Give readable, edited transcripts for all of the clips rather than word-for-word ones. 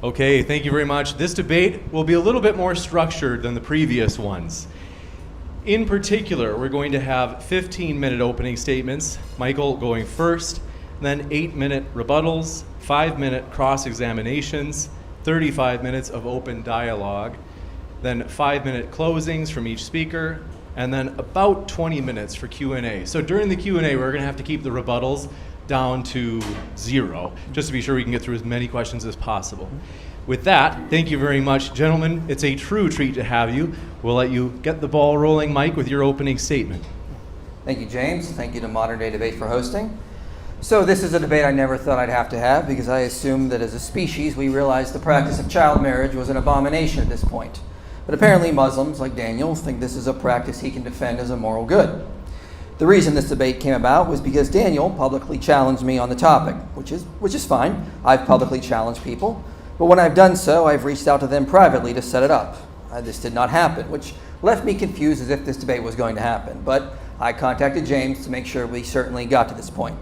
Okay, thank you very much. This debate will be a little bit more structured than the previous ones. In particular, we're going to have 15-minute opening statements, Michael going first, then 8-minute rebuttals, 5-minute cross-examinations, 35 minutes of open dialogue, then 5-minute closings from each speaker, and then about 20 minutes for Q&A. So during the Q&A, we're going to have to keep the rebuttals down to 0, just to be sure we can get through as many questions as possible. With that, thank you very much, gentlemen. It's a true treat to have you. We'll let you get the ball rolling, Mike, with your opening statement. Thank you, James. Thank you to Modern Day Debate for hosting. So this is a debate I never thought I'd have to have because I assumed that as a species we realized the practice of child marriage was an abomination at this point. But apparently Muslims, like Daniel, think this is a practice he can defend as a moral good. The reason this debate came about was because Daniel publicly challenged me on the topic, which is fine. I've publicly challenged people. But when I've done so, I've reached out to them privately to set it up. This did not happen, which left me confused as if this debate was going to happen. But I contacted James to make sure we certainly got to this point.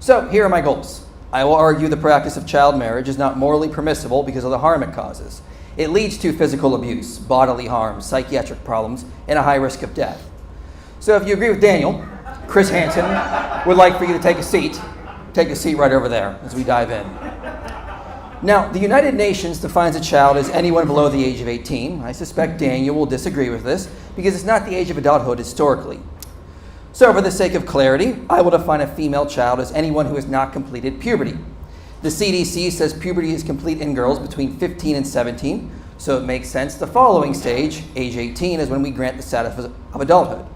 So here are my goals. I will argue the practice of child marriage is not morally permissible because of the harm it causes. It leads to physical abuse, bodily harm, psychiatric problems, and a high risk of death. So if you agree with Daniel, Chris Hansen would like for you to take a seat. Take a seat right over there as we dive in. Now, the United Nations defines a child as anyone below the age of 18. I suspect Daniel will disagree with this because it's not the age of adulthood historically. So for the sake of clarity, I will define a female child as anyone who has not completed puberty. The CDC says puberty is complete in girls between 15 and 17, so it makes sense the following stage, age 18, is when we grant the status of adulthood.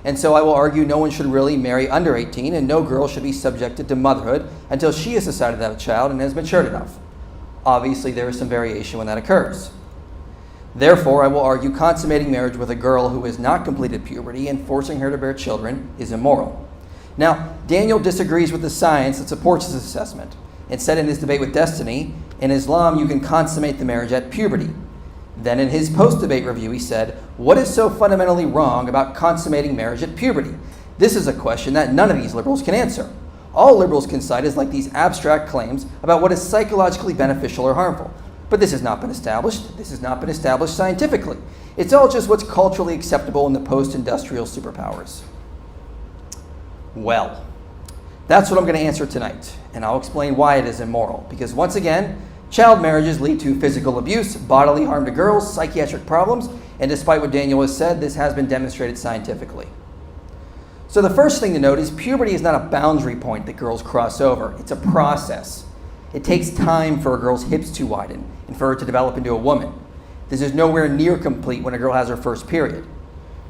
And so I will argue no one should really marry under 18 and no girl should be subjected to motherhood until she has decided to have a child and has matured enough. Obviously, there is some variation when that occurs. Therefore, I will argue consummating marriage with a girl who has not completed puberty and forcing her to bear children is immoral. Now, Daniel disagrees with the science that supports this assessment and said in his debate with Destiny, in Islam you can consummate the marriage at puberty. Then in his post-debate review he said, what is so fundamentally wrong about consummating marriage at puberty? This is a question that none of these liberals can answer. All liberals can cite is like these abstract claims about what is psychologically beneficial or harmful. But this has not been established. This has not been established scientifically. It's all just what's culturally acceptable in the post-industrial superpowers. Well, that's what I'm going to answer tonight, and I'll explain why it is immoral. Because once again, child marriages lead to physical abuse, bodily harm to girls, psychiatric problems, and despite what Daniel has said, this has been demonstrated scientifically. So the first thing to note is puberty is not a boundary point that girls cross over. It's a process. It takes time for a girl's hips to widen and for her to develop into a woman. This is nowhere near complete when a girl has her first period.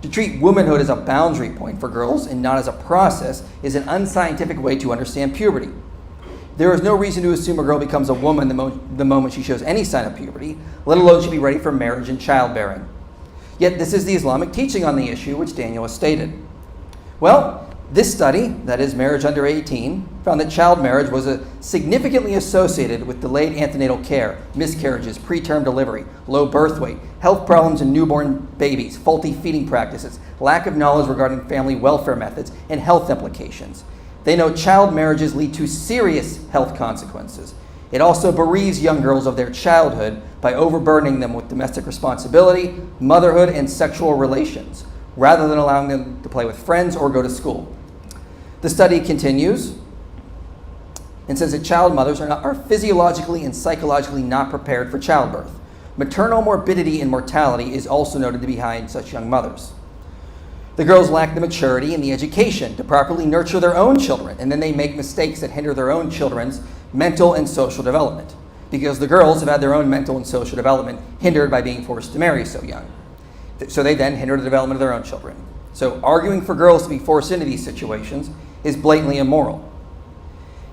To treat womanhood as a boundary point for girls and not as a process is an unscientific way to understand puberty. There is no reason to assume a girl becomes a woman the moment she shows any sign of puberty, let alone she be ready for marriage and childbearing. Yet this is the Islamic teaching on the issue, which Daniel has stated. Well, this study, that is marriage under 18, found that child marriage was significantly associated with delayed antenatal care, miscarriages, preterm delivery, low birth weight, health problems in newborn babies, faulty feeding practices, lack of knowledge regarding family welfare methods, and health implications. They note child marriages lead to serious health consequences. It also bereaves young girls of their childhood by overburdening them with domestic responsibility, motherhood, and sexual relations, rather than allowing them to play with friends or go to school. The study continues and says that child mothers are physiologically and psychologically not prepared for childbirth. Maternal morbidity and mortality is also noted to be high in such young mothers. The girls lack the maturity and the education to properly nurture their own children, and then they make mistakes that hinder their own children's mental and social development, because the girls have had their own mental and social development hindered by being forced to marry so young. So they then hinder the development of their own children. So arguing for girls to be forced into these situations is blatantly immoral.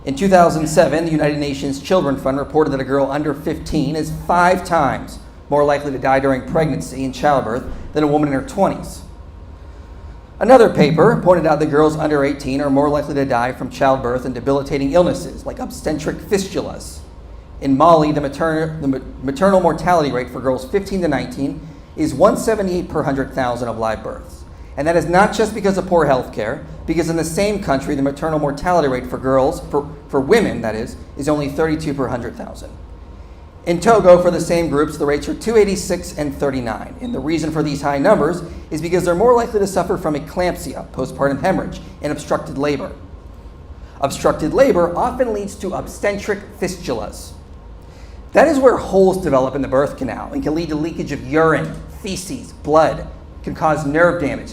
In 2007, the United Nations Children Fund reported that a girl under 15 is 5 times more likely to die during pregnancy and childbirth than a woman in her 20s. Another paper pointed out that girls under 18 are more likely to die from childbirth and debilitating illnesses like obstetric fistulas. In Mali, the maternal mortality rate for girls 15 to 19 is 178 per 100,000 of live births. And that is not just because of poor health care, because in the same country, the maternal mortality rate for girls, for women that is only 32 per 100,000. In Togo, for the same groups, the rates are 286 and 39. And the reason for these high numbers is because they're more likely to suffer from eclampsia, postpartum hemorrhage, and obstructed labor. Obstructed labor often leads to obstetric fistulas. That is where holes develop in the birth canal and can lead to leakage of urine, feces, blood, can cause nerve damage,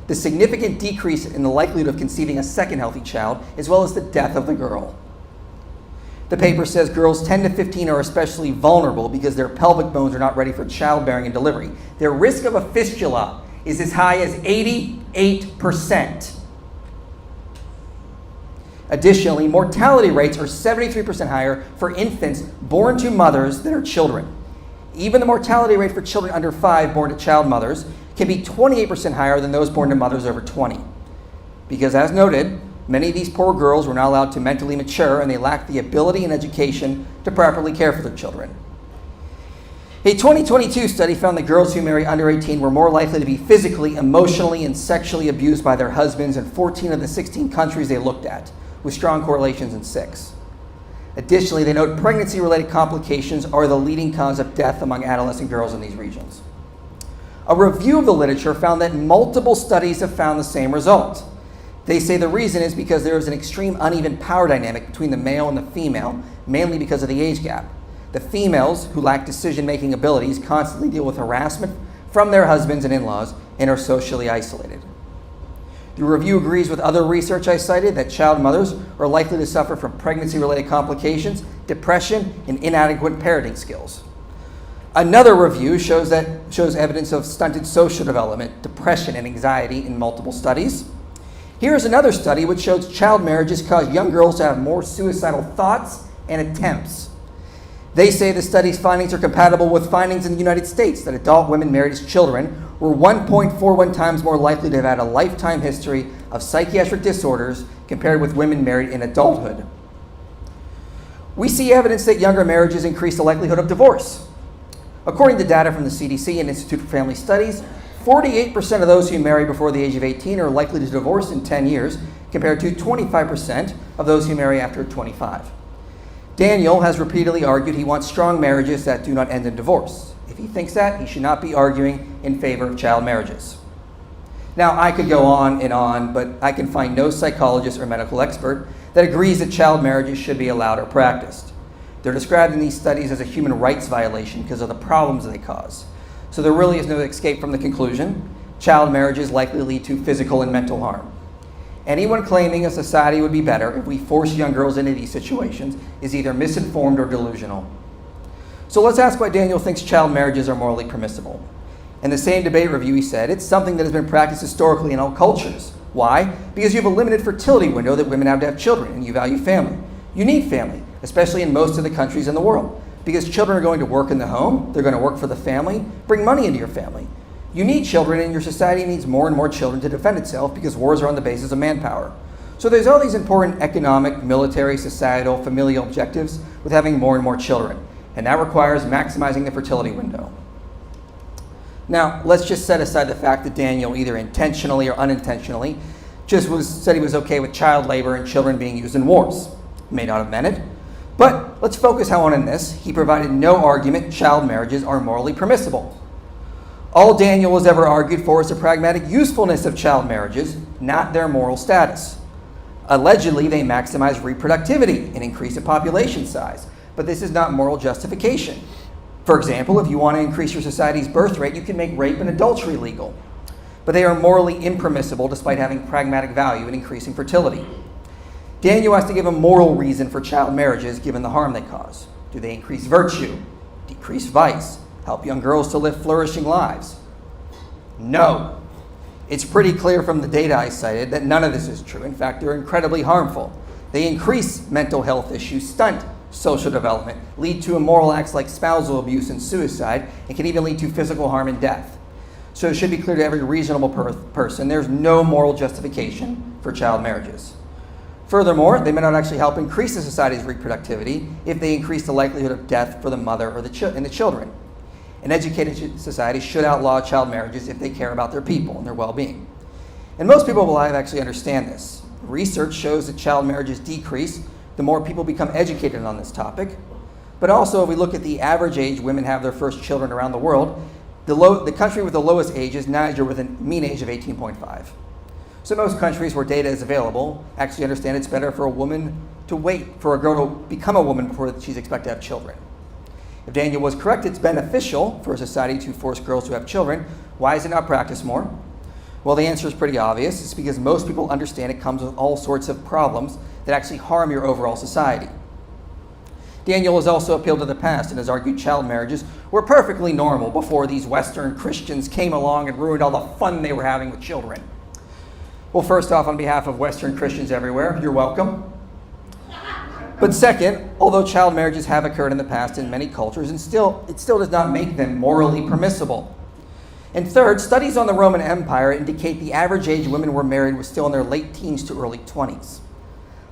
the significant decrease in the likelihood of conceiving a second healthy child, as well as the death of the girl. The paper says girls 10 to 15 are especially vulnerable because their pelvic bones are not ready for childbearing and delivery. Their risk of a fistula is as high as 88%. Additionally, mortality rates are 73% higher for infants born to mothers than are children. Even the mortality rate for children under 5 born to child mothers can be 28% higher than those born to mothers over 20. Because as noted, many of these poor girls were not allowed to mentally mature and they lacked the ability and education to properly care for their children. A 2022 study found that girls who marry under 18 were more likely to be physically, emotionally, and sexually abused by their husbands in 14 of the 16 countries they looked at, with strong correlations in 6. Additionally, they note pregnancy-related complications are the leading cause of death among adolescent girls in these regions. A review of the literature found that multiple studies have found the same result. They say the reason is because there is an extreme uneven power dynamic between the male and the female, mainly because of the age gap. The females, who lack decision-making abilities, constantly deal with harassment from their husbands and in-laws and are socially isolated. The review agrees with other research I cited that child mothers are likely to suffer from pregnancy-related complications, depression, and inadequate parenting skills. Another review shows evidence of stunted social development, depression, and anxiety in multiple studies. Here's another study which shows child marriages cause young girls to have more suicidal thoughts and attempts. They say the study's findings are compatible with findings in the United States that adult women married as children were 1.41 times more likely to have had a lifetime history of psychiatric disorders compared with women married in adulthood. We see evidence that younger marriages increase the likelihood of divorce. According to data from the CDC and Institute for Family Studies, 48% of those who marry before the age of 18 are likely to divorce in 10 years, compared to 25% of those who marry after 25. Daniel has repeatedly argued he wants strong marriages that do not end in divorce. If he thinks that, he should not be arguing in favor of child marriages. Now, I could go on, but I can find no psychologist or medical expert that agrees that child marriages should be allowed or practiced. They're described in these studies as a human rights violation because of the problems they cause. So there really is no escape from the conclusion. Child marriages likely lead to physical and mental harm. Anyone claiming a society would be better if we force young girls into these situations is either misinformed or delusional. So let's ask why Daniel thinks child marriages are morally permissible. In the same debate review, he said, it's something that has been practiced historically in all cultures. Why? Because you have a limited fertility window that women have to have children, and you value family. You need family, especially in most of the countries in the world, because children are going to work in the home, they're going to work for the family, bring money into your family. You need children, and your society needs more and more children to defend itself because wars are on the basis of manpower. So there's all these important economic, military, societal, familial objectives with having more and more children, and that requires maximizing the fertility window. Now, let's just set aside the fact that Daniel, either intentionally or unintentionally, said he was okay with child labor and children being used in wars. He may not have meant it, but let's focus on this. He provided no argument child marriages are morally permissible. All Daniel has ever argued for is the pragmatic usefulness of child marriages, not their moral status. Allegedly, they maximize reproductivity and increase the population size, but this is not moral justification. For example, if you want to increase your society's birth rate, you can make rape and adultery legal. But they are morally impermissible despite having pragmatic value in increasing fertility. Daniel has to give a moral reason for child marriages given the harm they cause. Do they increase virtue, decrease vice, help young girls to live flourishing lives? No. It's pretty clear from the data I cited that none of this is true. In fact, they're incredibly harmful. They increase mental health issues, stunt social development, lead to immoral acts like spousal abuse and suicide, and can even lead to physical harm and death. So it should be clear to every reasonable person there's no moral justification for child marriages. Furthermore, they may not actually help increase the society's reproductivity if they increase the likelihood of death for the mother or the children. An educated society should outlaw child marriages if they care about their people and their well-being. And most people alive actually understand this. Research shows that child marriages decrease the more people become educated on this topic. But also, if we look at the average age women have their first children around the world, the country with the lowest age is Niger with a mean age of 18.5. So most countries where data is available actually understand it's better for a woman to wait for a girl to become a woman before she's expected to have children. If Daniel was correct, it's beneficial for a society to force girls to have children. Why is it not practiced more? Well, the answer is pretty obvious. It's because most people understand it comes with all sorts of problems that actually harm your overall society. Daniel has also appealed to the past and has argued child marriages were perfectly normal before these Western Christians came along and ruined all the fun they were having with children. Well, first off, on behalf of Western Christians everywhere, you're welcome. But second, although child marriages have occurred in the past in many cultures, it still does not make them morally permissible. And third, studies on the Roman Empire indicate the average age women were married was still in their late teens to early 20s.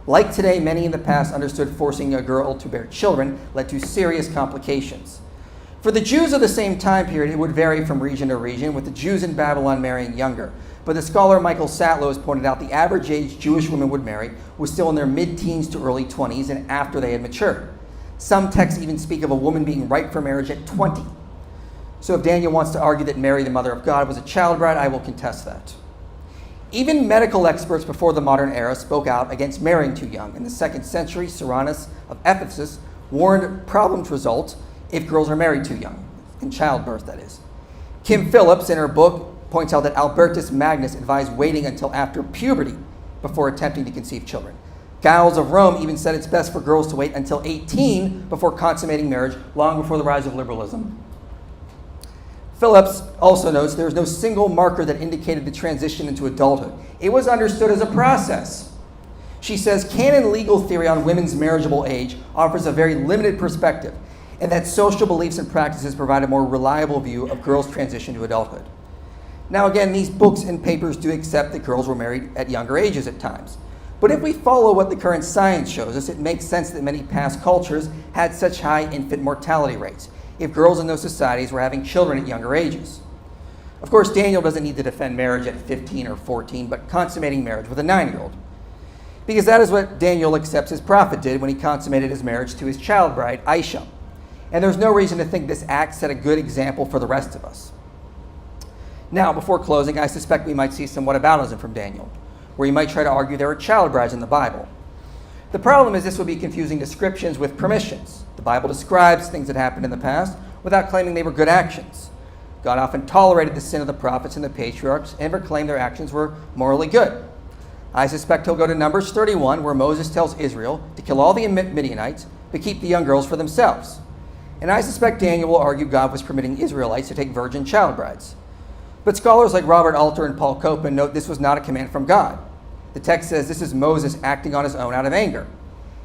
Like today, many in the past understood forcing a girl to bear children led to serious complications. For the Jews of the same time period, it would vary from region to region, with the Jews in Babylon marrying younger. But the scholar Michael Satlow has pointed out the average age Jewish women would marry was still in their mid-teens to early 20s and after they had matured. Some texts even speak of a woman being ripe for marriage at 20. So if Daniel wants to argue that Mary, the mother of God, was a child bride, I will contest that. Even medical experts before the modern era spoke out against marrying too young. In the 2nd century, Cyrannus of Ephesus warned problems result if girls are married too young, in childbirth, that is. Kim Phillips, in her book, points out that Albertus Magnus advised waiting until after puberty before attempting to conceive children. Giles of Rome even said it's best for girls to wait until 18 before consummating marriage, long before the rise of liberalism. Phillips also notes there was no single marker that indicated the transition into adulthood. It was understood as a process. She says canon legal theory on women's marriageable age offers a very limited perspective, and that social beliefs and practices provide a more reliable view of girls' transition to adulthood. Now again, these books and papers do accept that girls were married at younger ages at times. But if we follow what the current science shows us, it makes sense that many past cultures had such high infant mortality rates if girls in those societies were having children at younger ages. Of course, Daniel doesn't need to defend marriage at 15 or 14, but consummating marriage with a 9-year-old. Because that is what Daniel accepts his prophet did when he consummated his marriage to his child bride, Aisha. And there's no reason to think this act set a good example for the rest of us. Now, before closing, I suspect we might see some whataboutism from Daniel, where he might try to argue there are child brides in the Bible. The problem is this would be confusing descriptions with permissions. The Bible describes things that happened in the past without claiming they were good actions. God often tolerated the sin of the prophets and the patriarchs and proclaimed their actions were morally good. I suspect he'll go to Numbers 31, where Moses tells Israel to kill all the Midianites, but keep the young girls for themselves. And I suspect Daniel will argue God was permitting Israelites to take virgin child brides. But scholars like Robert Alter and Paul Copan note this was not a command from God. The text says this is Moses acting on his own out of anger.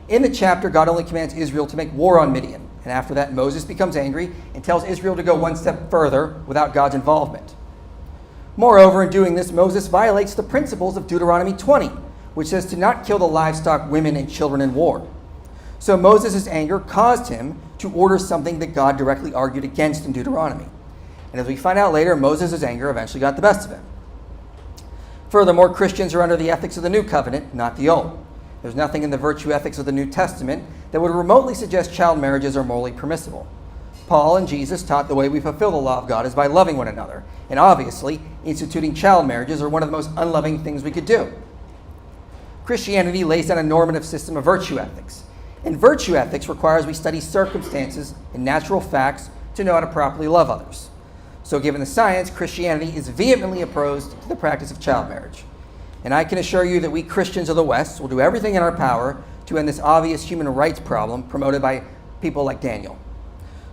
In the chapter, God only commands Israel to make war on Midian. And after that, Moses becomes angry and tells Israel to go one step further without God's involvement. Moreover, in doing this, Moses violates the principles of Deuteronomy 20, which says to not kill the livestock, women, and children in war. So Moses' anger caused him to order something that God directly argued against in Deuteronomy. And as we find out later, Moses' anger eventually got the best of him. Furthermore, Christians are under the ethics of the New Covenant, not the Old. There's nothing in the virtue ethics of the New Testament that would remotely suggest child marriages are morally permissible. Paul and Jesus taught the way we fulfill the law of God is by loving one another. And obviously, instituting child marriages are one of the most unloving things we could do. Christianity lays down a normative system of virtue ethics. And virtue ethics requires we study circumstances and natural facts to know how to properly love others. So given the science, Christianity is vehemently opposed to the practice of child marriage. And I can assure you that we Christians of the West will do everything in our power to end this obvious human rights problem promoted by people like Daniel.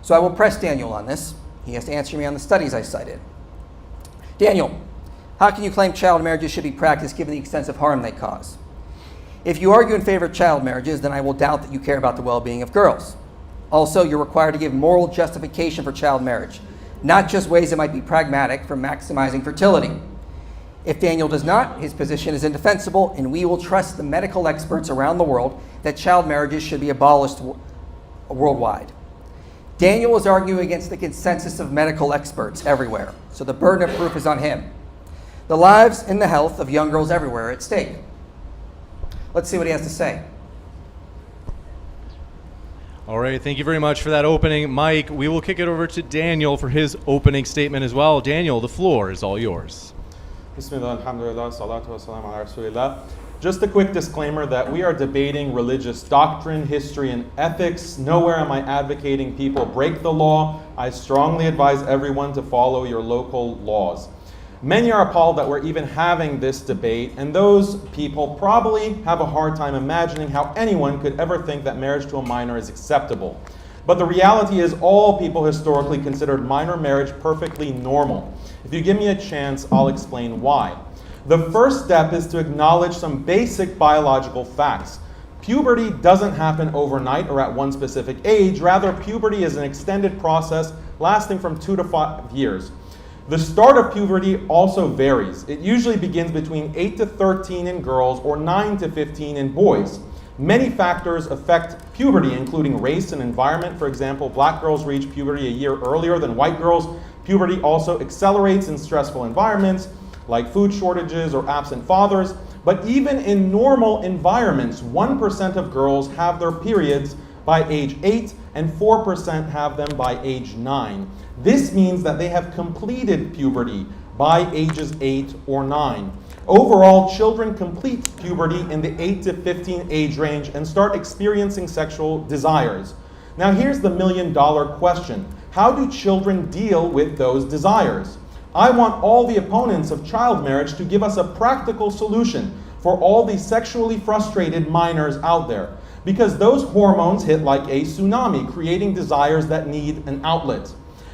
So I will press Daniel on this. He has to answer me on the studies I cited. Daniel, how can you claim child marriages should be practiced given the extensive harm they cause? If you argue in favor of child marriages, then I will doubt that you care about the well-being of girls. Also, you're required to give moral justification for child marriage, not just ways that might be pragmatic for maximizing fertility. If Daniel does not, his position is indefensible, and we will trust the medical experts around the world that child marriages should be abolished worldwide. Daniel is arguing against the consensus of medical experts everywhere, so the burden of proof is on him. The lives and the health of young girls everywhere are at stake. Let's see what he has to say. All right, thank you very much for that opening. Mike, we will kick it over to Daniel for his opening statement as well. Daniel, the floor is all yours. Bismillah, alhamdulillah, salatu wassalam ala rasulillah. Just a quick disclaimer that we are debating religious doctrine, history, and ethics. Nowhere am I advocating people break the law. I strongly advise everyone to follow your local laws. Many are appalled that we're even having this debate, and those people probably have a hard time imagining how anyone could ever think that marriage to a minor is acceptable. But the reality is all people historically considered minor marriage perfectly normal. If you give me a chance, I'll explain why. The first step is to acknowledge some basic biological facts. Puberty doesn't happen overnight or at one specific age. Rather, puberty is an extended process lasting from 2 to 5 years. The start of puberty also varies. It usually begins between 8 to 13 in girls or 9 to 15 in boys. Many factors affect puberty, including race and environment. For example, black girls reach puberty a year earlier than white girls. Puberty also accelerates in stressful environments, like food shortages or absent fathers. But even in normal environments, 1% of girls have their periods by age 8 and 4% have them by age 9. This means that they have completed puberty by ages 8 or 9. Overall, children complete puberty in the 8 to 15 age range and start experiencing sexual desires. Now here's the million-dollar question. How do children deal with those desires? I want all the opponents of child marriage to give us a practical solution for all the sexually frustrated minors out there, because those hormones hit like a tsunami, creating desires that need an outlet.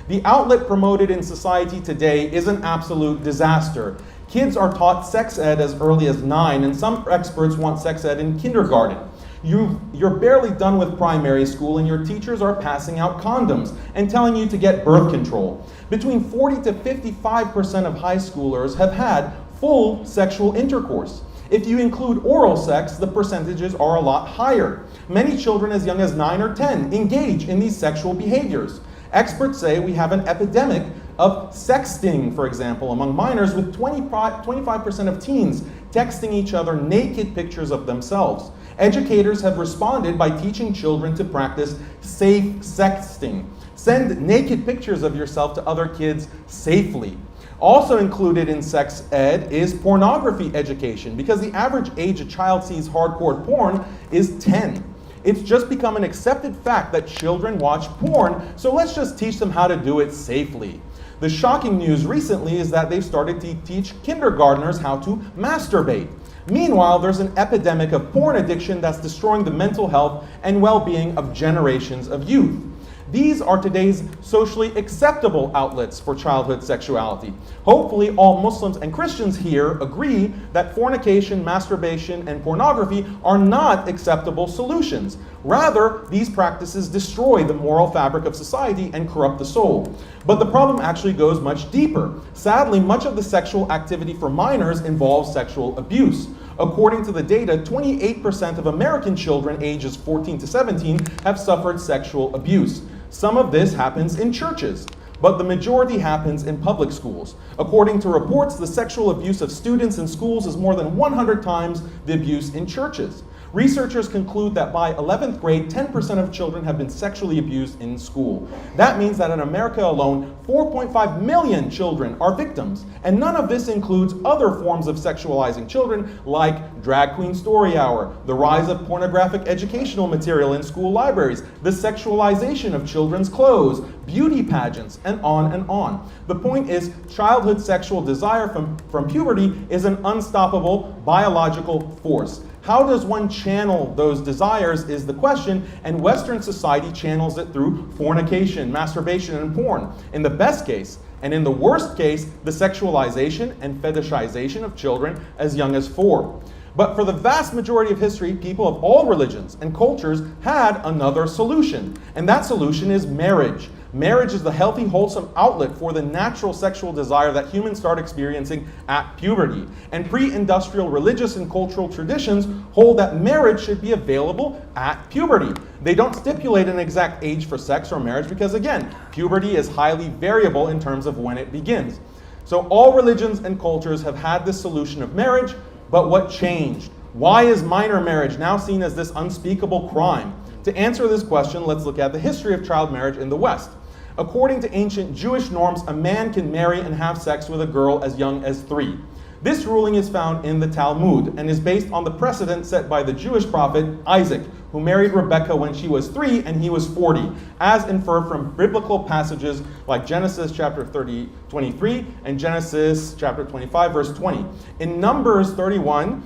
The outlet promoted in society today is an absolute disaster. Kids are taught sex ed as early as 9, and some experts want sex ed in kindergarten. You're barely done with primary school and your teachers are passing out condoms and telling you to get birth control. Between 40 to 55% of high schoolers have had full sexual intercourse. If you include oral sex, the percentages are a lot higher. Many children as young as 9 or 10 engage in these sexual behaviors. Experts say we have an epidemic of sexting, for example, among minors, with 25% of teens texting each other naked pictures of themselves. Educators have responded by teaching children to practice safe sexting. Send naked pictures of yourself to other kids safely. Also included in sex ed is pornography education, because the average age a child sees hardcore porn is 10. It's just become an accepted fact that children watch porn, so let's just teach them how to do it safely. The shocking news recently is that they've started to teach kindergartners how to masturbate. Meanwhile, there's an epidemic of porn addiction that's destroying the mental health and well-being of generations of youth. These are today's socially acceptable outlets for childhood sexuality. Hopefully, all Muslims and Christians here agree that fornication, masturbation, and pornography are not acceptable solutions. Rather, these practices destroy the moral fabric of society and corrupt the soul. But the problem actually goes much deeper. Sadly, much of the sexual activity for minors involves sexual abuse. According to the data, 28% of American children ages 14 to 17 have suffered sexual abuse. Some of this happens in churches, but the majority happens in public schools. According to reports, the sexual abuse of students in schools is more than 100 times the abuse in churches. Researchers conclude that by 11th grade, 10% of children have been sexually abused in school. That means that in America alone, 4.5 million children are victims. And none of this includes other forms of sexualizing children, like drag queen story hour, the rise of pornographic educational material in school libraries, the sexualization of children's clothes, beauty pageants, and on and on. The point is, childhood sexual desire from puberty is an unstoppable biological force. How does one channel those desires is the question, and Western society channels it through fornication, masturbation, and porn. In the best case, and in the worst case, the sexualization and fetishization of children as young as 4. But for the vast majority of history, people of all religions and cultures had another solution, and that solution is marriage. Marriage is the healthy, wholesome outlet for the natural sexual desire that humans start experiencing at puberty. And pre-industrial religious and cultural traditions hold that marriage should be available at puberty. They don't stipulate an exact age for sex or marriage because, again, puberty is highly variable in terms of when it begins. So all religions and cultures have had this solution of marriage, but what changed? Why is minor marriage now seen as this unspeakable crime? To answer this question, let's look at the history of child marriage in the West. According to ancient Jewish norms, a man can marry and have sex with a girl as young as 3. This ruling is found in the Talmud and is based on the precedent set by the Jewish prophet Isaac, who married Rebekah when she was 3 and he was 40, as inferred from biblical passages like Genesis chapter 23 and Genesis chapter 25, verse 20. In Numbers 31,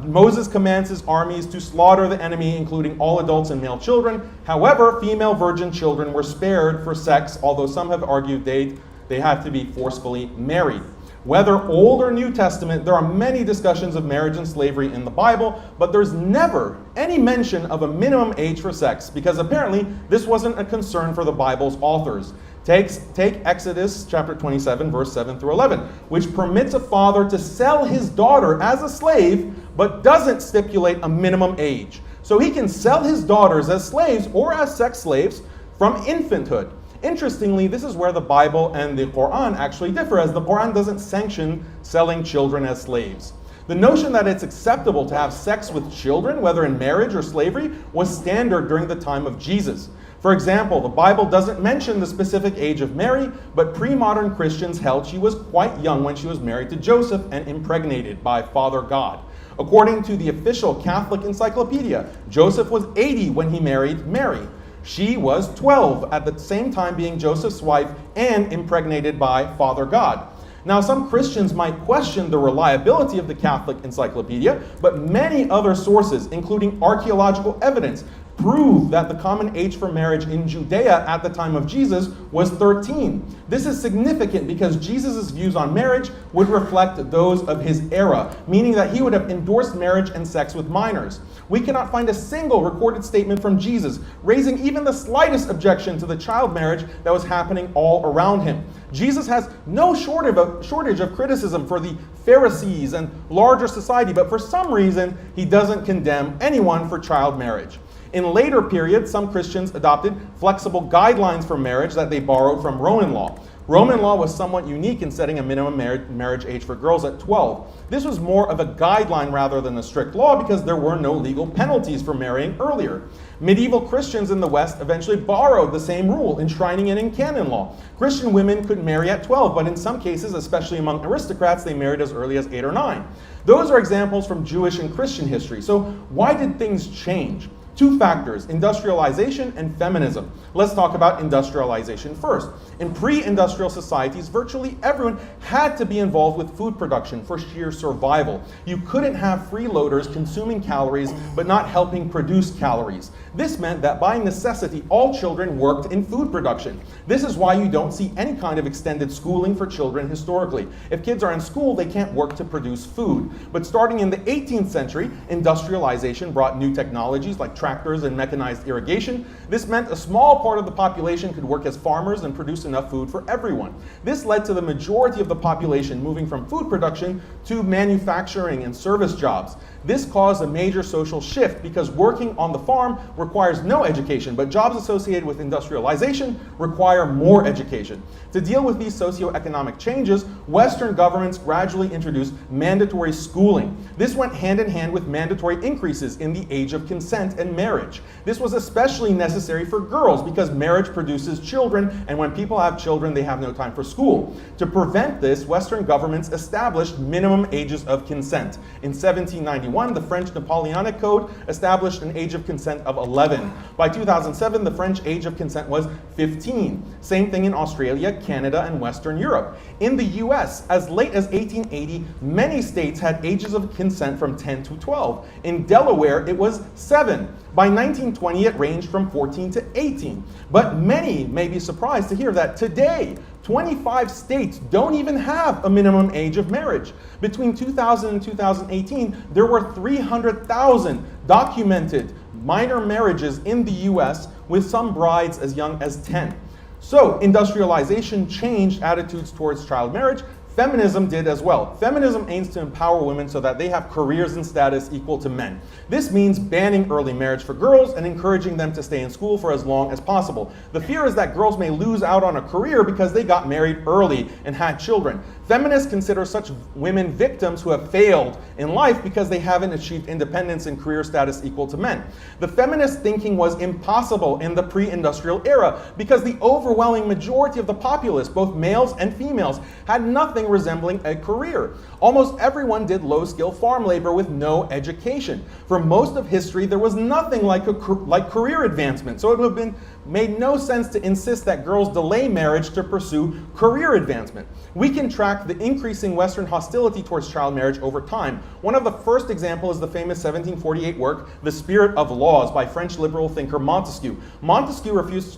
Moses commands his armies to slaughter the enemy, including all adults and male children. However, female virgin children were spared for sex, although some have argued they had to be forcefully married. Whether Old or New Testament, there are many discussions of marriage and slavery in the Bible, but there's never any mention of a minimum age for sex, because apparently this wasn't a concern for the Bible's authors. Take Exodus chapter 27, verse 7 through 11, which permits a father to sell his daughter as a slave, but doesn't stipulate a minimum age. So he can sell his daughters as slaves or as sex slaves from infanthood. Interestingly, this is where the Bible and the Quran actually differ, as the Quran doesn't sanction selling children as slaves. The notion that it's acceptable to have sex with children, whether in marriage or slavery, was standard during the time of Jesus. For example, the Bible doesn't mention the specific age of Mary, but pre-modern Christians held she was quite young when she was married to Joseph and impregnated by Father God. According to the official Catholic encyclopedia, Joseph was 80 when he married Mary. She was 12 at the same time being Joseph's wife and impregnated by Father God. Now, some Christians might question the reliability of the Catholic encyclopedia, but many other sources, including archaeological evidence, prove that the common age for marriage in Judea at the time of Jesus was 13. This is significant because Jesus' views on marriage would reflect those of his era, meaning that he would have endorsed marriage and sex with minors. We cannot find a single recorded statement from Jesus raising even the slightest objection to the child marriage that was happening all around him. Jesus has no shortage of criticism for the Pharisees and larger society, but for some reason, he doesn't condemn anyone for child marriage. In later periods, some Christians adopted flexible guidelines for marriage that they borrowed from Roman law. Roman law was somewhat unique in setting a minimum marriage age for girls at 12. This was more of a guideline rather than a strict law because there were no legal penalties for marrying earlier. Medieval Christians in the West eventually borrowed the same rule, enshrining it in canon law. Christian women could marry at 12, but in some cases, especially among aristocrats, they married as early as 8 or 9. Those are examples from Jewish and Christian history. So why did things change? Two factors, industrialization and feminism. Let's talk about industrialization first. In pre-industrial societies, virtually everyone had to be involved with food production for sheer survival. You couldn't have freeloaders consuming calories but not helping produce calories. This meant that by necessity, all children worked in food production. This is why you don't see any kind of extended schooling for children historically. If kids are in school, they can't work to produce food. But starting in the 18th century, industrialization brought new technologies like tractors and mechanized irrigation. This meant a small part of the population could work as farmers and produce enough food for everyone. This led to the majority of the population moving from food production to manufacturing and service jobs. This caused a major social shift because working on the farm requires no education, but jobs associated with industrialization require more education. To deal with these socioeconomic changes, Western governments gradually introduced mandatory schooling. This went hand in hand with mandatory increases in the age of consent and marriage. This was especially necessary for girls because marriage produces children, and when people have children, they have no time for school. To prevent this, Western governments established minimum ages of consent. In 1791, the French Napoleonic Code established an age of consent of 11. By 2007, the French age of consent was 15. Same thing in Australia, Canada, and Western Europe. In the US, as late as 1880, many states had ages of consent from 10 to 12. In Delaware, it was 7. By 1920, it ranged from 14 to 18. But many may be surprised to hear that today, 25 states don't even have a minimum age of marriage. Between 2000 and 2018, there were 300,000 documented minor marriages in the US, with some brides as young as 10. So industrialization changed attitudes towards child marriage. Feminism did as well. Feminism aims to empower women so that they have careers and status equal to men. This means banning early marriage for girls and encouraging them to stay in school for as long as possible. The fear is that girls may lose out on a career because they got married early and had children. Feminists consider such women victims who have failed in life because they haven't achieved independence and career status equal to men. The feminist thinking was impossible in the pre-industrial era because the overwhelming majority of the populace, both males and females, had nothing resembling a career. Almost everyone did low-skill farm labor with no education. For most of history, there was nothing like career advancement, so it would have made no sense to insist that girls delay marriage to pursue career advancement. We can track the increasing Western hostility towards child marriage over time. One of the first examples is the famous 1748 work, The Spirit of Laws, by French liberal thinker Montesquieu. Montesquieu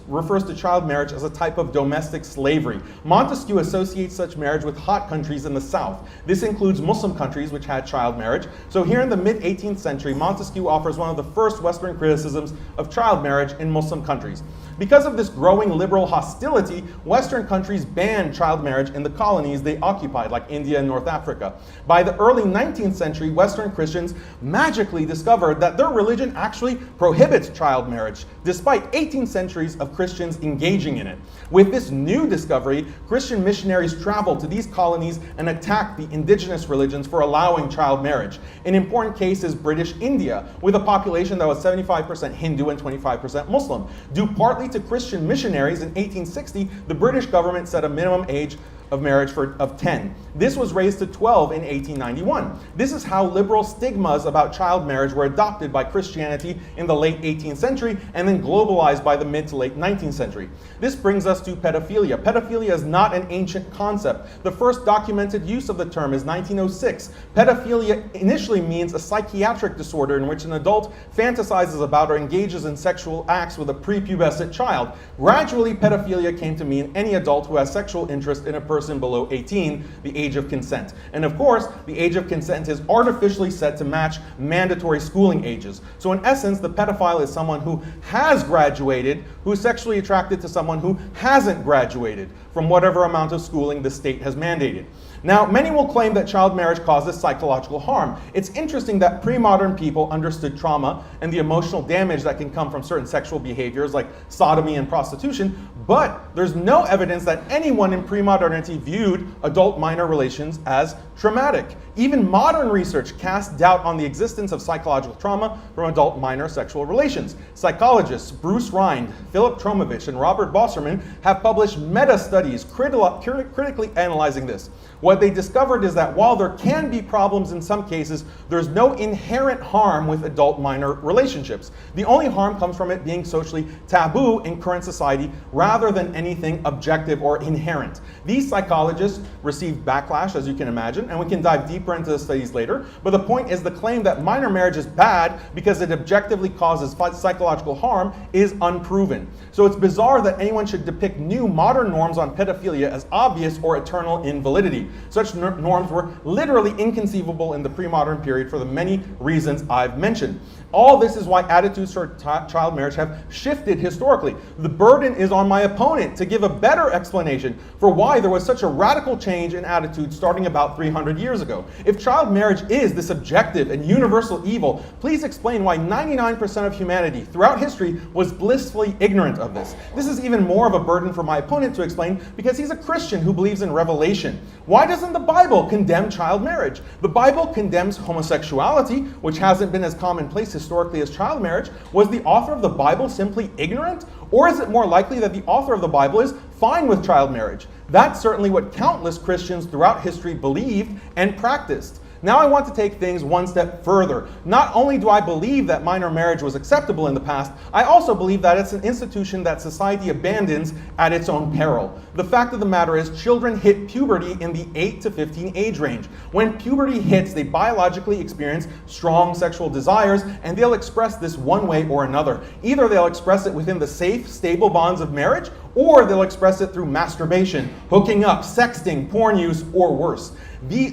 refers to child marriage as a type of domestic slavery. Montesquieu associates such marriage with hot countries in the South. This includes Muslim countries which had child marriage. So here in the mid-18th century, Montesquieu offers one of the first Western criticisms of child marriage in Muslim countries. Because of this growing liberal hostility, Western countries banned child marriage in the colonies they occupied, like India and North Africa. By the early 19th century, Western Christians magically discovered that their religion actually prohibits child marriage, despite 18 centuries of Christians engaging in it. With this new discovery, Christian missionaries traveled to these colonies and attacked the indigenous religions for allowing child marriage. An important case is British India, with a population that was 75% Hindu and 25% Muslim. Due partly to Christian missionaries, in 1860, the British government set a minimum age of marriage of 10. This was raised to 12 in 1891. This is how liberal stigmas about child marriage were adopted by Christianity in the late 18th century and then globalized by the mid to late 19th century. This brings us to pedophilia. Pedophilia is not an ancient concept. The first documented use of the term is 1906. Pedophilia initially means a psychiatric disorder in which an adult fantasizes about or engages in sexual acts with a prepubescent child. Gradually, pedophilia came to mean any adult who has sexual interest in a person below 18, the age of consent. And of course, the age of consent is artificially set to match mandatory schooling ages. So in essence, the pedophile is someone who has graduated, who is sexually attracted to someone who hasn't graduated from whatever amount of schooling the state has mandated. Now, many will claim that child marriage causes psychological harm. It's interesting that pre-modern people understood trauma and the emotional damage that can come from certain sexual behaviors like sodomy and prostitution, but there's no evidence that anyone in pre-modernity viewed adult-minor relations as traumatic. Even modern research casts doubt on the existence of psychological trauma from adult-minor sexual relations. Psychologists Bruce Rind, Philip Tromovich, and Robert Bosserman have published meta-studies critically analyzing this. What they discovered is that while there can be problems in some cases, there's no inherent harm with adult-minor relationships. The only harm comes from it being socially taboo in current society rather than anything objective or inherent. These psychologists received backlash, as you can imagine, and we can dive deeper into the studies later, but the point is the claim that minor marriage is bad because it objectively causes psychological harm is unproven. So it's bizarre that anyone should depict new modern norms on pedophilia as obvious or eternal invalidity. Such norms were literally inconceivable in the pre-modern period for the many reasons I've mentioned. All this is why attitudes toward child marriage have shifted historically. The burden is on my opponent to give a better explanation for why there was such a radical change in attitude starting about 300 years ago. If child marriage is this objective and universal evil, please explain why 99% of humanity throughout history was blissfully ignorant of this. This is even more of a burden for my opponent to explain because he's a Christian who believes in revelation. Why doesn't the Bible condemn child marriage? The Bible condemns homosexuality, which hasn't been as commonplace historically as child marriage. Was the author of the Bible simply ignorant? Or is it more likely that the author of the Bible is fine with child marriage? That's certainly what countless Christians throughout history believed and practiced. Now I want to take things one step further. Not only do I believe that minor marriage was acceptable in the past, I also believe that it's an institution that society abandons at its own peril. The fact of the matter is children hit puberty in the 8 to 15 age range. When puberty hits, they biologically experience strong sexual desires, and they'll express this one way or another. Either they'll express it within the safe, stable bonds of marriage, or they'll express it through masturbation, hooking up, sexting, porn use, or worse.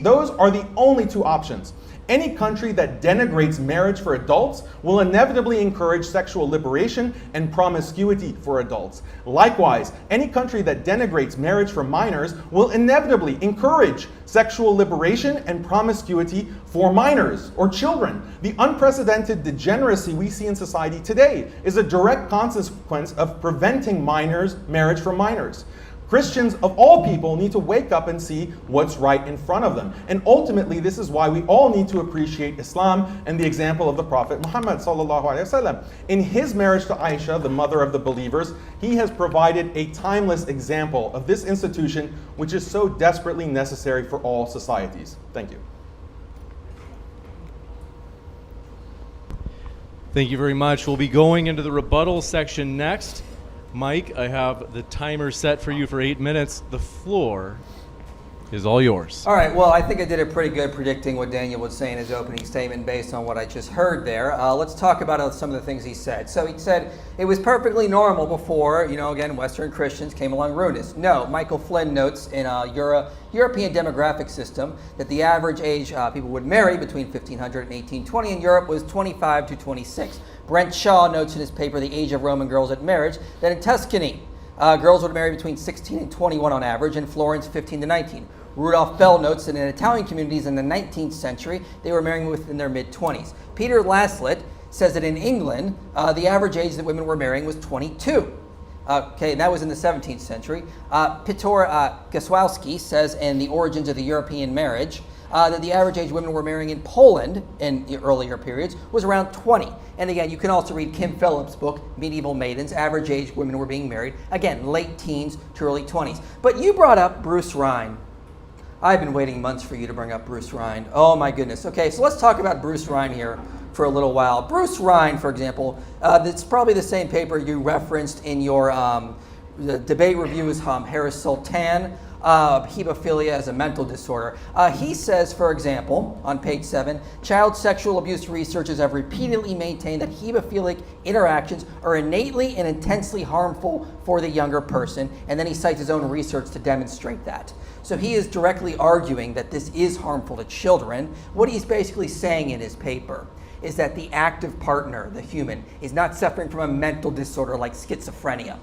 Those are the only two options. Any country that denigrates marriage for adults will inevitably encourage sexual liberation and promiscuity for adults. Likewise, any country that denigrates marriage for minors will inevitably encourage sexual liberation and promiscuity for minors or children. The unprecedented degeneracy we see in society today is a direct consequence of preventing marriage for minors. Christians of all people need to wake up and see what's right in front of them. And ultimately, this is why we all need to appreciate Islam and the example of the Prophet Muhammad sallallahu alaihi wasallam. In his marriage to Aisha, the mother of the believers, he has provided a timeless example of this institution, which is so desperately necessary for all societies. Thank you. Thank you very much. We'll be going into the rebuttal section next. Mike, I have the timer set for you for 8 minutes. The floor is all yours. All right, well, I think I did a pretty good predicting what Daniel would say in his opening statement based on what I just heard there. Let's talk about some of the things he said. So he said it was perfectly normal before, again, Western Christians came along and ruined us. No, Michael Flynn notes in a European demographic system that the average age people would marry between 1500 and 1820 in Europe was 25 to 26. Brent Shaw notes in his paper, The Age of Roman Girls at Marriage, that in Tuscany, girls would marry between 16 and 21 on average, in Florence, 15 to 19. Rudolph Bell notes that in Italian communities in the 19th century, they were marrying within their mid-20s. Peter Laslett says that in England, the average age that women were marrying was 22. Okay, and that was in the 17th century. Piotr Goswowski says in The Origins of the European Marriage that the average age women were marrying in Poland in the earlier periods was around 20. And again, you can also read Kim Phillips' book, Medieval Maidens. Average age women were being married, again, late teens to early 20s. But you brought up Bruce Ryan. I've been waiting months for you to bring up Bruce Ryan. Oh my goodness. Okay, so let's talk about Bruce Ryan here for a little while. Bruce Ryan, for example, that's probably the same paper you referenced in your the debate review is Harris Sultan, hebephilia as a mental disorder. He says, for example, on page 7, child sexual abuse researchers have repeatedly maintained that hebephilic interactions are innately and intensely harmful for the younger person, and then he cites his own research to demonstrate that. So he is directly arguing that this is harmful to children. What he's basically saying in his paper is that the active partner, the human, is not suffering from a mental disorder like schizophrenia.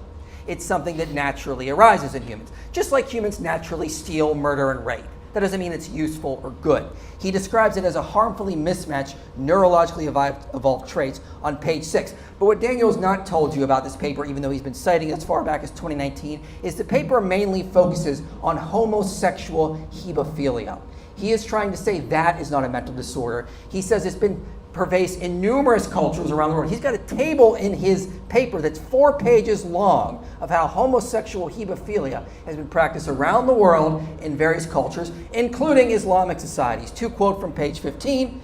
It's something that naturally arises in humans. Just like humans naturally steal, murder, and rape. That doesn't mean it's useful or good. He describes it as a harmfully mismatched, neurologically evolved traits on page 6. But what Daniel's not told you about this paper, even though he's been citing it as far back as 2019, is the paper mainly focuses on homosexual hebephilia. He is trying to say that is not a mental disorder. He says it's been pervasive in numerous cultures around the world. He's got a table in his paper that's 4 pages long of how homosexual hebephilia has been practiced around the world in various cultures, including Islamic societies. To quote from page 15,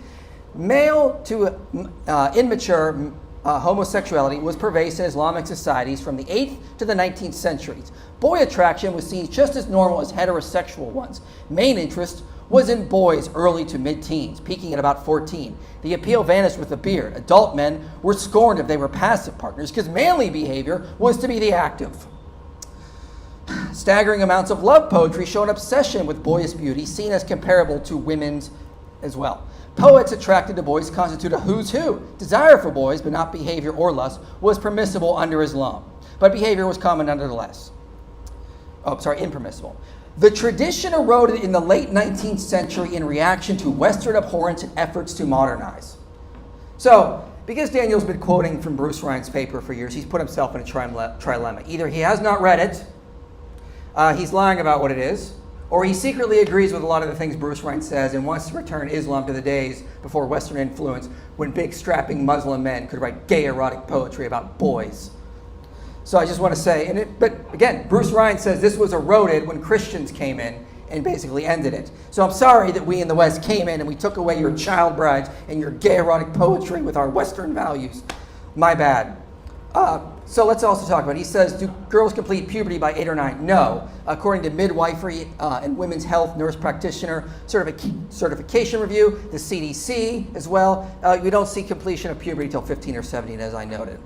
male to immature homosexuality was pervasive in Islamic societies from the 8th to the 19th centuries. Boy attraction was seen just as normal as heterosexual ones. Main interest was in boys early to mid-teens, peaking at about 14. The appeal vanished with the beard. Adult men were scorned if they were passive partners because manly behavior was to be the active. Staggering amounts of love poetry show an obsession with boyish beauty, seen as comparable to women's as well. Poets attracted to boys constitute a who's who. Desire for boys, but not behavior or lust, was permissible under Islam, but behavior was common nonetheless. Impermissible. The tradition eroded in the late 19th century in reaction to Western abhorrence and efforts to modernize. So, because Daniel's been quoting from Bruce Ryan's paper for years, he's put himself in a trilemma. Either he has not read it, he's lying about what it is, or he secretly agrees with a lot of the things Bruce Ryan says and wants to return Islam to the days before Western influence, when big strapping Muslim men could write gay erotic poetry about boys. So I just want to say, but again, Bruce Ryan says this was eroded when Christians came in and basically ended it. So I'm sorry that we in the West came in and we took away your child brides and your gay erotic poetry with our Western values. My bad. So let's also talk about it. He says, do girls complete puberty by 8 or 9? No. According to Midwifery and Women's Health Nurse Practitioner Certification Review, the CDC as well, we don't see completion of puberty until 15 or 17, as I noted.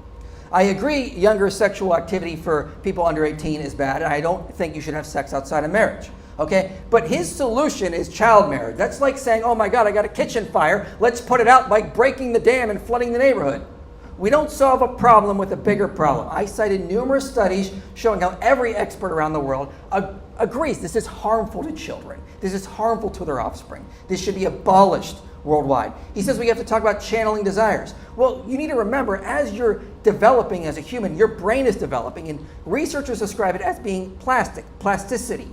I agree younger sexual activity for people under 18 is bad, and I don't think you should have sex outside of marriage. Okay? But his solution is child marriage. That's like saying, oh my God, I got a kitchen fire. Let's put it out by breaking the dam and flooding the neighborhood. We don't solve a problem with a bigger problem. I cited numerous studies showing how every expert around the world agrees this is harmful to children. This is harmful to their offspring. This should be abolished worldwide. He says we have to talk about channeling desires. Well, you need to remember, as you're developing as a human, your brain is developing, and researchers describe it as being plasticity.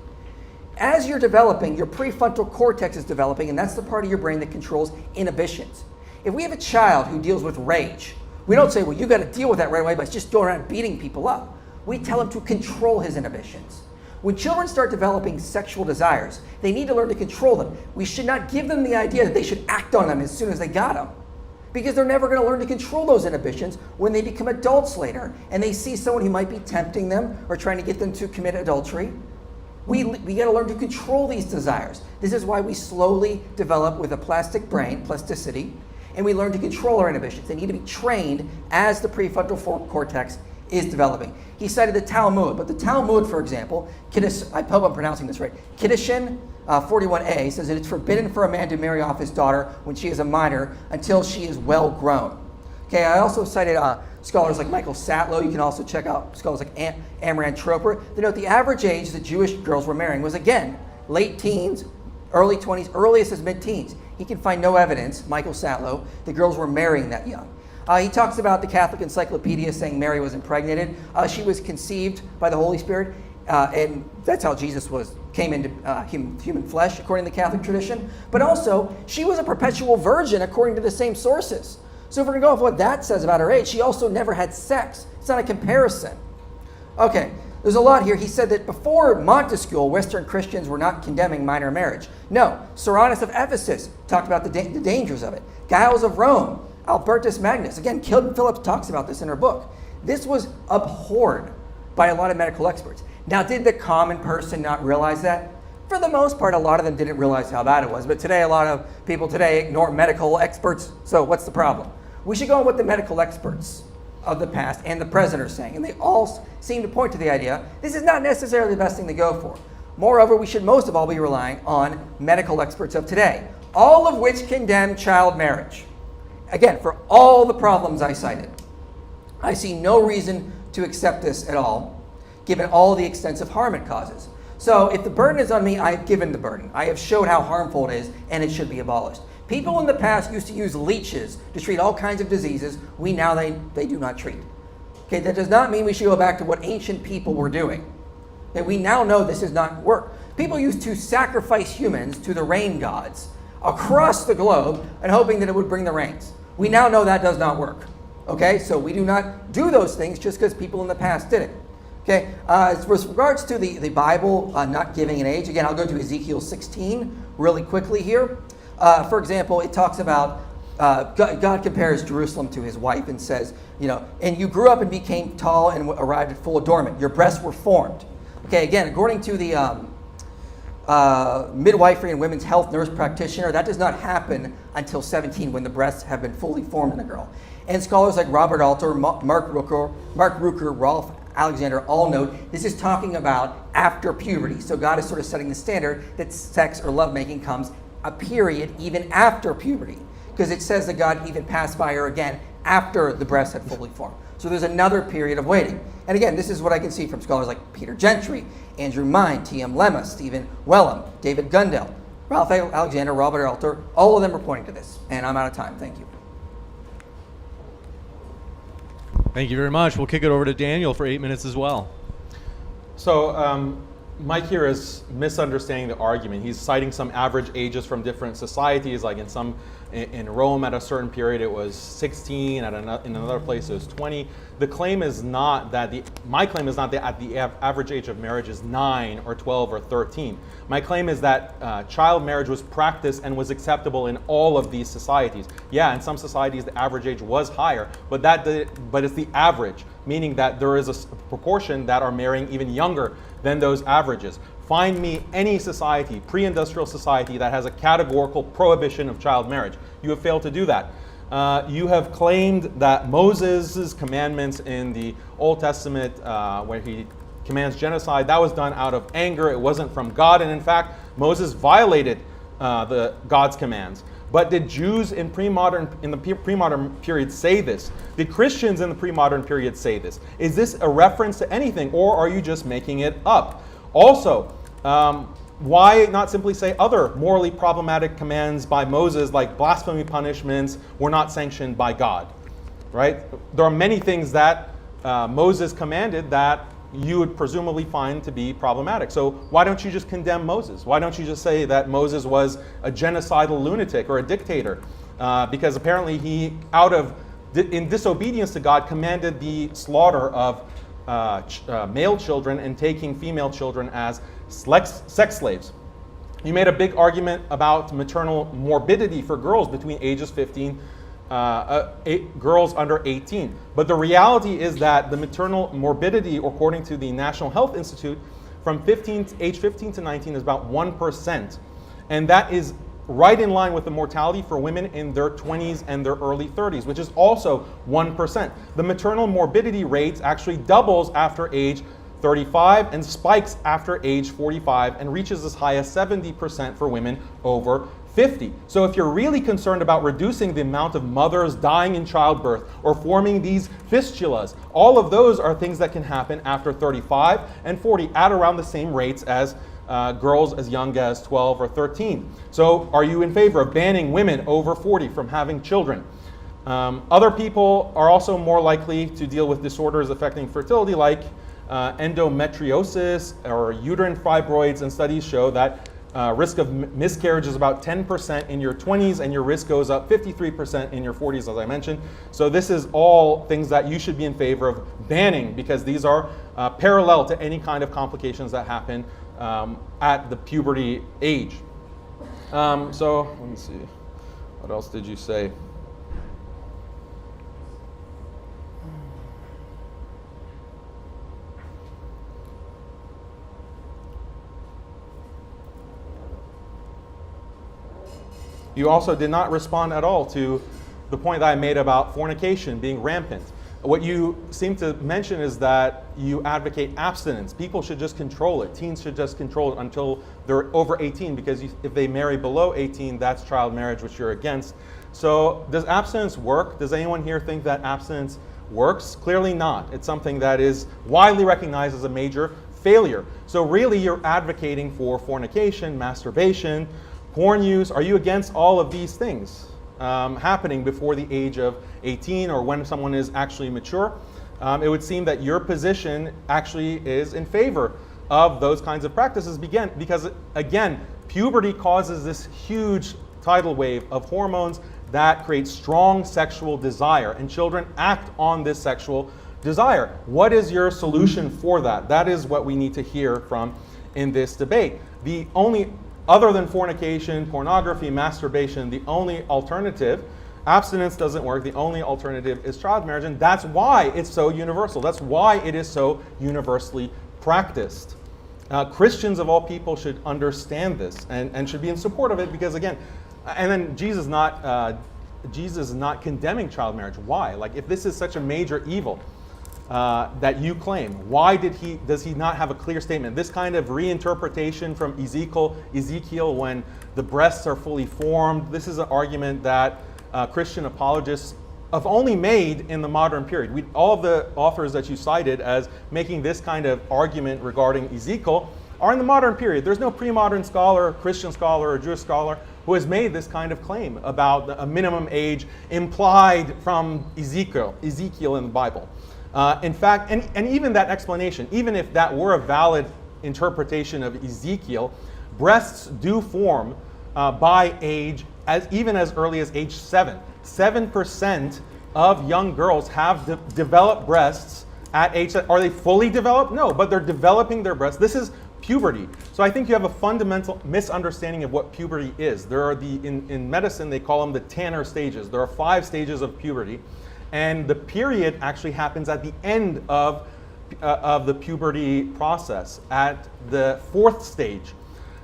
As you're developing, your prefrontal cortex is developing, and that's the part of your brain that controls inhibitions. If we have a child who deals with rage, we don't say, well, you got to deal with that right away by just going around beating people up. We tell him to control his inhibitions. When children start developing sexual desires, they need to learn to control them. We should not give them the idea that they should act on them as soon as they got them, because they're never going to learn to control those inhibitions when they become adults later and they see someone who might be tempting them or trying to get them to commit adultery. We got to learn to control these desires. This is why we slowly develop with a plastic brain, plasticity, and we learn to control our inhibitions. They need to be trained as the prefrontal cortex is developing. He cited the Talmud, but the Talmud, for example, I hope I'm pronouncing this right, Kiddushin 41a says that it's forbidden for a man to marry off his daughter when she is a minor until she is well grown. Okay, I also cited scholars like Michael Satlow. You can also check out scholars like Amran Troper. They note the average age that Jewish girls were marrying was, again, late teens, early 20s, earliest as mid-teens. He can find no evidence, Michael Satlow, that girls were marrying that young. He talks about the Catholic Encyclopedia saying Mary was impregnated. She was conceived by the Holy Spirit, and that's how Jesus came into human flesh, according to the Catholic tradition. But also, she was a perpetual virgin, according to the same sources. So if we're going to go off what that says about her age, she also never had sex. It's not a comparison. Okay, there's a lot here. He said that before Montesquieu, Western Christians were not condemning minor marriage. No, Soranus of Ephesus talked about the dangers of it. Giles of Rome, Albertus Magnus, again, Kilton Phillips talks about this in her book. This was abhorred by a lot of medical experts. Now, did the common person not realize that? For the most part, a lot of them didn't realize how bad it was. But today, a lot of people today ignore medical experts. So what's the problem? We should go on what the medical experts of the past and the present are saying. And they all seem to point to the idea this is not necessarily the best thing to go for. Moreover, we should most of all be relying on medical experts of today, all of which condemn child marriage. Again, for all the problems I cited, I see no reason to accept this at all, given all the extensive harm it causes. So if the burden is on me, I have given the burden. I have showed how harmful it is, and it should be abolished. People in the past used to use leeches to treat all kinds of diseases. They do not treat. Okay, that does not mean we should go back to what ancient people were doing. Okay, we now know this does not work. People used to sacrifice humans to the rain gods across the globe and hoping that it would bring the rains. We now know that does not work. Okay, so we do not do those things just because people in the past did it. Okay, as regards to the Bible not giving an age, again, I'll go to Ezekiel 16 really quickly here. For example, it talks about God compares Jerusalem to his wife and says, and you grew up and became tall and arrived at full adornment. Your breasts were formed. Okay, again, according to the midwifery and women's health nurse practitioner, that does not happen until 17 when the breasts have been fully formed in the girl. And scholars like Robert Alter, Mark Rucker, Rolf Alexander all note this is talking about after puberty. So God is sort of setting the standard that sex or lovemaking comes a period even after puberty, because it says that God even passed by her again after the breasts had fully formed. So there's another period of waiting. And again, this is what I can see from scholars like Peter Gentry, Andrew Mine, T.M. Lemma, Stephen Wellham, David Gundel, Ralph Alexander, Robert Alter. All of them are pointing to this. And I'm out of time. Thank you. Thank you very much. We'll kick it over to Daniel for 8 minutes as well. So Mike here is misunderstanding the argument. He's citing some average ages from different societies, like in Rome at a certain period it was 16, in another place it was 20. My claim is not that at the average age of marriage is 9 or 12 or 13. My claim is that child marriage was practiced and was acceptable in all of these societies. Yeah, in some societies the average age was higher, but it's the average, meaning that there is a proportion that are marrying even younger than those averages. Find me any society, pre-industrial society, that has a categorical prohibition of child marriage. You have failed to do that. You have claimed that Moses' commandments in the Old Testament, where he commands genocide. That was done out of anger. It wasn't from God. And in fact, Moses violated God's commands. But did Jews in the pre-modern period say this? Did Christians in the pre-modern period say this? Is this a reference to anything, or are you just making it up? Also, why not simply say other morally problematic commands by Moses, like blasphemy punishments, were not sanctioned by God? Right? There are many things that Moses commanded that you would presumably find to be problematic. So why don't you just condemn Moses? Why don't you just say that Moses was a genocidal lunatic or a dictator? Because apparently he, in disobedience to God, commanded the slaughter of male children and taking female children as sex slaves. You made a big argument about maternal morbidity for girls between ages 15 girls under 18. But the reality is that the maternal morbidity, according to the National Health Institute, from age 15 to 19 is about 1%. And that is right in line with the mortality for women in their 20s and their early 30s, which is also 1%. The maternal morbidity rate actually doubles after age 35 and spikes after age 45 and reaches as high as 70% for women over 50. So if you're really concerned about reducing the amount of mothers dying in childbirth or forming these fistulas, all of those are things that can happen after 35 and 40 at around the same rates as girls as young as 12 or 13. So are you in favor of banning women over 40 from having children? Other people are also more likely to deal with disorders affecting fertility, like endometriosis or uterine fibroids, and studies show that risk of miscarriage is about 10% in your 20s, and your risk goes up 53% in your 40s, as I mentioned. So this is all things that you should be in favor of banning, because these are parallel to any kind of complications that happen at the puberty age. So let me see. What else did you say? You also did not respond at all to the point that I made about fornication being rampant. What you seem to mention is that you advocate abstinence. People should just control it. Teens should just control it until they're over 18, because if they marry below 18, that's child marriage, which you're against. So does abstinence work? Does anyone here think that abstinence works? Clearly not. It's something that is widely recognized as a major failure. So really you're advocating for fornication, masturbation, porn use. Are you against all of these things happening before the age of 18 or when someone is actually mature? It would seem that your position actually is in favor of those kinds of practices, because again, puberty causes this huge tidal wave of hormones that create strong sexual desire, and children act on this sexual desire. What is your solution for that? That is what we need to hear from in this debate. The only other than fornication, pornography, masturbation, the only alternative, abstinence doesn't work, the only alternative is child marriage, and that's why it's so universal. That's why it is so universally practiced. Christians of all people should understand this and should be in support of it, because again, and then Jesus is not condemning child marriage. Why? Like, if this is such a major evil that you claim, why does he not have a clear statement? This kind of reinterpretation from Ezekiel when the breasts are fully formed, this is an argument that Christian apologists have only made in the modern period. All of the authors that you cited as making this kind of argument regarding Ezekiel are in the modern period. There's no pre-modern scholar, Christian scholar, or Jewish scholar who has made this kind of claim about a minimum age implied from Ezekiel in the Bible. In fact, and even that explanation, even if that were a valid interpretation of Ezekiel, breasts do form by age, even as early as age 7. 7% of young girls have developed breasts at age 7. Are they fully developed? No, but they're developing their breasts. This is puberty. So I think you have a fundamental misunderstanding of what puberty is. There are in medicine, they call them the Tanner stages. There are 5 stages of puberty. And the period actually happens at the end of the puberty process, at the 4th stage.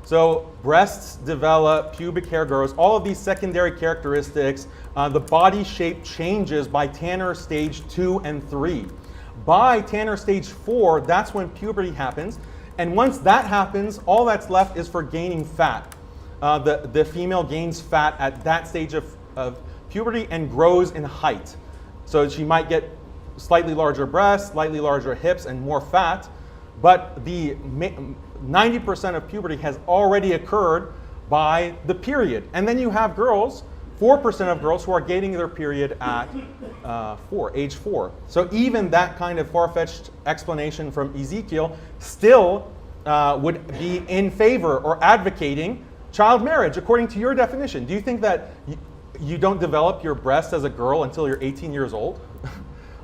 So breasts develop, pubic hair grows, all of these secondary characteristics. The body shape changes by Tanner stage 2 and 3. By Tanner stage 4, that's when puberty happens. And once that happens, all that's left is for gaining fat. The female gains fat at that stage of puberty and grows in height. So she might get slightly larger breasts, slightly larger hips, and more fat. But the 90% of puberty has already occurred by the period. And then you have girls, 4% of girls who are gaining their period at age 4. So even that kind of far-fetched explanation from Ezekiel still would be in favor or advocating child marriage, according to your definition. Do you think that you don't develop your breast as a girl until you're 18 years old?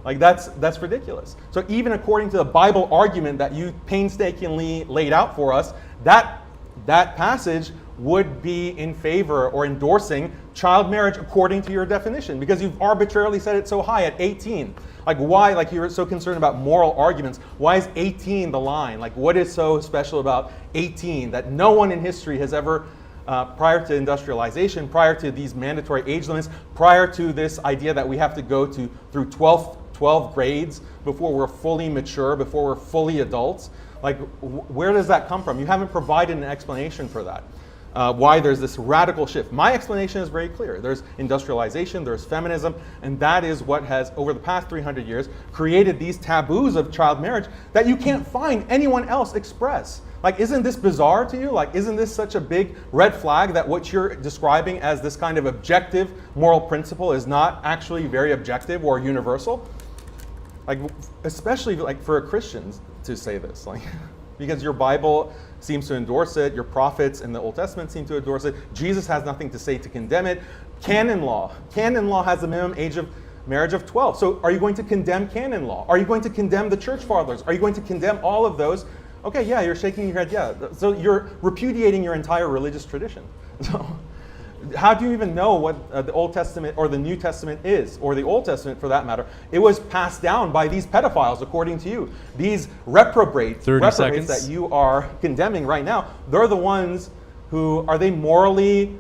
Like that's ridiculous. So even according to the Bible argument that you painstakingly laid out for us, that passage would be in favor or endorsing child marriage according to your definition, because you've arbitrarily set it so high at 18. Like why, like you're so concerned about moral arguments, why is 18 the line? Like what is so special about 18 that no one in history has ever, prior to industrialization, prior to these mandatory age limits, prior to this idea that we have to go through 12 grades before we're fully mature, before we're fully adults? Like where does that come from? You haven't provided an explanation for that. Why there's this radical shift. My explanation is very clear. There's industrialization, there's feminism, and that is what has, over the past 300 years, created these taboos of child marriage that you can't find anyone else express. Like, isn't this bizarre to you? Like, isn't this such a big red flag that what you're describing as this kind of objective moral principle is not actually very objective or universal? Like, especially like for Christians to say this, like, because your Bible seems to endorse it, your prophets in the Old Testament seem to endorse it, Jesus has nothing to say to condemn it. Canon law has a minimum age of marriage of 12. So are you going to condemn canon law? Are you going to condemn the church fathers? Are you going to condemn all of those? Okay, yeah, you're shaking your head, yeah. So you're repudiating your entire religious tradition. So how do you even know what the Old Testament or the New Testament is, or the Old Testament for that matter? It was passed down by these pedophiles, according to you. These reprobates that you are condemning right now, they're the ones who, are they morally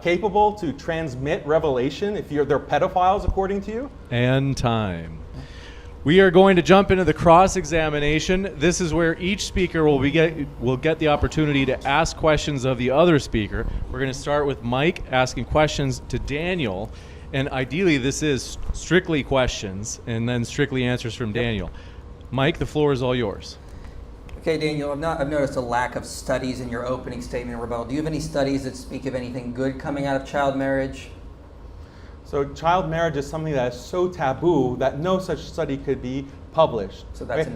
capable to transmit revelation if they're pedophiles, according to you? And time. We are going to jump into the cross-examination. This is where each speaker will get the opportunity to ask questions of the other speaker. We're going to start with Mike asking questions to Daniel, and ideally this is strictly questions and then strictly answers from Daniel. Mike, the floor is all yours. Okay, Daniel, I've noticed a lack of studies in your opening statement and rebuttal. Do you have any studies that speak of anything good coming out of child marriage? So child marriage is something that is so taboo that no such study could be published. So that's I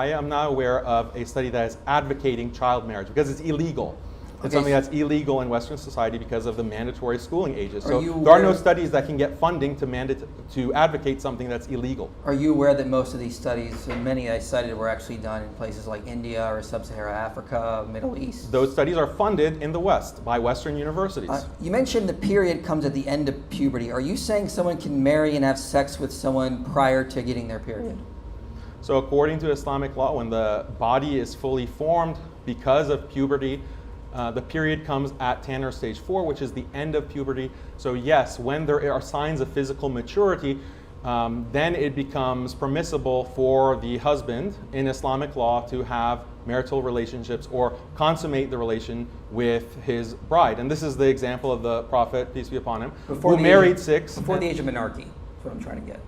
am not aware of a study that is advocating child marriage because it's illegal. It's something that's illegal in Western society because of the mandatory schooling ages. So there are no studies that can get funding to advocate something that's illegal. Are you aware that most of these studies, and many I cited, were actually done in places like India or Sub-Saharan Africa, Middle East? Those studies are funded in the West by Western universities. You mentioned the period comes at the end of puberty. Are you saying someone can marry and have sex with someone prior to getting their period? So according to Islamic law, when the body is fully formed because of puberty, the period comes at Tanner stage 4, which is the end of puberty. So yes, when there are signs of physical maturity, then it becomes permissible for the husband in Islamic law to have marital relationships or consummate the relation with his bride. And this is the example of the Prophet, peace be upon him, who married 6. Before the age of menarche, that's what I'm trying to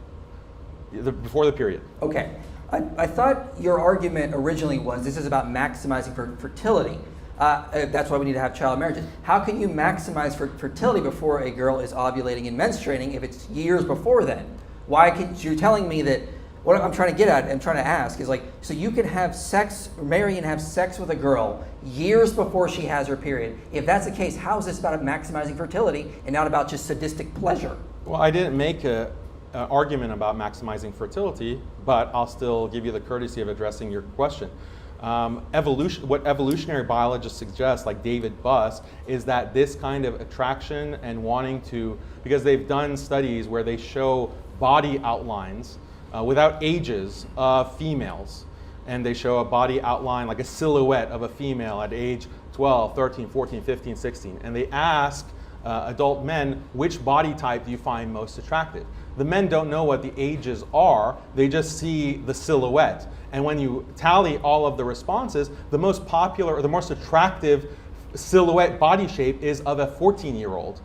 get. Before the period. Okay. I thought your argument originally was this is about maximizing fertility. That's why we need to have child marriages. How can you maximize fertility before a girl is ovulating and menstruating if it's years before then? You're telling me that, what I'm trying to get at and trying to ask is like, so you can have sex, marry and have sex with a girl years before she has her period. If that's the case, how is this about maximizing fertility and not about just sadistic pleasure? Well, I didn't make an argument about maximizing fertility, but I'll still give you the courtesy of addressing your question. What evolutionary biologists suggest, like David Buss, is that this kind of attraction and wanting to, because they've done studies where they show body outlines without ages of females, and they show a body outline, like a silhouette of a female at age 12, 13, 14, 15, 16, and they ask adult men, which body type do you find most attractive? The men don't know what the ages are, they just see the silhouette. And when you tally all of the responses, the most popular or the most attractive silhouette body shape is of a 14-year-old.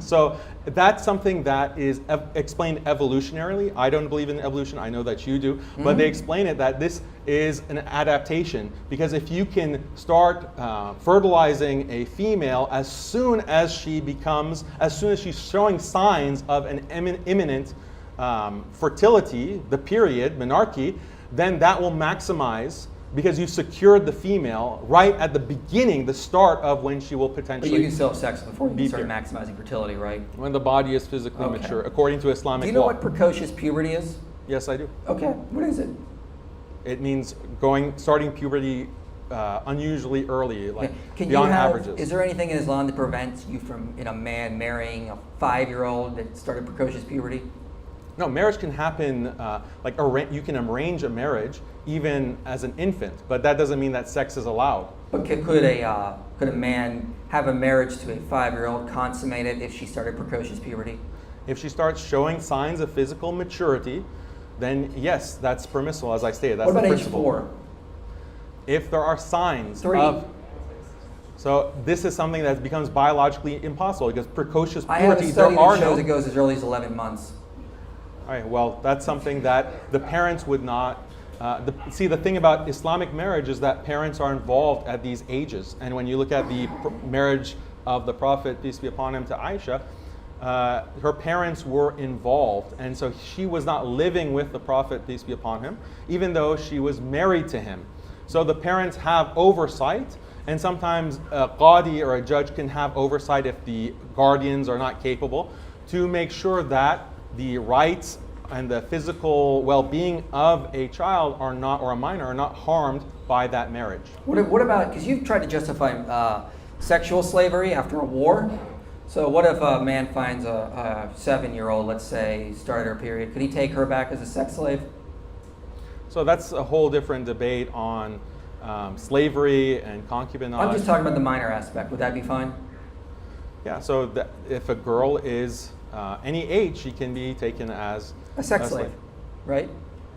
So that's something that is explained evolutionarily. I don't believe in evolution, I know that you do, but they explain it that this is an adaptation, because if you can start fertilizing a female as soon as she's showing signs of an imminent fertility, the period, menarche, then that will maximize, because you secured the female right at the beginning, the start of when she will potentially. But you can still have sex before you be start pure. maximizing fertility, right? When the body is physically Okay. mature, according to Islamic Do you know law. what precocious puberty is? Yes, I do. Okay, what is it? It means starting puberty unusually early, like Can beyond you have, averages. Is there anything in Islam that prevents you from, a man marrying a 5-year-old that started precocious puberty? No, marriage can happen, you can arrange a marriage even as an infant, but that doesn't mean that sex is allowed. But could a man have a marriage to a 5-year-old consummated if she started precocious puberty? If she starts showing signs of physical maturity, then yes, that's permissible, as I stated. That's What about the age principle. 4? If there are signs 3. of... So this is something that becomes biologically impossible, because precocious I have a puberty, study there are that shows no... it goes as early as 11 months. All right, well, that's something that the parents would not... see, the thing about Islamic marriage is that parents are involved at these ages. And when you look at the marriage of the Prophet, peace be upon him, to Aisha, her parents were involved. And so she was not living with the Prophet, peace be upon him, even though she was married to him. So the parents have oversight, and sometimes a qadi or a judge can have oversight if the guardians are not capable, to make sure that the rights and the physical well-being of a child are not, or a minor, are not harmed by that marriage. What about, because you've tried to justify sexual slavery after a war. So what if a man finds a 7-year-old, let's say, started her period, could he take her back as a sex slave? So that's a whole different debate on slavery and concubinage. I'm just talking about the minor aspect. Would that be fine? Yeah, so if a girl is any age, she can be taken as A sex slave, right?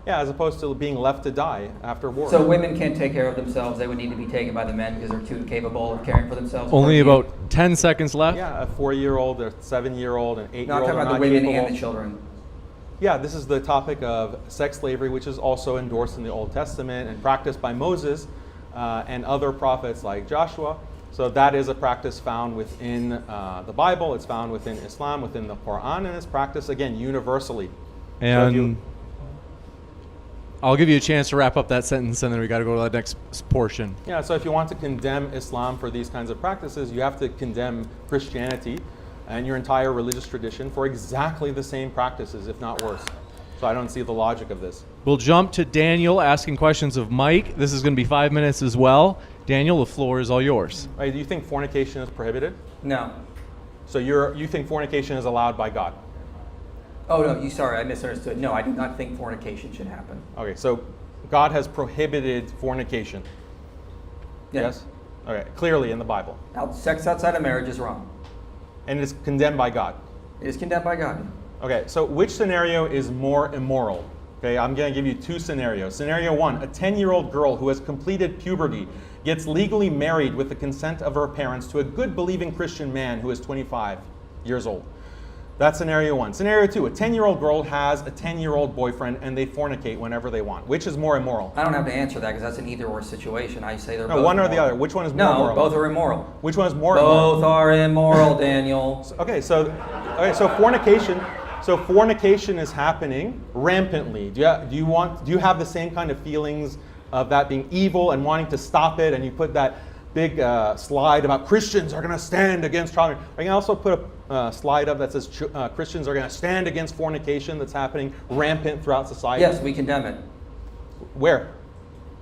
Yeah, as opposed to being left to die after war. So women can't take care of themselves. They would need to be taken by the men because they're too incapable of caring for themselves. Only Or do you- about 10 seconds left. Yeah, a 4-year-old, a 7-year-old, an 8-year-old. No, I'm talking are about the not women capable. and the children. Yeah, this is the topic of sex slavery, which is also endorsed in the Old Testament and practiced by Moses and other prophets like Joshua. So that is a practice found within the Bible. It's found within Islam, within the Quran, and it's practiced, again, universally. So if And I'll give you a chance to wrap up that sentence, and then we got to go to the next portion. Yeah, so if you want to condemn Islam for these kinds of practices, you have to condemn Christianity and your entire religious tradition for exactly the same practices, if not worse. So I don't see the logic of this. We'll jump to Daniel asking questions of Mike. This is going to be 5 minutes as well. Daniel, the floor is all yours. Right, do you think fornication is prohibited? No. So you think fornication is allowed by God? Oh, no, sorry, I misunderstood. No, I do not think fornication should happen. Okay, so God has prohibited fornication. Yes? Okay, clearly in the Bible. Sex outside of marriage is wrong. And it's condemned by God. It is condemned by God. Okay, so which scenario is more immoral? Okay, I'm going to give you two scenarios. Scenario one, a 10-year-old girl who has completed puberty gets legally married with the consent of her parents to a good believing Christian man who is 25 years old. That's scenario one. Scenario two, a 10-year-old girl has a 10-year-old boyfriend and they fornicate whenever they want. Which is more immoral? I don't have to answer that because that's an either-or situation. I say they're both No, one or immoral. the other. Which one is more No, immoral? both are immoral. Which one is more immoral? Both are immoral, Daniel. Okay, so fornication is happening rampantly. Do you have the same kind of feelings of that being evil and wanting to stop it? And you put that big slide about Christians are going to stand against child marriage. I can also put a slide up that says Christians are going to stand against fornication that's happening rampant throughout society. Yes, we condemn it. Where?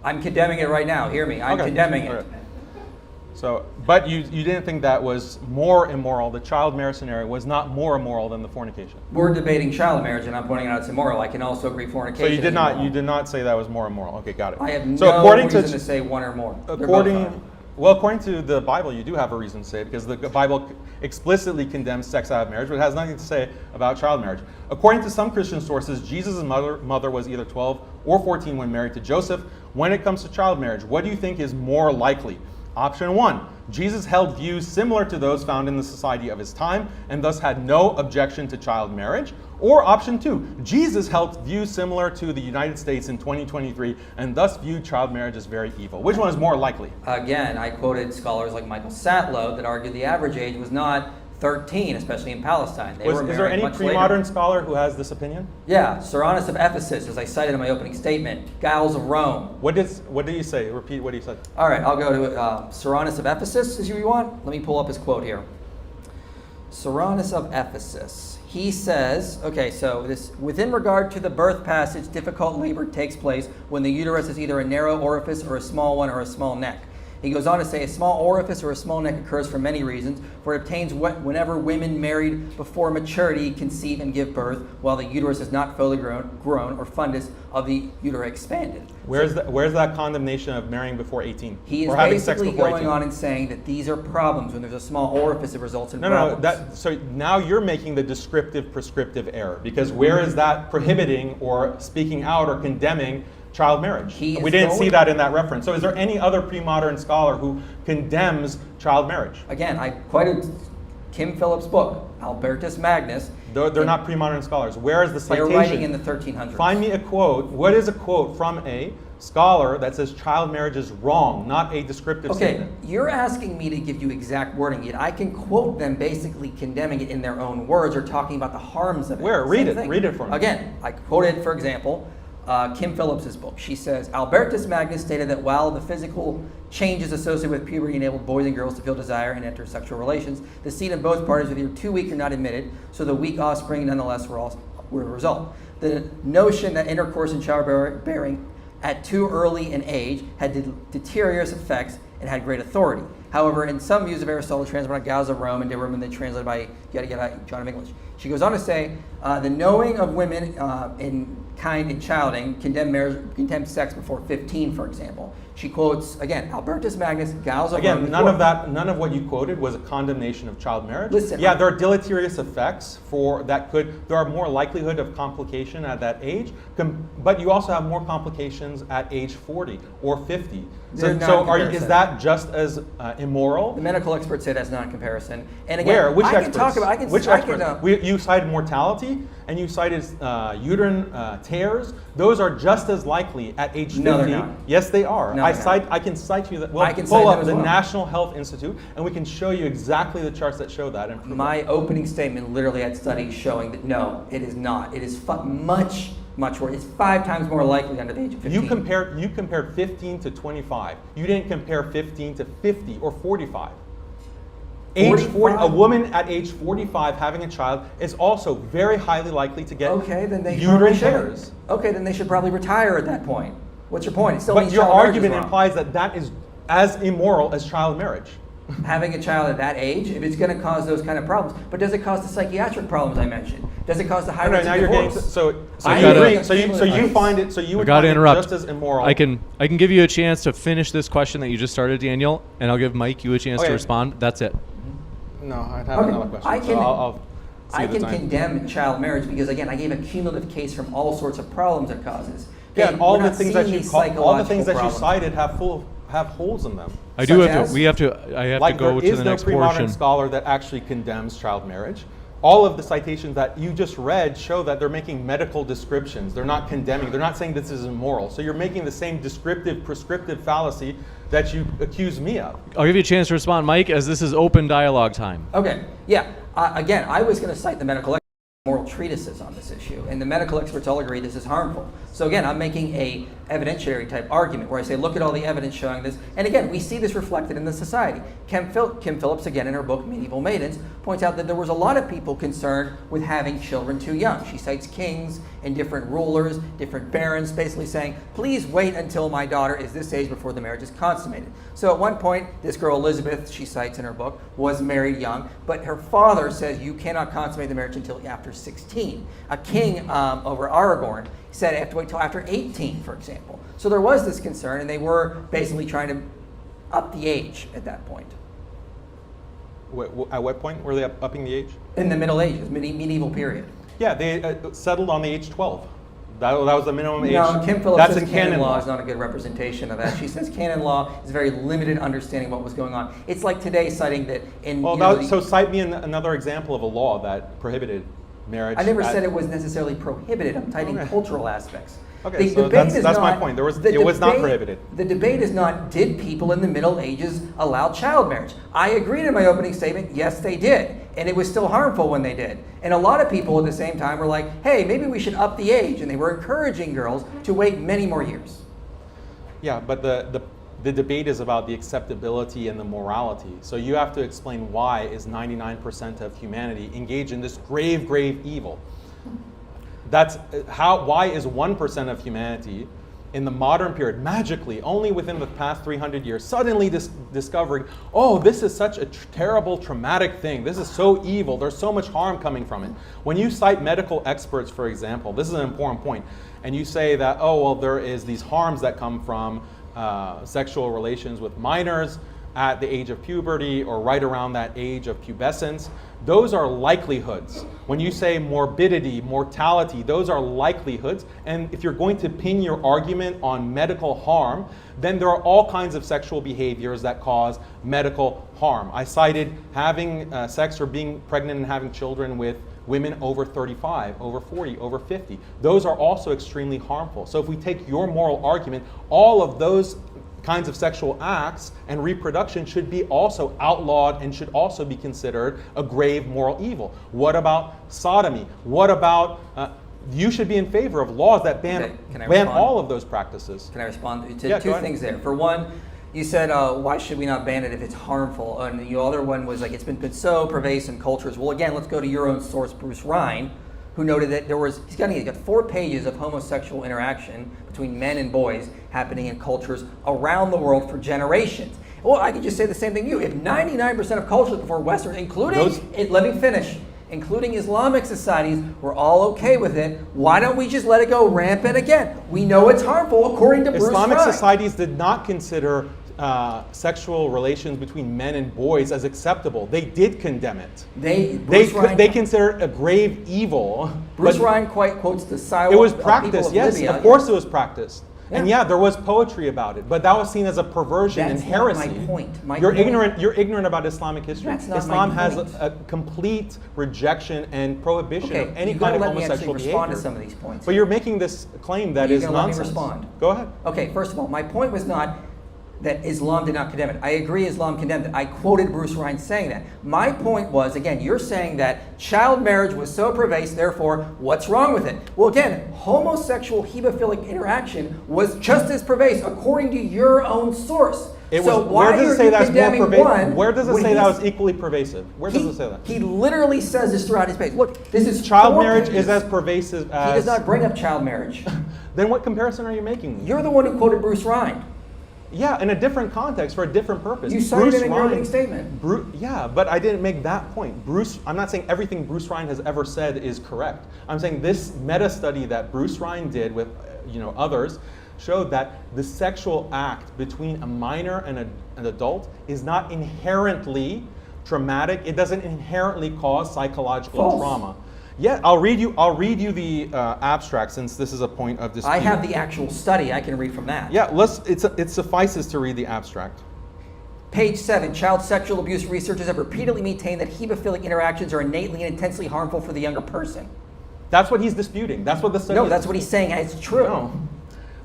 I'm condemning it right now. Hear me. I'm Okay. condemning it. Okay. So, but you didn't think that was more immoral. The child marriage scenario was not more immoral than the fornication. We're debating child marriage, and I'm pointing out it's immoral. I can also agree fornication. So you did is not immoral. say that was more immoral. Okay, got it. I have so no according reason to to say one or more. They're both according fine. Well, according to the Bible, you do have a reason to say it, because the Bible explicitly condemns sex out of marriage, but it has nothing to say about child marriage. According to some Christian sources, Jesus' mother was either 12 or 14 when married to Joseph. When it comes to child marriage, what do you think is more likely? Option 1, Jesus held views similar to those found in the society of his time and thus had no objection to child marriage. Or option 2, Jesus held views similar to the United States in 2023 and thus viewed child marriage as very evil. Which one is more likely? Again, I quoted scholars like Michael Satlow that argued the average age was not 13, especially in Palestine. They were Is there married any much pre-modern later. scholar who has this opinion? Yeah, Cyrannus of Ephesus, as I cited in my opening statement, Giles of Rome. What did you say? Repeat what he said. All right, I'll go to Cyrannus of Ephesus, as you want. Let me pull up his quote here. Cyrannus of Ephesus. He says, okay, so this, within regard to the birth passage, difficult labor takes place when the uterus is either a narrow orifice or a small one or a small neck. He goes on to say, a small orifice or a small neck occurs for many reasons, for it obtains whenever women married before maturity conceive and give birth, while the uterus is not fully grown or fundus of the utera expanded. Where's that condemnation of marrying before 18? He is or having sex basically before going 18? on and saying that these are problems. When there's a small orifice, it results in No, problems. so now you're making the descriptive prescriptive error, because where is that prohibiting or speaking out or condemning child marriage? He is We didn't see going- that in that reference. So is there any other pre-modern scholar who condemns child marriage? Again, I quoted Kim Phillips' book, Albertus Magnus. They're not pre-modern scholars. Where is the They were citation? writing in the 1300s. Find me a quote. What is a quote from a scholar that says child marriage is wrong, not a descriptive Okay, statement? you're asking me to give you exact wording, yet I can quote them basically condemning it in their own words or talking about the harms of it. Where? Read Same it. thing. Read it for me. Again, I quoted, for example, Kim Phillips' book. She says, Albertus Magnus stated that while the physical changes associated with puberty enable boys and girls to feel desire and enter sexual relations, the seed of both parties was either too weak or not admitted, so the weak offspring nonetheless were a result. The notion that intercourse and childbearing at too early an age had deleterious effects and had great authority. However, in some views of Aristotle, translated by Giles of Rome and De Rome, and then translated by John of English. She goes on to say, the knowing of women in kind and childing condemn sex before 15, for example. She quotes, again, Albertus Magnus, Giles of Rome. Again, none of what you quoted was a condemnation of child marriage. Listen, yeah, there are deleterious effects there are more likelihood of complication at that age, but you also have more complications at age 40 or 50. They're not So in comparison. is that just as immoral? The medical experts say that's not a comparison. And again, Where? Which I experts? can talk about, Which experts? You cited mortality and you cited uterine tears. Those are just as likely at age 50. No, they're not. Yes, they are. No, they're not. I can cite you that. I can pull cite up them as the well. National Health Institute, and we can show you exactly the charts that show that. And prove My opening statement literally had studies showing that no, it is not. It is much worse. It's 5 times more likely under the age of 15. You compared 15 to 25. You didn't compare 15 to 50 or 45. Age 40, 45? a woman at age 45 having a child is also very highly likely to get Okay, then they uterine probably should. tears. Okay, then they should probably retire at that point. What's your point? It still But means your child marriage is argument wrong. implies that that is as immoral as child marriage. Having a child at that age, if it's going to cause those kind of problems, but does it cause the psychiatric problems I mentioned? Does it cause the high All right, rates now of you're getting divorce? so I you gotta- agree. So you find it. So you I would gotta find interrupt. it just as immoral. I can give you a chance to finish this question that you just started, Daniel, and I'll give Mike you a chance to Okay. respond. That's it. No, I'd have Okay, another question. I so can- I'll see I the can time. condemn child marriage because, again, I gave a cumulative case from all sorts of problems it causes. Yeah, Okay, and all we're the not things that seeing you these all the things psychological that you problems. cited have holes in them. I do Such have as? to. I have Like to go there to is the no next pre-modern portion. scholar that actually condemns child marriage. All of the citations that you just read show that they're making medical descriptions. They're not condemning. They're not saying this is immoral. So you're making the same descriptive, prescriptive fallacy that you accuse me of. I'll give you a chance to respond, Mike, as this is open dialogue time. Okay, yeah. Again, I was going to cite the medical moral treatises on this issue, and the medical experts all agree this is harmful. So again, I'm making a evidentiary type argument where I say, look at all the evidence showing this. And again, we see this reflected in the society. Kim Phillips, again, in her book Medieval Maidens, points out that there was a lot of people concerned with having children too young. She cites kings and different rulers, different barons, basically saying, please wait until my daughter is this age before the marriage is consummated. So at one point, this girl Elizabeth, she cites in her book, was married young, but her father says you cannot consummate the marriage until after 16. A king over Aragorn said I have to wait till after 18, for example. So there was this concern, and they were basically trying to up the age at that point. At what point were they upping the age? In the Middle Ages, medieval period. Yeah, they settled on the age 12. That was the minimum age. No, Kim Phillips That's says in canon law is not a good representation of that. She says canon law is very limited understanding of what was going on. It's like today citing that in. Well, so cite me another example of a law that prohibited marriage. I never said it was necessarily prohibited. I'm citing cultural aspects. Okay, The so debate that's is my not- point. the It was not debate- prohibited. The debate is not, did people in the Middle Ages allow child marriage? I agreed in my opening statement, yes, they did. And it was still harmful when they did. And a lot of people at the same time were like, hey, maybe we should up the age. And they were encouraging girls to wait many more years. Yeah, but the debate is about the acceptability and the morality. So you have to explain why is 99% of humanity engaged in this grave, grave evil. That's why is 1% of humanity in the modern period, magically, only within the past 300 years, suddenly discovering, oh, this is such a terrible, traumatic thing. This is so evil. There's so much harm coming from it. When you cite medical experts, for example, this is an important point, and you say that, oh, well, there is these harms that come from sexual relations with minors at the age of puberty or right around that age of pubescence, those are likelihoods. When you say morbidity, mortality, those are likelihoods. And if you're going to pin your argument on medical harm, then there are all kinds of sexual behaviors that cause medical harm. I cited having sex or being pregnant and having children with women over 35, over 40, over 50. Those are also extremely harmful. So if we take your moral argument, all of those kinds of sexual acts and reproduction should be also outlawed and should also be considered a grave moral evil. What about sodomy? What about, you should be in favor of laws that ban all of those practices. Can I respond to two things there? For one, you said, why should we not ban it if it's harmful? And the other one was like, it's been so pervasive in cultures. Well, again, let's go to your own source, Bruce Ryan, who noted that he's got 4 pages of homosexual interaction between men and boys happening in cultures around the world for generations. Well, I could just say the same thing to you. If 99% of cultures before Western, including Islamic societies, were all okay with it, why don't we just let it go rampant again? We know it's harmful, according to Bruce Islamic Ryan. societies did not consider sexual relations between men and boys as acceptable. They did condemn it. They considered it a grave evil. Bruce Ryan quotes the Sirach. It was practiced, yes, Libya. of course it was practiced. Yeah. And yeah, there was poetry about it, but that was seen as a perversion and heresy. That's not my point. You're ignorant about Islamic history. That's not Islam my has point. a complete rejection and prohibition of any kind of homosexual behavior. Respond to some of these points. But you're making this claim that is nonsense. Let me respond. Go ahead. Okay, first of all, my point was not that Islam did not condemn it. I agree Islam condemned it. I quoted Bruce Ryan saying that. My point was, again, you're saying that child marriage was so pervasive, therefore, what's wrong with it? Well, again, homosexual hemophilic interaction was just as pervasive, according to your own source. Where why does it are say you that's more condemning pervasive? one Where does it when say that he's- was equally pervasive? Where does it say that? He literally says this throughout his page. Look, this is Child 4 marriage pages. is as pervasive as... He does not bring up child marriage. Then what comparison are you making? You're the one who quoted Bruce Ryan. Yeah, in a different context, for a different purpose. You cited it in your opening statement. Yeah, but I didn't make that point. I'm not saying everything Bruce Ryan has ever said is correct. I'm saying this meta study that Bruce Ryan did with others showed that the sexual act between a minor and an adult is not inherently traumatic. It doesn't inherently cause psychological trauma. Yeah, I'll read you the abstract, since this is a point of dispute. I have the actual study. I can read from that. Yeah, it suffices to read the abstract. Page 7, child sexual abuse researchers have repeatedly maintained that hemophilic interactions are innately and intensely harmful for the younger person. That's what he's disputing. That's what the study No, is. that's what he's saying, and it's true. No.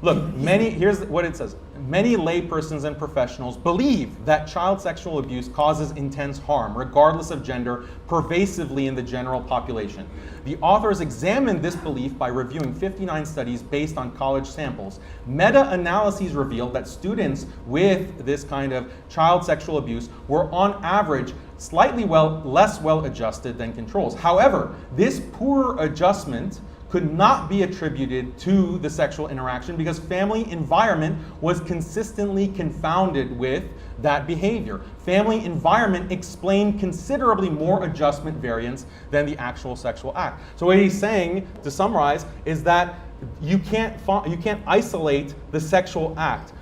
Look, here's what it says. Many laypersons and professionals believe that child sexual abuse causes intense harm, regardless of gender, pervasively in the general population. The authors examined this belief by reviewing 59 studies based on college samples. Meta-analyses revealed that students with this kind of child sexual abuse were on average slightly less well-adjusted than controls. However, this poor adjustment could not be attributed to the sexual interaction because family environment was consistently confounded with that behavior. Family environment explained considerably more adjustment variance than the actual sexual act. So what he's saying, to summarize, is that you can't isolate the sexual act.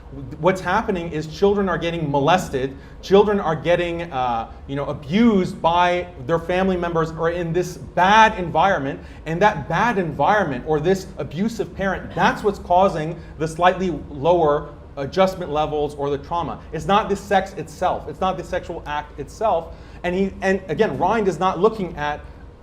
what's happening is children are getting molested, children are getting abused by their family members or in this bad environment, and that bad environment or this abusive parent, that's what's causing the slightly lower adjustment levels or the trauma. It's not the sex itself. It's not the sexual act itself. And again, Rind is not looking at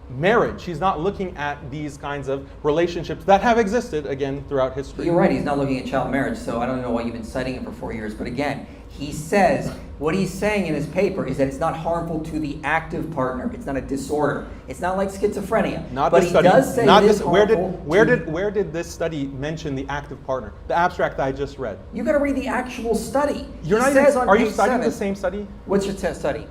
marriage. He's not looking at these kinds of relationships that have existed, again, throughout history. You're right, he's not looking at child marriage, so I don't know why you've been citing him for 4 years. But again, he says, what he's saying in his paper is that it's not harmful to the active partner. It's not a disorder. It's not like schizophrenia. Not but this he study. does say Not it is this. Where harmful did this study mention the active partner? The abstract that I just read. You got to read the actual study. You're He not says even, on are you page studying 7 the same study? What's your study?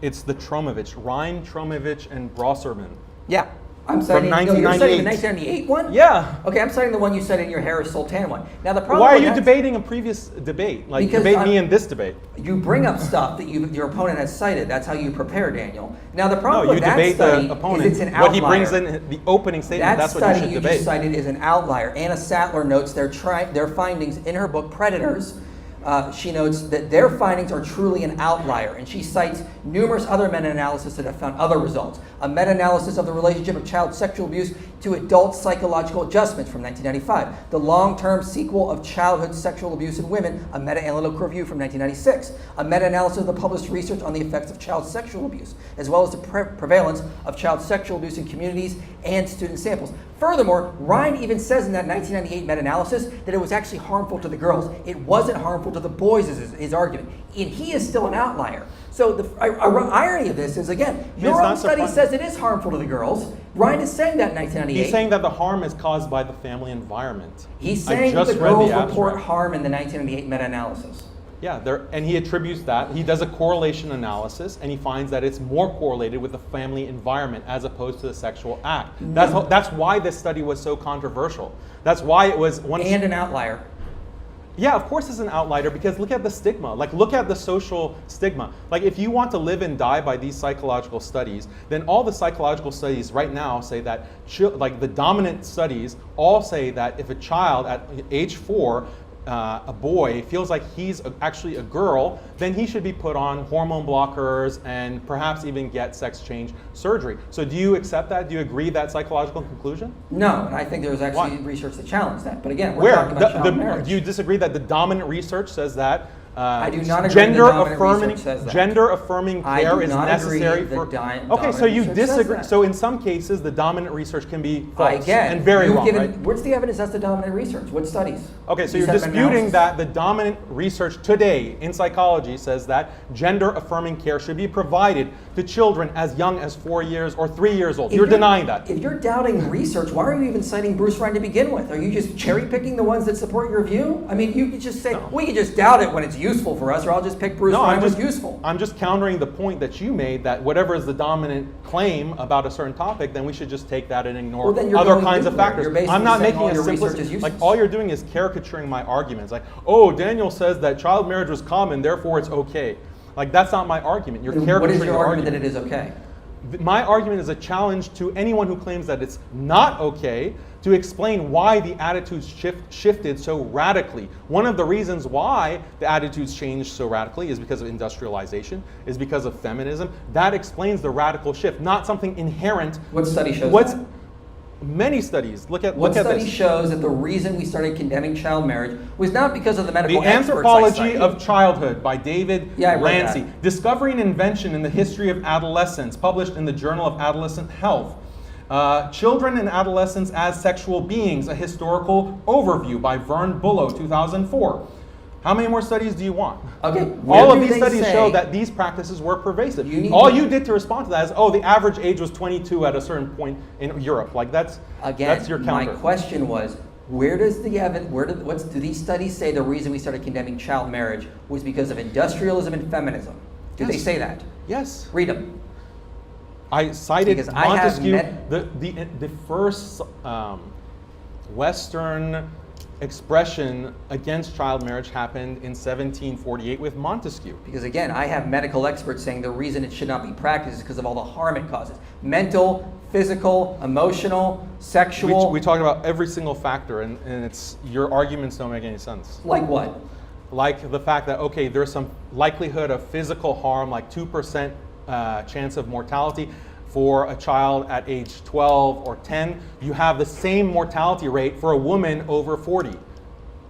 It's the Tromovich, Rind, Tromovich, and Brosserman. Yeah. I'm citing, From no, you're citing the 1998. 1998 one? Yeah. Okay, I'm citing the one you said in your Harris Sultan one. Now the problem Why are with you that- debating a previous debate? Like, Because debate I'm- me in this debate. You bring up stuff that your opponent has cited. That's how you prepare, Daniel. Now the No, problem you with that debate study the opponent. is it's an outlier. What he brings in the opening statement, That that's what study you should you debate. just cited is an outlier. Anna Sattler notes their findings in her book Predators. She notes that their findings are truly an outlier, and she cites numerous other meta-analyses that have found other results. A meta-analysis of the relationship of child sexual abuse to adult psychological adjustments from 1995. The long-term sequel of childhood sexual abuse in women, a meta-analytical review from 1996. A meta-analysis of the published research on the effects of child sexual abuse, as well as the prevalence of child sexual abuse in communities and student samples. Furthermore, Rind even says in that 1998 meta-analysis that it was actually harmful to the girls. It wasn't harmful to the boys, is his argument. And he is still an outlier. So the irony of this is, again, your own study says it is harmful to the girls. Rind is saying that in 1998. He's saying that the harm is caused by the family environment. He's I saying that just the read girls the report abstract. harm in the 1998 meta-analysis. Yeah, and he attributes that. He does a correlation analysis, and he finds that it's more correlated with the family environment as opposed to the sexual act. That's why this study was so controversial. That's why it was one. And an outlier. Yeah, of course it's an outlier because look at the stigma. Like, look at the social stigma. Like, if you want to live and die by these psychological studies, then all the psychological studies right now say that, like the dominant studies all say that if a child at age 4, a boy feels like he's actually a girl, then he should be put on hormone blockers and perhaps even get sex change surgery. So do you accept that? Do you agree with that psychological conclusion? No, and I think there's actually Why? research that challenge that. But again, we're talking about child marriage. Do you disagree that the dominant research says that I do not agree that dominant research says that. gender-affirming I care do is not necessary agree for. that Okay, so dominant you research says disagree. that. So in some cases, the dominant research can be false Again, and very you've wrong, given, right? what's the evidence that's the dominant research? What studies? Okay, so You you're said disputing meta-analysis. that the dominant research today in psychology says that gender-affirming care should be provided to children as young as 4 years or 3 years old. You're denying that. If you're doubting research, why are you even citing Bruce Rind to begin with? Are you just cherry picking the ones that support your view? I mean, you could just say, we can just doubt it when it's useful for us, or I'll just pick Bruce Rind when it's useful. I'm just countering the point that you made that whatever is the dominant claim about a certain topic, then we should just take that and ignore Well, then you're other going kinds of nuclear. factors. You're basically I'm not saying making all a your research is simplest, like useless. all you're doing is caricaturing my arguments. Like, oh, Daniel says that child marriage was common, therefore it's okay. Like, that's not my argument. You're caricaturing What is your your argument that it is okay? My argument is a challenge to anyone who claims that it's not okay to explain why the attitudes shifted so radically. One of the reasons why the attitudes changed so radically is because of industrialization, is because of feminism. That explains the radical shift, not something inherent. What study shows that? Many studies. Look at What study this. shows that the reason we started condemning child marriage was not because of the medical The experts I Anthropology cited. of Childhood by David Yeah, I read Lancy. that. Discovery and Invention in the History of Adolescence, published in the Journal of Adolescent Health. Children and Adolescents as Sexual Beings, a Historical Overview by Vern Bullough, 2004. How many more studies do you want? Okay, All of these studies show that these practices were pervasive. All you did to respond to that is, oh, the average age was 22 at a certain point in Europe. Like that's your counter. My question was, where does the evidence? Do these studies say the reason we started condemning child marriage was because of industrialism and feminism? Do they say that? Yes. Read them. I cited Because I have Montesquieu, the first Western expression against child marriage happened in 1748 with Montesquieu. Because again, I have medical experts saying the reason it should not be practiced is because of all the harm it causes. Mental, physical, emotional, sexual. We talked about every single factor, and it's your arguments don't make any sense. Like what? Like the fact that, okay, there's some likelihood of physical harm, like 2% chance of mortality for a child at age 12 or 10. You have the same mortality rate for a woman over 40.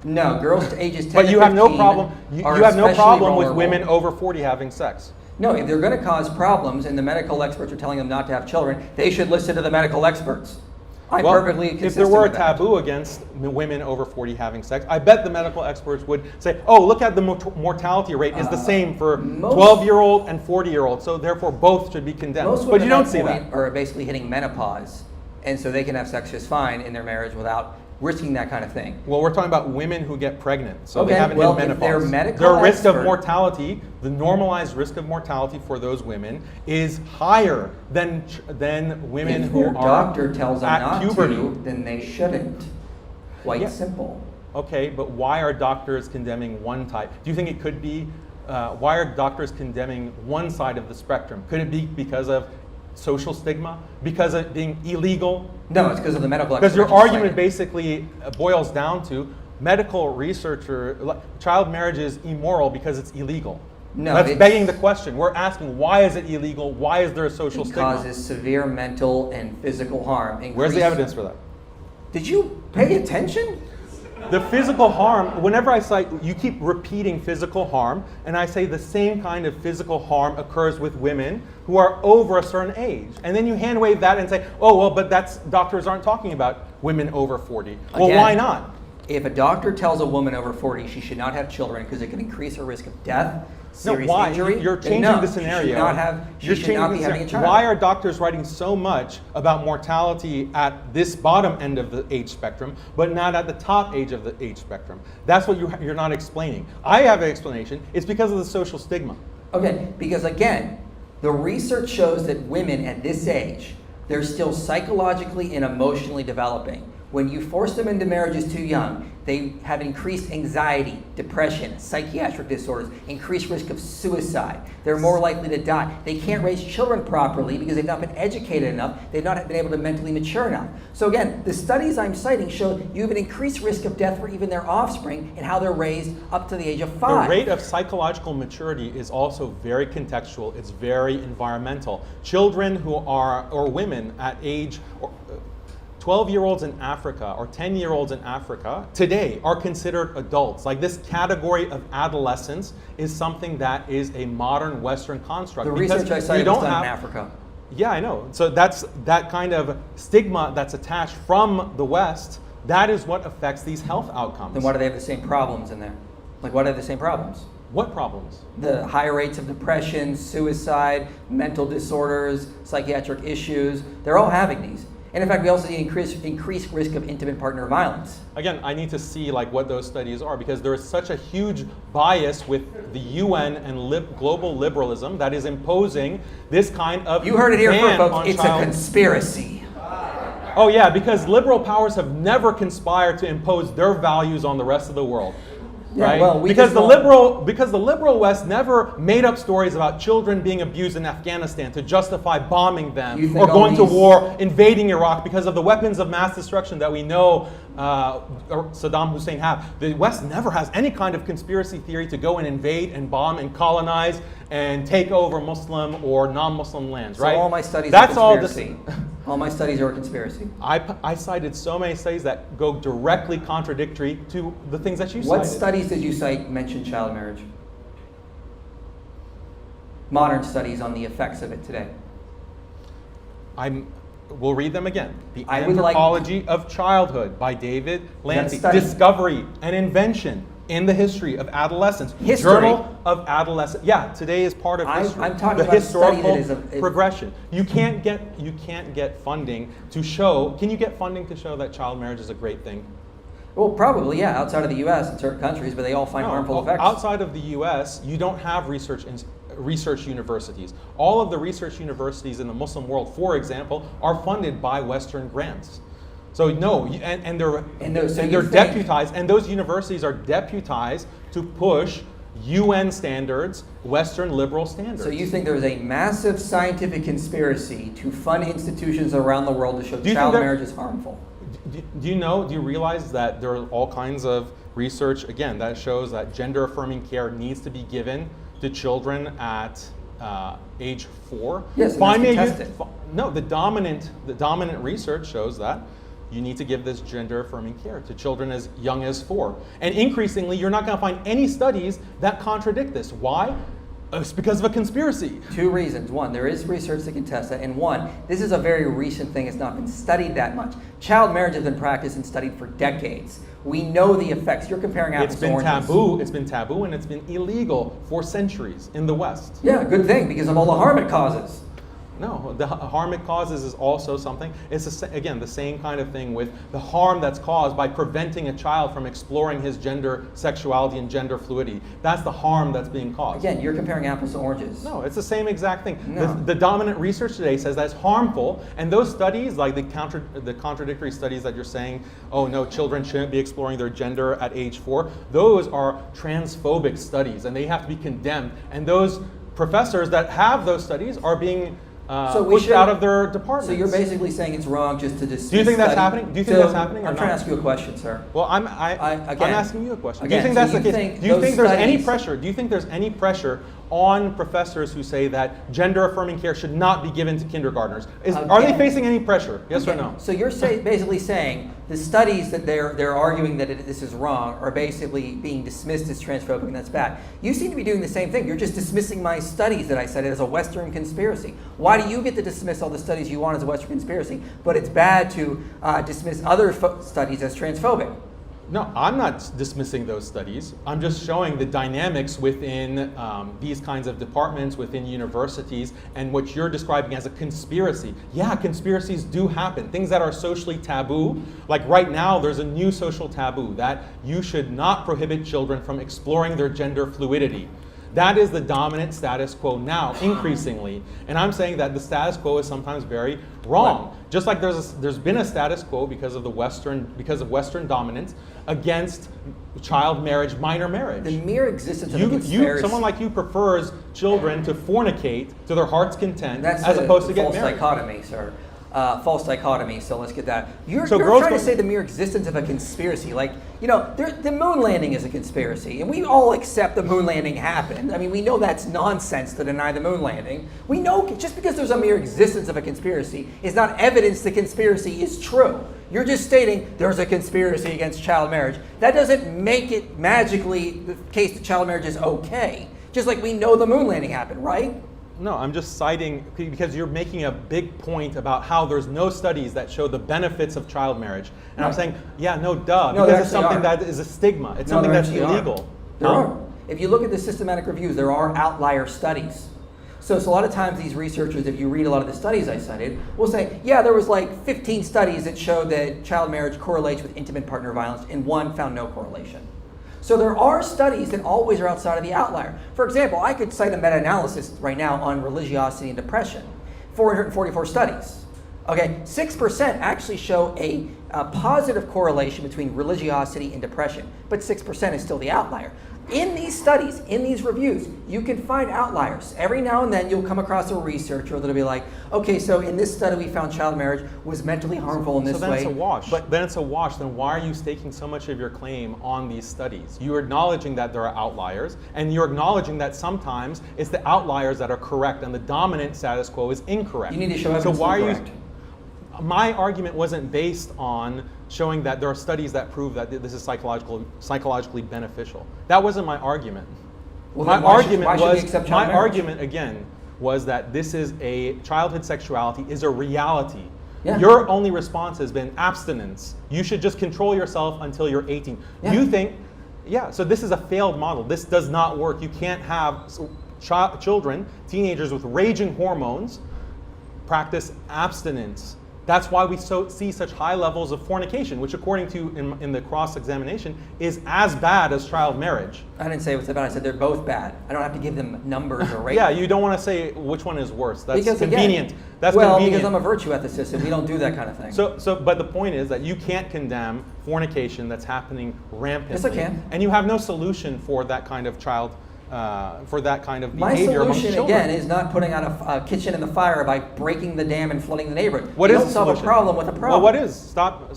No, girls to ages 10 But to you have no 15 problem. You are have no especially problem with vulnerable. women over 40 having sex. No, if they're going to cause problems and the medical experts are telling them not to have children, they should listen to the medical experts. I'm perfectly consistent if there were a with that. taboo against women over 40 having sex, I bet the medical experts would say, oh, look at the mortality rate is the same for 12-year-old and 40-year-old, so therefore both should be condemned. Most But women you don't at see that that. point are basically hitting menopause, and so they can have sex just fine in their marriage without risking that kind of thing. Well, we're talking about women who get pregnant, so Okay, they haven't well, hit if menopause. they're medical Their risk of expert- mortality, the normalized risk of mortality for those women is higher than women If who their are doctor tells them at not puberty. to, then they shouldn't. Quite Yeah. simple. Okay, but why are doctors condemning one type? Do you think it could be, why are doctors condemning one side of the spectrum? Could it be because of social stigma? Because of being illegal? No, it's because of the medical Because experts. your you argument cited. basically boils down to medical researcher, child marriage is immoral because it's illegal. No, That's it's- begging the question. We're asking, why is it illegal? Why is there a social It stigma? causes severe mental and physical harm. Where's the Increase- evidence for that? Did you pay attention? The physical harm, whenever I cite, you keep repeating physical harm, and I say the same kind of physical harm occurs with women who are over a certain age. And then you hand wave that and say, oh, well, but doctors aren't talking about women over 40. Well, Again, why not? If a doctor tells a woman over 40 she should not have children because it can increase her risk of death, No, serious why? injury, You're then changing no, the she scenario. She should not be having a child. Why are doctors writing so much about mortality at this bottom end of the age spectrum, but not at the top age of the age spectrum? That's what you're not explaining. I have an explanation. It's because of the social stigma. Okay, because again, the research shows that women at this age, they're still psychologically and emotionally developing. When you force them into marriages too young, they have increased anxiety, depression, psychiatric disorders, increased risk of suicide. They're more likely to die. They can't raise children properly because they've not been educated enough. They've not been able to mentally mature enough. So again, the studies I'm citing show you have an increased risk of death for even their offspring and how they're raised up to the age of 5. The rate of psychological maturity is also very contextual. It's very environmental. Children who are, or women at age, 12-year-olds in Africa or 10-year-olds in Africa today are considered adults. Like this category of adolescence is something that is a modern Western construct. The because research I you cited was don't done have- in Africa. Yeah, I know. So that's that kind of stigma that's attached from the West. That is what affects these health outcomes. Then why do they have the same problems in there? Like, why do they have the same problems? What problems? The high rates of depression, suicide, mental disorders, psychiatric issues, they're all having these. And in fact, we also see increased risk of intimate partner violence. Again, I need to see like what those studies are because there is such a huge bias with the UN and global liberalism that is imposing this kind of You heard it here first, ban folks. on It's child- a conspiracy. Oh yeah, because liberal powers have never conspired to impose their values on the rest of the world. Yeah, Right? well, we because just the want- liberal West never made up stories about children being abused in Afghanistan to justify bombing You them think or all going to these- war, invading Iraq because of the weapons of mass destruction that we know Saddam Hussein had. The West never has any kind of conspiracy theory to go and invade and bomb and colonize and take over Muslim or non-Muslim lands, So right? all my studies That's are all conspiracy. All my studies are a conspiracy. I cited so many studies that go directly contradictory to the things that you What cited. studies did you cite mention child marriage? Modern studies on the effects of it today. We'll read them again. The I would like- Anthropology of Childhood by David Lancy. study- Discovery and Invention in the History of Adolescence. History? Journal of Adolescence. Yeah, today is part of history. I'm talking the about a study historical that is progression. You can't get funding to show. Can you get funding to show that child marriage is a great thing? Well, probably, yeah, outside of the U.S. in certain countries, but they all find No, harmful effects. outside of the U.S., you don't have research universities. All of the research universities in the Muslim world, for example, are funded by Western grants. So no, and they're So and you they're think- deputized, and those universities are deputized to push UN standards, Western liberal standards. So you think there is a massive scientific conspiracy to fund institutions around the world to show Do you child think that- marriage is harmful? Do you realize that there are all kinds of research, again, that shows that gender affirming care needs to be given to children at age 4? Yes, and Why that's may you- contested. No, the dominant research shows that you need to give this gender affirming care to children as young as 4. And increasingly, you're not going to find any studies that contradict this. Why? It's because of a conspiracy. 2 reasons. 1, there is research that contests that. And 1, this is a very recent thing. It's not been studied that much. Child marriage has been practiced and studied for decades. We know the effects. You're comparing apples It's to been oranges. taboo. It's been taboo, and it's been illegal for centuries in the West. Yeah, good thing, because of all the harm it causes. No, the harm it causes is also something. It's again the same kind of thing with the harm that's caused by preventing a child from exploring his gender sexuality and gender fluidity. That's the harm that's being caused. Again, you're comparing apples to oranges. No, it's the same exact thing. No. The dominant research today says that it's harmful, and those studies, like the contradictory studies that you're saying, oh no, children shouldn't be exploring their gender at age 4, those are transphobic studies, and they have to be condemned. And those professors that have those studies are being So we pushed should- out of their departments. So you're basically saying it's wrong just to dismiss. Do you think that's study. happening? Do you think that's happening or I'm trying to not? ask you a question, sir. Well, I'm again- asking you a question. again, do you think so that's you the case? think Do you those think there's any studies- pressure? Do you think there's any pressure on professors who say that gender affirming care should not be given to kindergartners? Are they Again- facing any pressure? Yes or Okay, no? So you're basically saying the studies that they're arguing that this is wrong are basically being dismissed as transphobic, and that's bad. You seem to be doing the same thing. You're just dismissing my studies that I said as a Western conspiracy. Why do you get to dismiss all the studies you want as a Western conspiracy, but it's bad to dismiss other studies as transphobic? No, I'm not dismissing those studies. I'm just showing the dynamics within these kinds of departments, within universities, and what you're describing as a conspiracy. Yeah, conspiracies do happen. Things that are socially taboo, like right now there's a new social taboo that you should not prohibit children from exploring their gender fluidity. That is the dominant status quo now, increasingly. And I'm saying that the status quo is sometimes very wrong. Right. Just like there's been a status quo because of Western dominance against child marriage, minor marriage. The mere existence of a conspiracy. Someone like you prefers children to fornicate to their heart's content That's as opposed to get false married. dichotomy, sir. False dichotomy. So let's get that. You're So girls trying to go- say the mere existence of a conspiracy, like the moon landing is a conspiracy, and we all accept the moon landing happened. I mean, we know that's nonsense to deny the moon landing. We know just because there's a mere existence of a conspiracy is not evidence the conspiracy is true. You're just stating there's a conspiracy against child marriage. That doesn't make it magically the case that child marriage is okay. Just like we know the moon landing happened, right? No, I'm just citing because you're making a big point about how there's no studies that show the benefits of child marriage. And I'm Right. saying, yeah, no, duh, No, there because it's actually something are. that is a stigma. It's No, something there that's actually are. illegal. There Huh? are. If you look at the systematic reviews, there are outlier studies. So a lot of times these researchers, if you read a lot of the studies I cited, will say, yeah, there was like 15 studies that showed that child marriage correlates with intimate partner violence, and one found no correlation. So there are studies that always are outside of the outlier. For example, I could cite a meta-analysis right now on religiosity and depression. 444 studies. Okay, 6% actually show a positive correlation between religiosity and depression, but 6% is still the outlier. In these studies, in these reviews, you can find outliers. Every now and then you'll come across a researcher that'll be like, okay, so in this study we found child marriage was mentally harmful in this So then way. it's a wash. But Then it's a wash. Then why are you staking so much of your claim on these studies? You're acknowledging that there are outliers, and you're acknowledging that sometimes it's the outliers that are correct and the dominant status quo is incorrect. you need to show So evidence why are incorrect. My argument wasn't based on showing that there are studies that prove that this is psychologically beneficial. That wasn't my argument. Well, My then why should- argument why should we was accept my child marriage? argument again was that this is a childhood sexuality is a reality. Yeah. Your only response has been abstinence. You should just control yourself until you're 18. Yeah. You think, yeah, so this is a failed model. This does not work. You can't have children, teenagers with raging hormones practice abstinence. That's why we see such high levels of fornication, which according to in the cross-examination is as bad as child marriage. I didn't say it was bad. I said they're both bad. I don't have to give them numbers or ratings. Yeah, you don't want to say which one is worse. That's Because convenient. Again, That's well, convenient. because I'm a virtue ethicist and we don't do that kind of thing. But the point is that you can't condemn fornication that's happening rampantly. Yes, I can. And you have no solution for that kind of child, for that kind of My behavior among solution, children. again, is not putting out a kitchen in the fire by breaking the dam and flooding the neighborhood. What you is don't the solve solution? a problem with a problem. Well, what is? Stop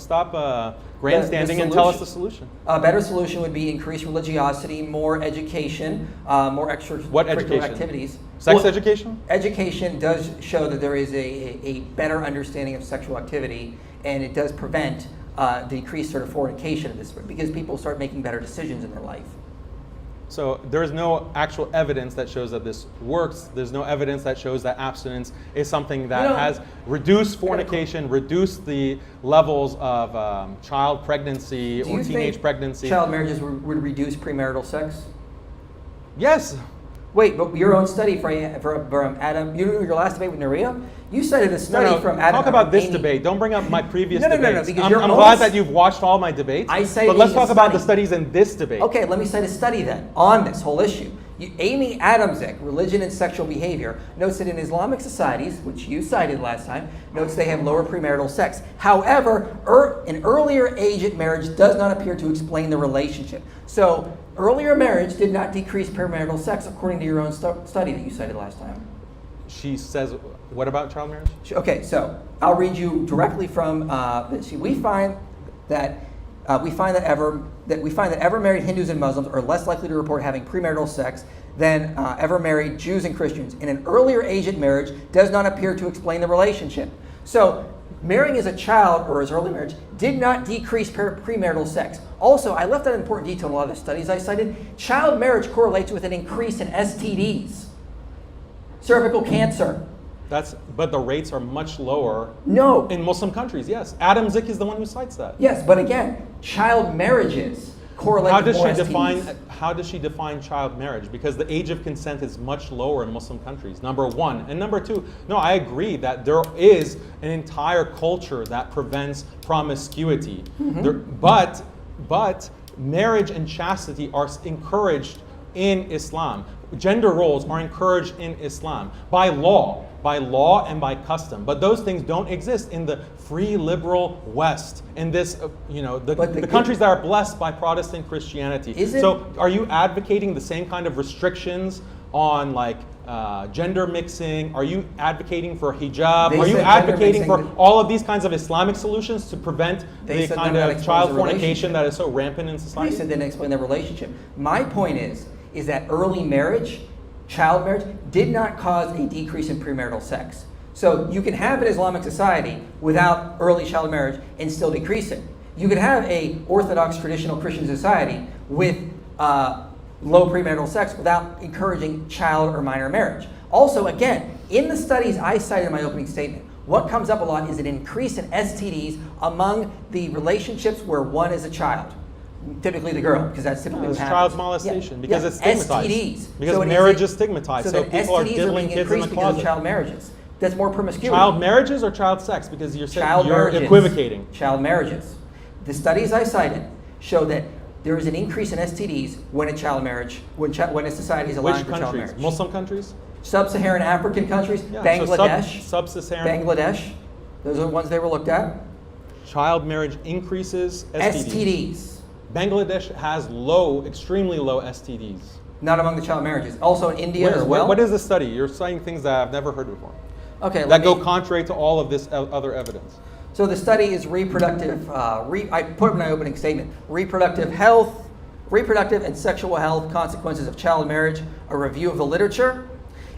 grandstanding and tell us the solution. A better solution would be increased religiosity, more education, more extracurricular What education? activities. Sex education? Education does show that there is a better understanding of sexual activity, and it does prevent the increased sort of fornication of this, because people start making better decisions in their life. So there is no actual evidence that shows that this works. There's no evidence that shows that abstinence is something that has reduced fornication, reduced the levels of child pregnancy Do or you teenage think pregnancy. child marriages would reduce premarital sex? Yes. Wait, but your own study from Adam, your last debate with Nuria, you cited a study from Adam. Talk about this Amy. debate. Don't bring up my previous No, debates. because I'm your glad own that you've watched all my debates. I cited but let's a talk about the study. studies in this debate. Okay, let me cite a study then on this whole issue. Amy Adamczyk, Religion and Sexual Behavior, notes that in Islamic societies, which you cited last time, notes they have lower premarital sex. However, an earlier age at marriage does not appear to explain the relationship. So, earlier marriage did not decrease premarital sex, according to your own study that you cited last time. She says, what about child marriage? Okay, so I'll read you directly from. We find that ever married Hindus and Muslims are less likely to report having premarital sex than ever married Jews and Christians. And an earlier age at marriage does not appear to explain the relationship. So, marrying as a child or as early marriage did not decrease premarital sex. Also, I left out an important detail in a lot of the studies I cited. Child marriage correlates with an increase in STDs, cervical cancer. But the rates are much lower No. in Muslim countries, yes. Adamczyk is the one who cites that. Yes, but again, child marriages correlate How with does more she STDs. how does she define child marriage? Because the age of consent is much lower in Muslim countries, number one. And number two, no, I agree that there is an entire culture that prevents promiscuity. But marriage and chastity are encouraged in Islam. Gender roles are encouraged in Islam by law and by custom. But those things don't exist in the free liberal West, in this, the countries that are blessed by Protestant Christianity. So are you advocating the same kind of restrictions on gender mixing? Are you advocating for hijab? Are you advocating for all of these kinds of Islamic solutions to prevent the kind of child fornication that is so rampant in society? They said they didn't explain the relationship. My point is that early marriage, child marriage, did not cause a decrease in premarital sex. So you can have an Islamic society without early child marriage and still decrease it. You could have a Orthodox traditional Christian society with low premarital sex without encouraging child or minor marriage. Also, again, in the studies I cited in my opening statement, what comes up a lot is an increase in STDs among the relationships where one is a child. Typically the girl, because that's typically what happens. Child molestation, because it's stigmatized. STDs. Because marriage is stigmatized, so people are STDs diddling being kids in the increased because of closet. child marriages. That's more promiscuity. Child marriages or child sex? Because you're saying Child you're marriages. equivocating. Child marriages. The studies I cited show that there is an increase in STDs when a child marriage, when a society is allowing Which for child countries? marriage. Muslim countries? Sub-Saharan African countries, Yeah, Bangladesh, so sub-Saharan. Bangladesh. Those are the ones they were looked at. Child marriage increases STDs. STDs. Bangladesh has extremely low STDs. Not among the child marriages. Also in India as well. What is the study? You're citing things that I've never heard before. Okay, That go contrary to all of this other evidence. So the study is reproductive. I put in my opening statement: reproductive and sexual health consequences of child marriage. A review of the literature,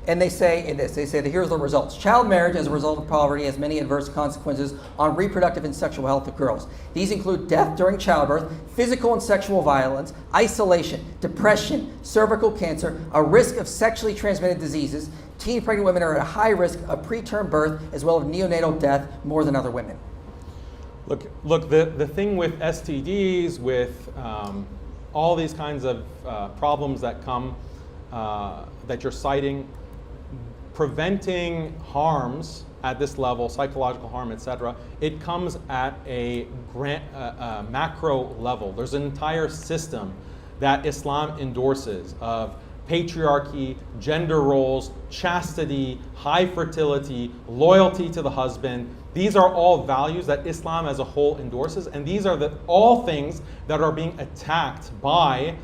and they say that here's the results: child marriage, as a result of poverty, has many adverse consequences on reproductive and sexual health of girls. These include death during childbirth, physical and sexual violence, isolation, depression, cervical cancer, a risk of sexually transmitted diseases. Teen pregnant women are at a high risk of preterm birth as well as neonatal death more than other women. Look. The thing with STDs, with all these kinds of problems that come, that you're citing, preventing harms at this level, psychological harm, etc. It comes at a macro level. There's an entire system that Islam endorses of patriarchy, gender roles, chastity, high fertility, loyalty to the husband. These are all values that Islam as a whole endorses, and these are all things that are being attacked by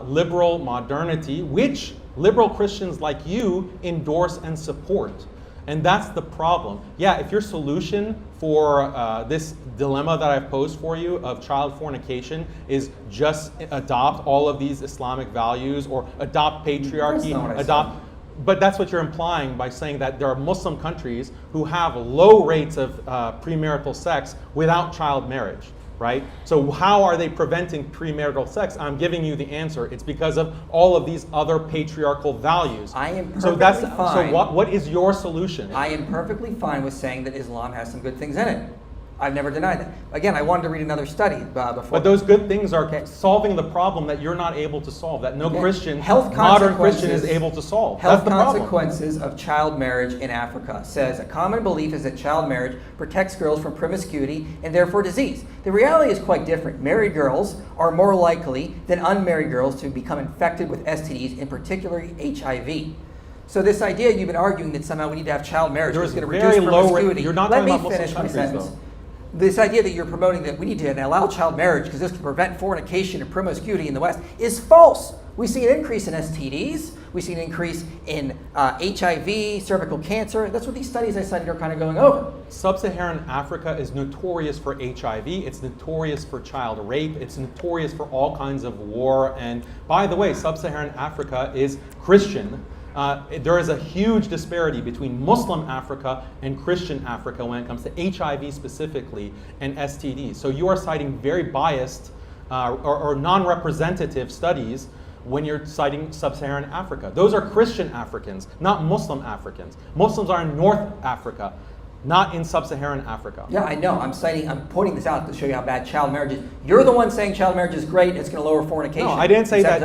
liberal modernity, which liberal Christians like you endorse and support. And that's the problem. Yeah, if your solution for this dilemma that I've posed for you of child fornication is just adopt all of these Islamic values or adopt patriarchy, but that's what you're implying by saying that there are Muslim countries who have low rates of premarital sex without child marriage, right? So how are they preventing premarital sex? I'm giving you the answer. It's because of all of these other patriarchal values. I am perfectly fine. So what is your solution? I am perfectly fine with saying that Islam has some good things in it. I've never denied that. Again, I wanted to read another study before. But those good things are solving the problem that you're not able to solve, that no Christian, modern Christian is able to solve. Health That's the problem. consequences of child marriage in Africa says a common belief is that child marriage protects girls from promiscuity and therefore disease. The reality is quite different. Married girls are more likely than unmarried girls to become infected with STDs, in particular HIV. So this idea you've been arguing that somehow we need to have child marriage is going to reduce promiscuity. You're not Let talking me about finish Muslim my countries, sentence. though. This idea that you're promoting that we need to allow child marriage because this can prevent fornication and promiscuity in the West is false. We see an increase in STDs. We see an increase in HIV, cervical cancer. That's what these studies I cited are kind of going over. Sub-Saharan Africa is notorious for HIV. It's notorious for child rape. It's notorious for all kinds of war. And by the way, Sub-Saharan Africa is Christian. There is a huge disparity between Muslim Africa and Christian Africa when it comes to HIV specifically and STDs. So you are citing very biased or non-representative studies when you're citing Sub-Saharan Africa. Those are Christian Africans, not Muslim Africans. Muslims are in North Africa, not in Sub-Saharan Africa. Yeah, I know. I'm pointing this out to show you how bad child marriage is. You're the one saying child marriage is great. It's going to lower fornication. No, I didn't say that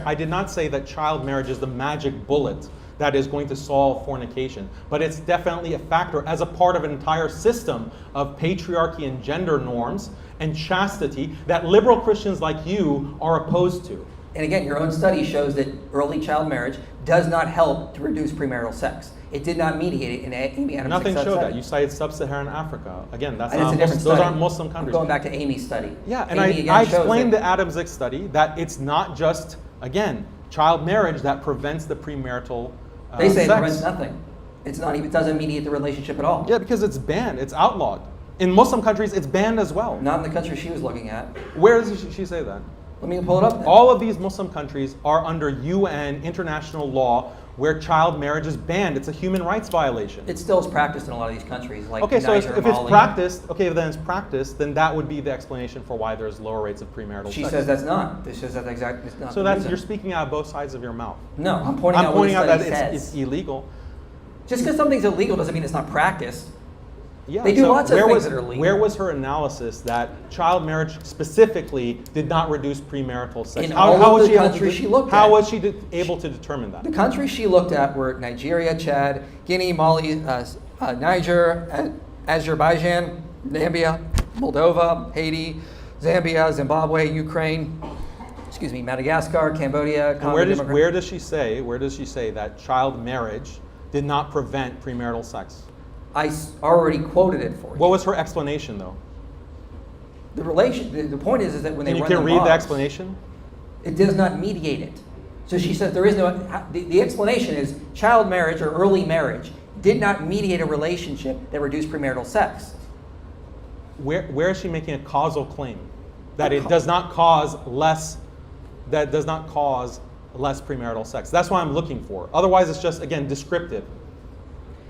I did not say that child marriage is the magic bullet that is going to solve fornication. But it's definitely a factor as a part of an entire system of patriarchy and gender norms and chastity that liberal Christians like you are opposed to. And again, your own study shows that early child marriage does not help to reduce premarital sex. It did not mediate it in Amy Adams' Nothing showed study. that. You cited Sub-Saharan Africa. Again, that's And not it's a different those study. aren't Muslim countries. I'm going back to Amy's study. Yeah, and Amy I again shows explained that the Adams study that it's not just, again, child marriage that prevents the premarital they say sex. it prevents nothing. It's not even. It doesn't mediate the relationship at all. Yeah, because it's banned. It's outlawed. In Muslim countries, it's banned as well. Not in the country she was looking at. Where does she say that? Let me pull it up then. All of these Muslim countries are under UN international law where child marriage is banned. It's a human rights violation. It still is practiced in a lot of these countries, like Okay, so Niger, if it's Mali. practiced, then that would be the explanation for why there's lower rates of premarital She sex. says that's not. This says that's exactly. It's not So the that's reason. you're speaking out of both sides of your mouth. No, I'm pointing out what the out that study says. it's illegal. Just because something's illegal doesn't mean it's not practiced. Yeah, They do so lots of where things was- that are legal. Where was her analysis that child marriage specifically did not reduce premarital sex? In all of was the able to countries de- she looked How at. was she able to determine that? The countries she looked at were Nigeria, Chad, Guinea, Mali, Niger, Azerbaijan, Zambia, Moldova, Haiti, Zambia, Zimbabwe, Ukraine, Madagascar, Cambodia, And Congo, where does she say that child marriage did not prevent premarital sex? I already quoted it for you. What was her explanation, though? The point is that when they And you run can the read laws, the explanation? it does not mediate it. So she says there is no. The explanation is child marriage or early marriage did not mediate a relationship that reduced premarital sex. Where is she making a causal claim that it does not cause less premarital sex? That's what I'm looking for. Otherwise, it's just, again, descriptive.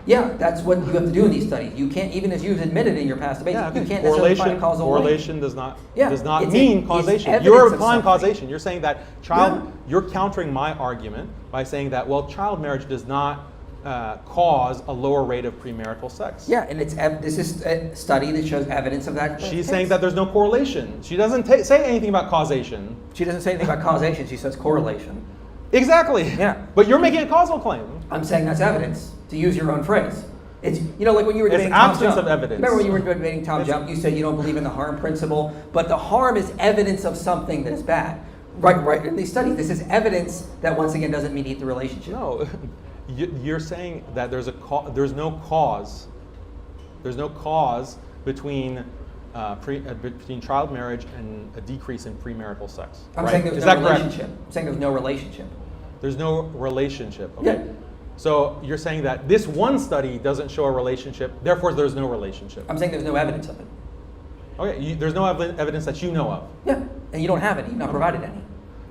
Yeah, that's what you have to do in these studies. You can't, even as you've admitted in your past debates, Yeah, okay. you can't necessarily find a causal link. Correlation does not Yeah, mean it's causation. evidence You're of applying something. causation. You're saying that you're countering my argument by saying that, well, child marriage does not cause a lower rate of premarital sex. Yeah, and this is a study that shows evidence of that. She's saying that there's no correlation. She doesn't say anything about causation. She doesn't say anything about causation. She says correlation. Exactly. Yeah. But you're making a causal claim. I'm saying that's evidence, to use your own phrase. It's, you know, like when you were It's debating Tom absence Jump. of evidence. Remember when you were debating Tom Jump, you said you don't believe in the harm principle, but the harm is evidence of something that is bad. Right. In these studies, this is evidence that once again doesn't mediate the relationship. No, you're saying that there's no cause. There's no cause between between child marriage and a decrease in premarital sex. I'm right? saying there's Is no that correct? relationship. I'm saying there's no relationship. There's no relationship. Okay. Yeah. So you're saying that this one study doesn't show a relationship, therefore there's no relationship. I'm saying there's no evidence of it. Okay. There's no evidence that you know of. Yeah, and you don't have any. You've not provided any.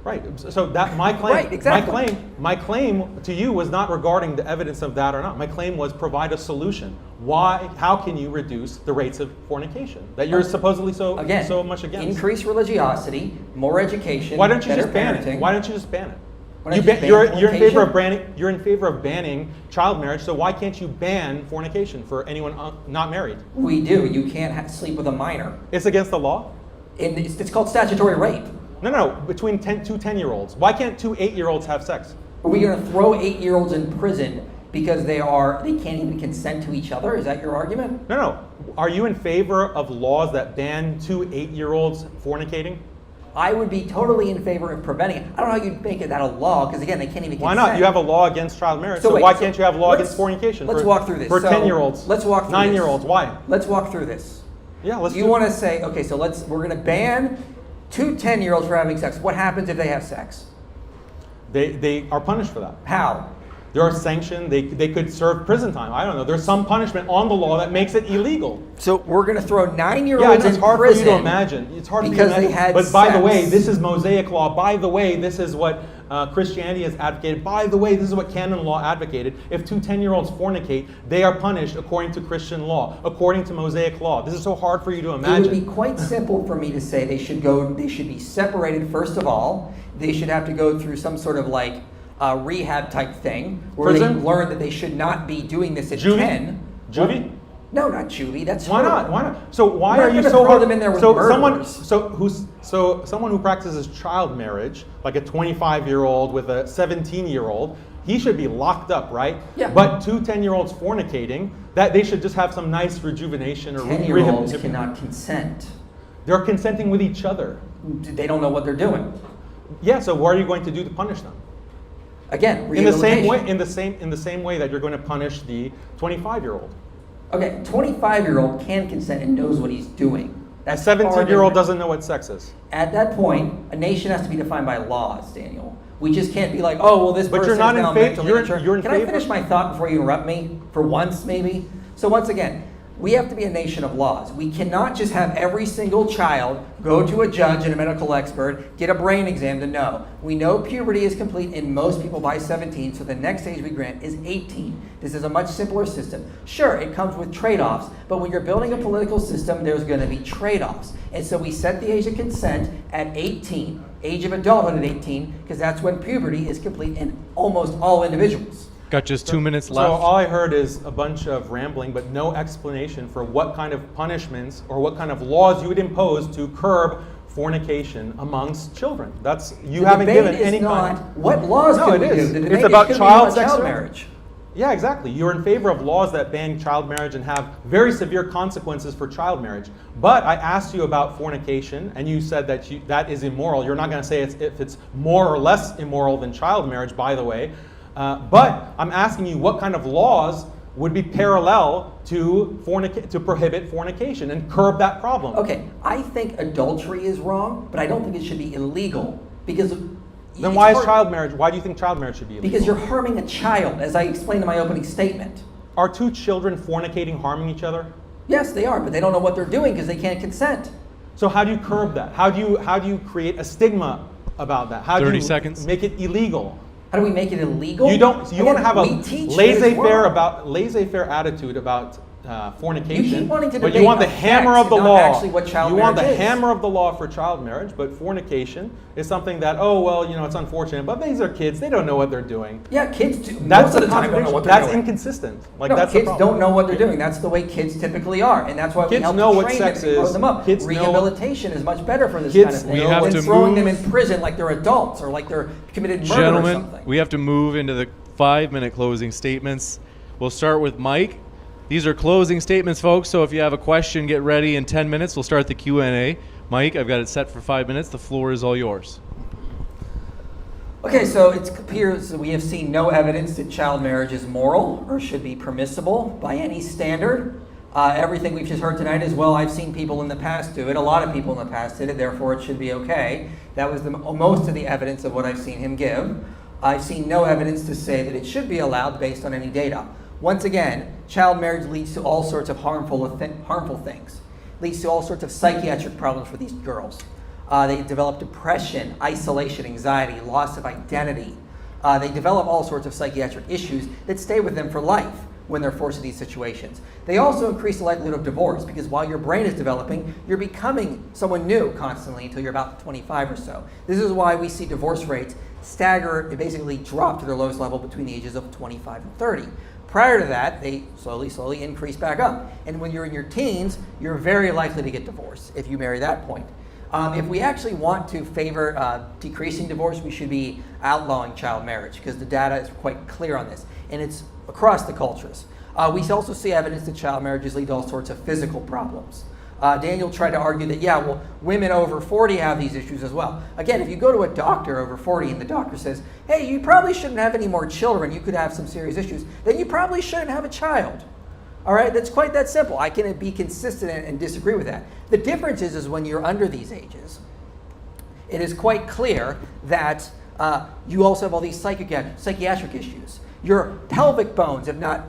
Right. So that my claim, Right, exactly. my claim to you was not regarding the evidence of that or not. My claim was provide a solution. Why? How can you reduce the rates of fornication that you're supposedly so much against? Increase religiosity, more education. Why don't you better just ban parenting. it? Why don't you just ban it? Why don't you just ban You're in favor of fornication? You're in favor of banning child marriage. So why can't you ban fornication for anyone not married? We do. You can't sleep with a minor. It's against the law. It's called statutory rape. No. Between two 10-year-olds. Why can't two 8-year-olds have sex? Are we going to throw 8-year-olds in prison because they can't even consent to each other? Is that your argument? No. Are you in favor of laws that ban two 8-year-olds fornicating? I would be totally in favor of preventing it. I don't know how you'd make it that a law, because again, they can't even consent. Why not? You have a law against child marriage, so wait, why can't you have a law let's- against fornication? Let's walk through this. For So, 10-year-olds. Let's walk through 9-year-olds. this. Why? Let's walk through this. Yeah, let's You want to say, okay, so we're going to ban two 10-year-olds for having sex. What happens if they have sex? They are punished for that. How? There are sanctions. They could serve prison time. I don't know. There's some punishment on the law that makes it illegal. So we're going to throw 9-year-olds Yeah, I know, in it's hard for prison you to imagine. It's hard because for you to they imagine. had But by the way, sex. this is Mosaic law. By the way, this is what Christianity has advocated. By the way, this is what canon law advocated. If two 10-year-olds fornicate, they are punished according to Christian law, according to Mosaic law. This is so hard for you to It imagine. would be quite simple for me to say they should be separated first of all. They should have to go through some sort of rehab type thing where Prison? they learn that they should not be doing this at Juvie? 10. Juvie? No, not juvie. That's Why not? horrible. Why not? So why We're are you gonna so throw hard? them in there with so murderers. someone who practices child marriage, like a 25-year-old with a 17-year-old, he should be locked up, right? Yeah. But two 10-year-olds fornicating, that they should just have some nice rejuvenation or 10-year-olds cannot consent. They're consenting with each other. They don't know what they're doing. Yeah. So what are you going to do to punish them? Again, In the same way, rehabilitation. in the same way that you're going to punish the 25-year-old. Okay, 25-year-old can consent and knows what he's doing. A That's far 17-year-old different. doesn't know what sex is. At that point, a nation has to be defined by laws, Daniel. We just can't be like, oh, well, this But person you're not is now in fa- mentally you're- mature. you're in Can I favor- finish my thought before you interrupt me? For once, maybe? So once again, we have to be a nation of laws. We cannot just have every single child go to a judge and a medical expert, get a brain exam to know. We know puberty is complete in most people by 17, so the next age we grant is 18. This is a much simpler system. Sure, it comes with trade-offs, but when you're building a political system, there's going to be trade-offs. And so we set the age of consent at 18, age of adulthood at 18, because that's when puberty is complete in almost all individuals. Got just 2 minutes So left. all I heard is a bunch of rambling, but no explanation for what kind of punishments or what kind of laws you would impose to curb fornication amongst children. That's you The haven't debate given is any not kind. what laws No, can it we is. do. The It's debate about is, child can we do sex child marriage. marriage. Yeah, exactly. You're in favor of laws that ban child marriage and have very severe consequences for child marriage. But I asked you about fornication, and you said that that is immoral. You're not going to say if it's more or less immoral than child marriage, by the way. But I'm asking you what kind of laws would be parallel to prohibit fornication and curb that problem. Okay, I think adultery is wrong, but I don't think it should be illegal because. Then it's why is hard- child marriage? Why do you think child marriage should be illegal? Because you're harming a child, as I explained in my opening statement. Are two children fornicating harming each other? Yes, they are, but they don't know what they're doing because they can't consent. So how do you curb that? How do you create a stigma about that? How do 30 you seconds. make it illegal? How do we make it illegal? You don't. You want to have a we teach that it's wrong. laissez-faire attitude about fornication, You keep wanting to but you debate want the effects hammer of the and not law. actually what child you want the marriage is. hammer of the law for child marriage, but fornication is something that it's unfortunate, but these are kids. They don't know what they're doing. Yeah, kids do. That's most of the time don't know what they're That's doing. inconsistent. Like No, that's the kids problem. don't know what they're doing. That's the way kids typically are, and that's why we Kids help know to what train sex them and grow is. them up. Kids know- Rehabilitation is much better for this Kids kind of thing We have than to throwing them move- in prison like they're adults or like they're committed murder or Gentlemen, something. we have to move into the 5-minute closing statements. We'll start with Mike. These are closing statements, folks, so if you have a question, get ready. In 10 minutes, we'll start the Q&A. Mike, I've got it set for 5 minutes. The floor is all yours. Okay, so it appears that we have seen no evidence that child marriage is moral or should be permissible by any standard. Everything we've just heard tonight is, well, I've seen people in the past do it. A lot of people in the past did it, therefore it should be okay. That was most of the evidence of what I've seen him give. I've seen no evidence to say that it should be allowed based on any data. Once again, child marriage leads to all sorts of harmful things. Leads to all sorts of psychiatric problems for these girls. They develop depression, isolation, anxiety, loss of identity. They develop all sorts of psychiatric issues that stay with them for life when they're forced into these situations. They also increase the likelihood of divorce because while your brain is developing, you're becoming someone new constantly until you're about 25 or so. This is why we see divorce rates stagger and basically drop to their lowest level between the ages of 25 and 30. Prior to that, they slowly increase back up. And when you're in your teens, you're very likely to get divorced if you marry that point. If we actually want to favor decreasing divorce, we should be outlawing child marriage because the data is quite clear on this, and it's across the cultures. We also see evidence that child marriages lead to all sorts of physical problems. Daniel tried to argue that, yeah, well, women over 40 have these issues as well. Again, if you go to a doctor over 40 and the doctor says, hey, you probably shouldn't have any more children, you could have some serious issues, then you probably shouldn't have a child. All right, that's quite that simple. I can be consistent and disagree with that. The difference is when you're under these ages, it is quite clear that you also have all these psychiatric issues. Your pelvic bones have not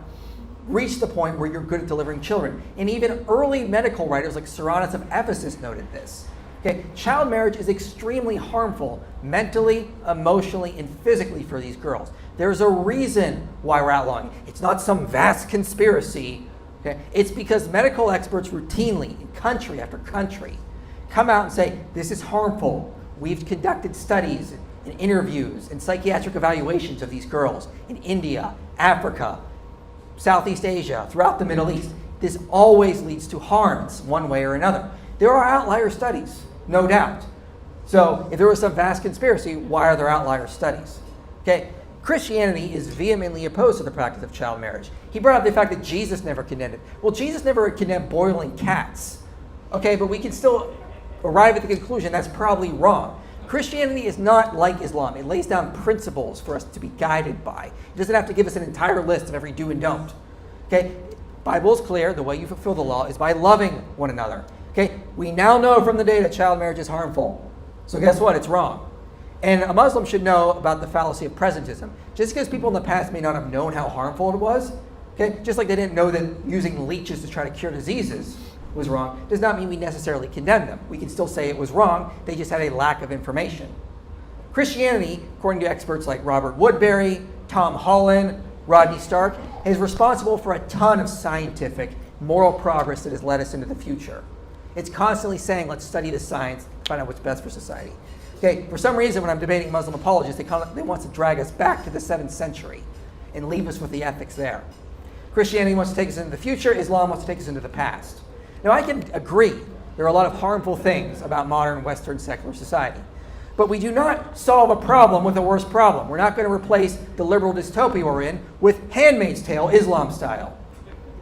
reached the point where you're good at delivering children. And even early medical writers like Cyrannus of Ephesus noted this. Okay, child marriage is extremely harmful mentally, emotionally, and physically for these girls. There's a reason why we're outlawing. It's not some vast conspiracy. Okay? It's because medical experts routinely, in country after country, come out and say, this is harmful. We've conducted studies and interviews and psychiatric evaluations of these girls in India, Africa, Southeast Asia, throughout the Middle East. This always leads to harms one way or another. There are outlier studies, no doubt. So if there was some vast conspiracy, why are there outlier studies? Okay, Christianity is vehemently opposed to the practice of child marriage. He brought up the fact that Jesus never condemned it. Well, Jesus never condemned boiling cats. Okay, but we can still arrive at the conclusion that's probably wrong. Christianity is not like Islam. It lays down principles for us to be guided by. It doesn't have to give us an entire list of every do and don't. Okay, Bible is clear. The way you fulfill the law is by loving one another. Okay, we now know from the data child marriage is harmful. So guess what? It's wrong. And a Muslim should know about the fallacy of presentism. Just because people in the past may not have known how harmful it was, okay, just like they didn't know that using leeches to try to cure diseases was wrong, does not mean we necessarily condemn them. We can still say it was wrong, they just had a lack of information. Christianity, according to experts like Robert Woodbury, Tom Holland, Rodney Stark, is responsible for a ton of scientific, moral progress that has led us into the future. It's constantly saying, let's study the science, find out what's best for society. Okay, for some reason, when I'm debating Muslim apologists, they want to drag us back to the 7th century and leave us with the ethics there. Christianity wants to take us into the future, Islam wants to take us into the past. Now, I can agree there are a lot of harmful things about modern Western secular society. But we do not solve a problem with a worse problem. We're not going to replace the liberal dystopia we're in with Handmaid's Tale, Islam style.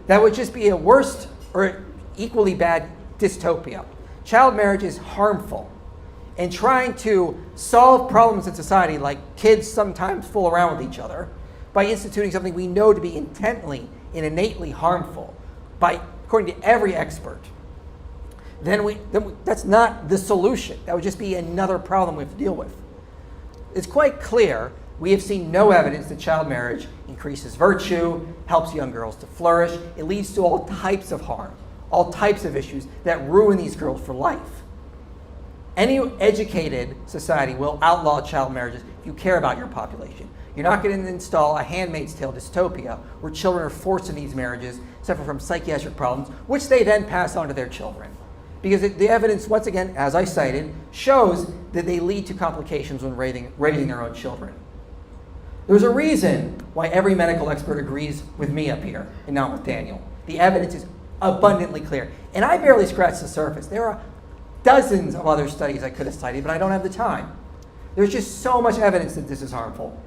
That would just be a worse or equally bad dystopia. Child marriage is harmful. And trying to solve problems in society, like kids sometimes fool around with each other, by instituting something we know to be intently and innately harmful, according to every expert, then that's not the solution. That would just be another problem we have to deal with. It's quite clear we have seen no evidence that child marriage increases virtue, helps young girls to flourish. It leads to all types of harm, all types of issues that ruin these girls for life. Any educated society will outlaw child marriages if you care about your population. You're not going to install a Handmaid's Tale dystopia where children are forced into these marriages, suffer from psychiatric problems, which they then pass on to their children. Because the evidence, once again, as I cited, shows that they lead to complications when raising their own children. There's a reason why every medical expert agrees with me up here and not with Daniel. The evidence is abundantly clear. And I barely scratched the surface. There are dozens of other studies I could have cited, but I don't have the time. There's just so much evidence that this is harmful.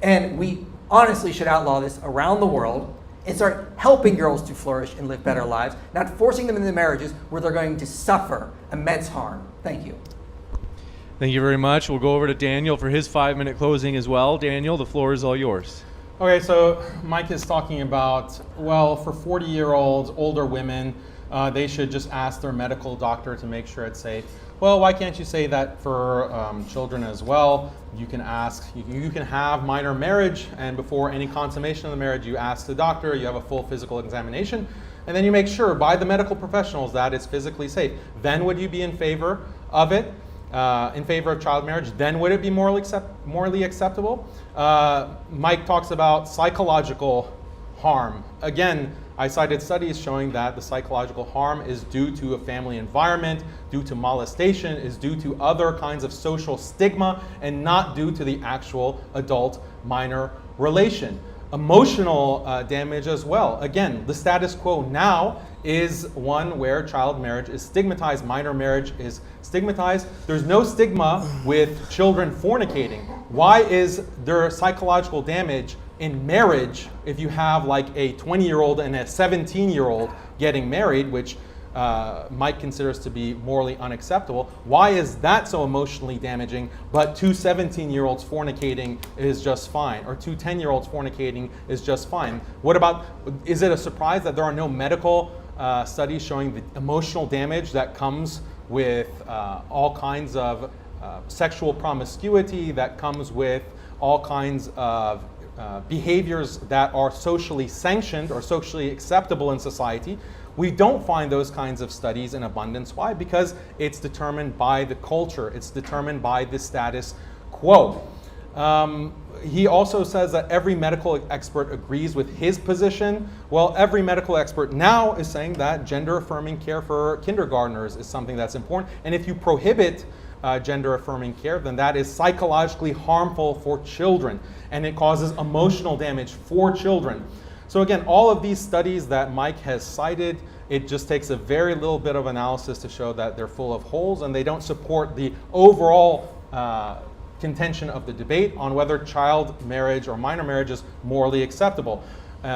And we honestly should outlaw this around the world and start helping girls to flourish and live better lives, not forcing them into marriages where they're going to suffer immense harm. Thank you. Thank you very much. We'll go over to Daniel for his 5-minute closing as well. Daniel, the floor is all yours. Okay, so Mike is talking about, well, for 40-year-olds, older women, they should just ask their medical doctor to make sure it's safe. Well, why can't you say that for children as well? You can ask, you can have minor marriage, and before any consummation of the marriage, you ask the doctor, you have a full physical examination, and then you make sure by the medical professionals that it's physically safe. Then would you be in favor of it? In favor of child marriage, then would it be morally acceptable? Mike talks about psychological harm. Again, I cited studies showing that the psychological harm is due to a family environment, due to molestation, is due to other kinds of social stigma, and not due to the actual adult-minor relation. Emotional damage as well. Again, the status quo now is one where child marriage is stigmatized, minor marriage is stigmatized. There's no stigma with children fornicating. Why is there psychological damage in marriage if you have like a 20-year-old and a 17-year-old getting married, which Mike considers to be morally unacceptable? Why is that so emotionally damaging, but two 17-year-olds fornicating is just fine, or two 10-year-olds fornicating is just fine? What about, is it a surprise that there are no medical studies showing the emotional damage that comes with all kinds of sexual promiscuity, that comes with all kinds of behaviors that are socially sanctioned or socially acceptable in society? We don't find those kinds of studies in abundance. Why? Because it's determined by the culture. It's determined by the status quo. He also says that every medical expert agrees with his position. Well, every medical expert now is saying that gender-affirming care for kindergartners is something that's important. And if you prohibit gender-affirming care, then that is psychologically harmful for children, and it causes emotional damage for children. So again, all of these studies that Mike has cited, it just takes a very little bit of analysis to show that they're full of holes, and they don't support the overall contention of the debate on whether child marriage or minor marriage is morally acceptable.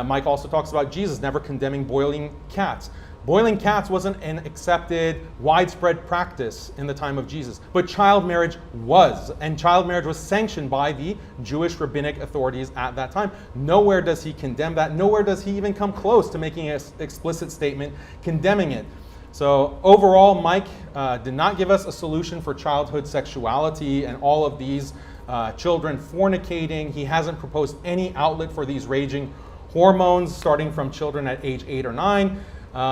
Mike also talks about Jesus never condemning boiling cats. Boiling cats wasn't an accepted, widespread practice in the time of Jesus, but child marriage was, and child marriage was sanctioned by the Jewish rabbinic authorities at that time. Nowhere does he condemn that. Nowhere does he even come close to making an explicit statement condemning it. So overall, Mike did not give us a solution for childhood sexuality and all of these children fornicating. He hasn't proposed any outlet for these raging hormones starting from children at age 8 or 9.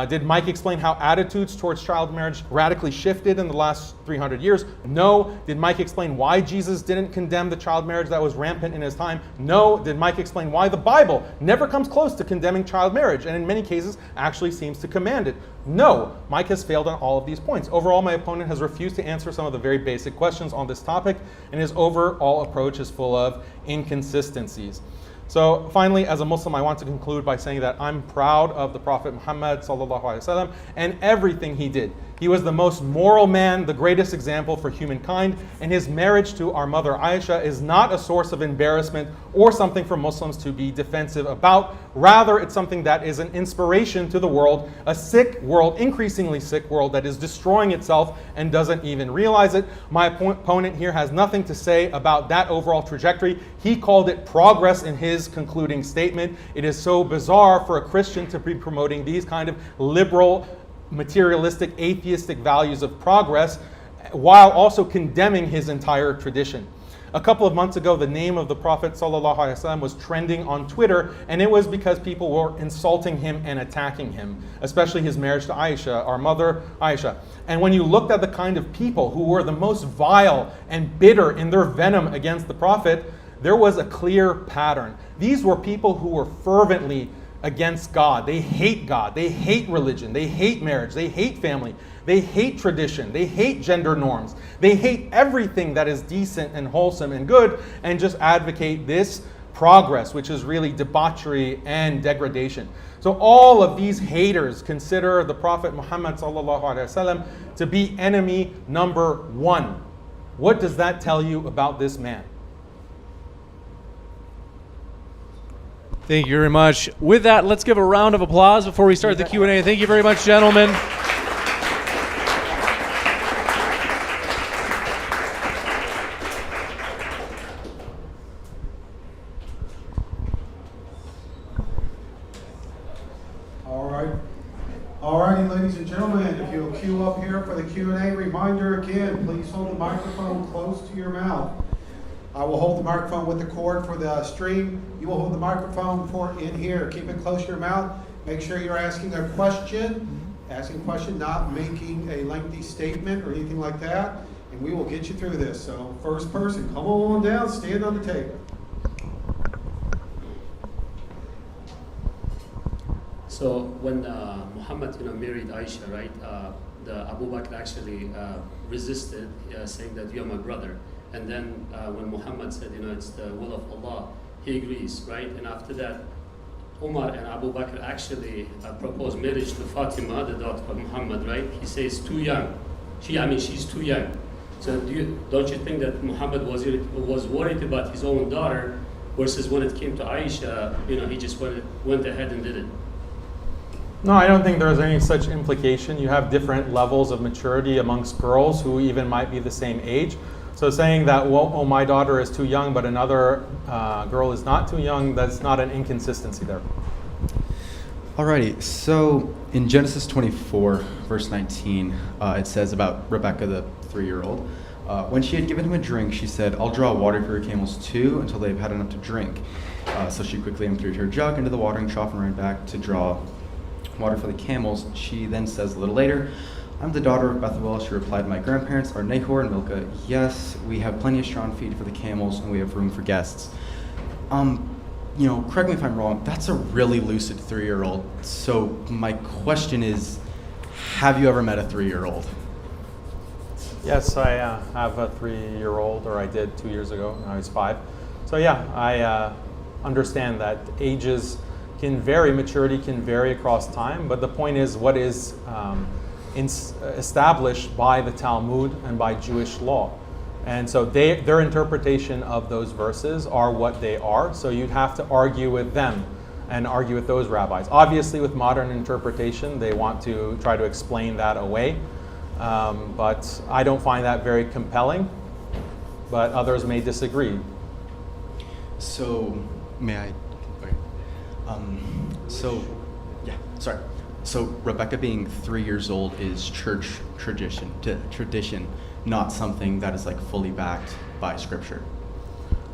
Did Mike explain how attitudes towards child marriage radically shifted in the last 300 years? No. Did Mike explain why Jesus didn't condemn the child marriage that was rampant in his time? No. Did Mike explain why the Bible never comes close to condemning child marriage, and in many cases actually seems to command it? No. Mike has failed on all of these points. Overall, my opponent has refused to answer some of the very basic questions on this topic, and his overall approach is full of inconsistencies. So finally, as a Muslim, I want to conclude by saying that I'm proud of the Prophet Muhammad sallallahu alaihi wasallam and everything he did. He was the most moral man, the greatest example for humankind, and his marriage to our mother Aisha is not a source of embarrassment or something for Muslims to be defensive about. Rather, it's something that is an inspiration to the world, a sick world, increasingly sick world that is destroying itself and doesn't even realize it. My opponent here has nothing to say about that overall trajectory. He called it progress in his concluding statement. It is so bizarre for a Christian to be promoting these kind of liberal, materialistic, atheistic values of progress while also condemning his entire tradition. A couple of months ago, the name of the Prophet ﷺ was trending on Twitter, and it was because people were insulting him and attacking him, especially his marriage to Aisha, our mother Aisha. And when you looked at the kind of people who were the most vile and bitter in their venom against the Prophet, there was a clear pattern. These were people who were fervently against God. They hate God. They hate religion. They hate marriage. They hate family. They hate tradition. They hate gender norms. They hate everything that is decent and wholesome and good, and just advocate this progress, which is really debauchery and degradation. So all of these haters consider the Prophet Muhammad ﷺ to be enemy number one. What does that tell you about this man? Thank you very much. With that, let's give a round of applause before we start the Q&A. Thank you very much, gentlemen. All righty, ladies and gentlemen, if you'll queue up here for the Q&A, reminder again, please hold the microphone close to your mouth. I will hold the microphone with the cord for the stream. You will hold the microphone for in here. Keep it close to your mouth. Make sure you're asking a question, not making a lengthy statement or anything like that, and we will get you through this. So first person, come on down, stand on the table. So when Muhammad married Aisha, right, the Abu Bakr actually resisted, saying that you are my brother. And then when Muhammad said, it's the will of Allah, he agrees, right? And after that, Umar and Abu Bakr actually proposed marriage to Fatima, the daughter of Muhammad, right? He says too young. She's too young. So don't you think that Muhammad was worried about his own daughter, versus when it came to Aisha, he just went ahead and did it? No, I don't think there's any such implication. You have different levels of maturity amongst girls who even might be the same age. So saying that, well, oh, my daughter is too young, but another girl is not too young, that's not an inconsistency there. Alrighty, so in Genesis 24, verse 19, it says about Rebekah, the 3-year-old. When she had given him a drink, she said, I'll draw water for your camels too until they've had enough to drink. So she quickly emptied her jug into the watering trough and ran back to draw water for the camels. She then says a little later, I'm the daughter of Bethuel. She replied, my grandparents are Nahor and Milcah. Yes, we have plenty of straw and feed for the camels, and we have room for guests. Correct me if I'm wrong, that's a really lucid 3-year-old. So my question is, have you ever met a 3-year-old? Yes, I have a 3-year-old, or I did 2 years ago, when I was 5. So yeah, I understand that ages can vary, maturity can vary across time, but the point is what is established by the Talmud and by Jewish law. And so their interpretation of those verses are what they are, so you'd have to argue with them and argue with those rabbis. Obviously with modern interpretation, they want to try to explain that away, but I don't find that very compelling, but others may disagree. So, may I? So Rebekah being 3 years old is church tradition, not something that is like fully backed by Scripture.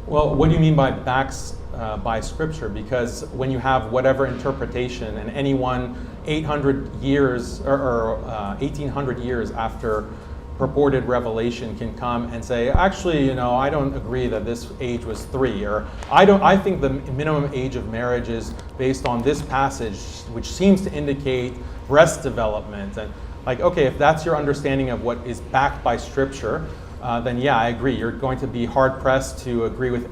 Well, what do you mean by backs by Scripture? Because when you have whatever interpretation, and anyone 800 years or 1800 years after purported revelation can come and say, actually, I don't agree that this age was 3, or I think the minimum age of marriage is based on this passage, which seems to indicate breast development. And okay, if that's your understanding of what is backed by Scripture, then yeah, I agree. You're going to be hard pressed to agree with.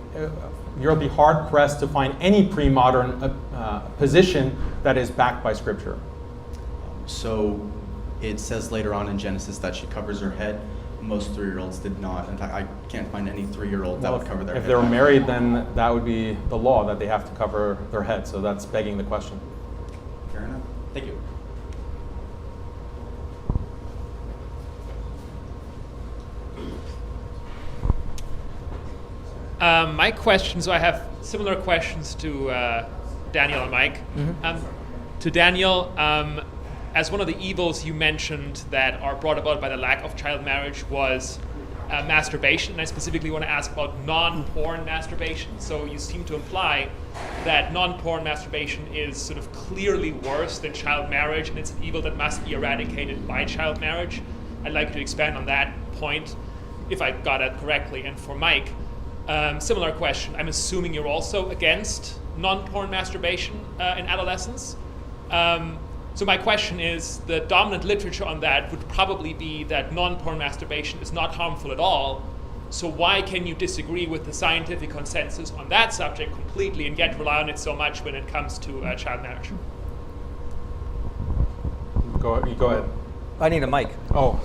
You'll be hard pressed to find any pre-modern position that is backed by Scripture. So it says later on in Genesis that she covers her head. Most 3-year-olds did not. In fact, I can't find any 3-year-old that would cover their head. If they were married, then that would be the law, that they have to cover their head. So that's begging the question. Fair enough. Thank you. My question, so I have similar questions to Daniel and Mike. To Daniel, as one of the evils you mentioned that are brought about by the lack of child marriage was masturbation, and I specifically want to ask about non-porn masturbation. So you seem to imply that non-porn masturbation is sort of clearly worse than child marriage, and it's an evil that must be eradicated by child marriage. I'd like you to expand on that point, if I got it correctly. And for Mike, similar question. I'm assuming you're also against non-porn masturbation in adolescence. So my question is, the dominant literature on that would probably be that non-porn masturbation is not harmful at all. So why can you disagree with the scientific consensus on that subject completely and yet rely on it so much when it comes to child marriage? Go ahead. I need a mic. Oh.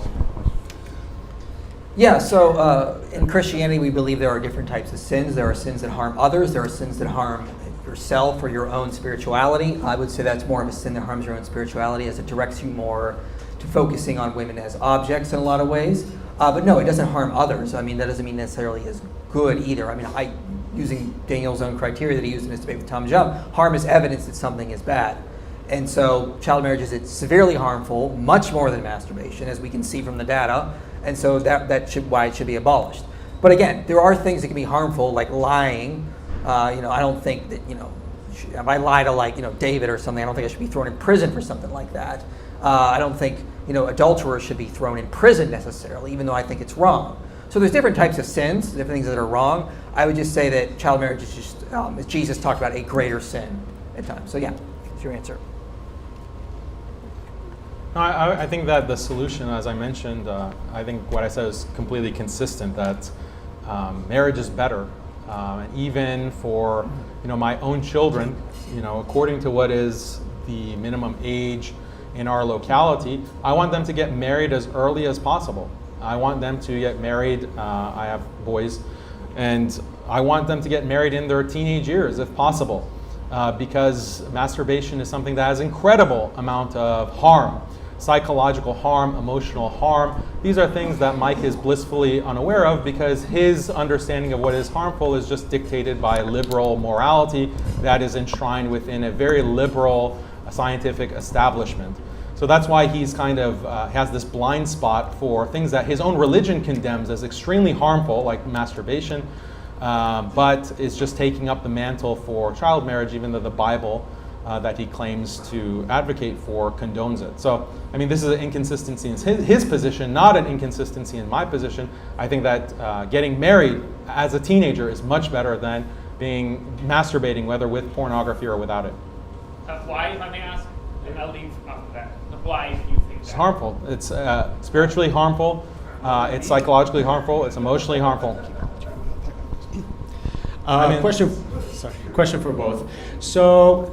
Yeah, so in Christianity, we believe there are different types of sins. There are sins that harm others. There are sins that harm yourself or your own spirituality. I would say that's more of a sin that harms your own spirituality, as it directs you more to focusing on women as objects in a lot of ways. But no, it doesn't harm others. I mean, that doesn't mean necessarily is good either. I mean, using Daniel's own criteria that he used in his debate with Tom Jump, harm is evidence that something is bad. And so child marriage is severely harmful, much more than masturbation, as we can see from the data. And so that's why it should be abolished. But again, there are things that can be harmful, like lying. I don't think that, if I lie to David or something, I don't think I should be thrown in prison for something like that. I don't think, adulterers should be thrown in prison necessarily, even though I think it's wrong. So there's different types of sins, different things that are wrong. I would just say that child marriage is just, as Jesus talked about, a greater sin at times. So yeah, that's your answer. No, I think that the solution, as I mentioned, I think what I said is completely consistent, that marriage is better. And even for my own children, according to what is the minimum age in our locality, I want them to get married as early as possible. I want them to get married, I have boys, and I want them to get married in their teenage years if possible, because masturbation is something that has incredible amount of harm. Psychological harm, emotional harm. These are things that Mike is blissfully unaware of, because his understanding of what is harmful is just dictated by liberal morality that is enshrined within a very liberal scientific establishment. So that's why he's kind of has this blind spot for things that his own religion condemns as extremely harmful, like masturbation, but is just taking up the mantle for child marriage, even though the Bible that he claims to advocate for condones it. So, I mean, this is an inconsistency in his position, not an inconsistency in my position. I think that getting married as a teenager is much better than masturbating, whether with pornography or without it. Why, if I may ask? And I'll leave after that. Why do you think It's that? harmful. It's spiritually harmful. It's psychologically harmful. It's emotionally harmful. Question for both. So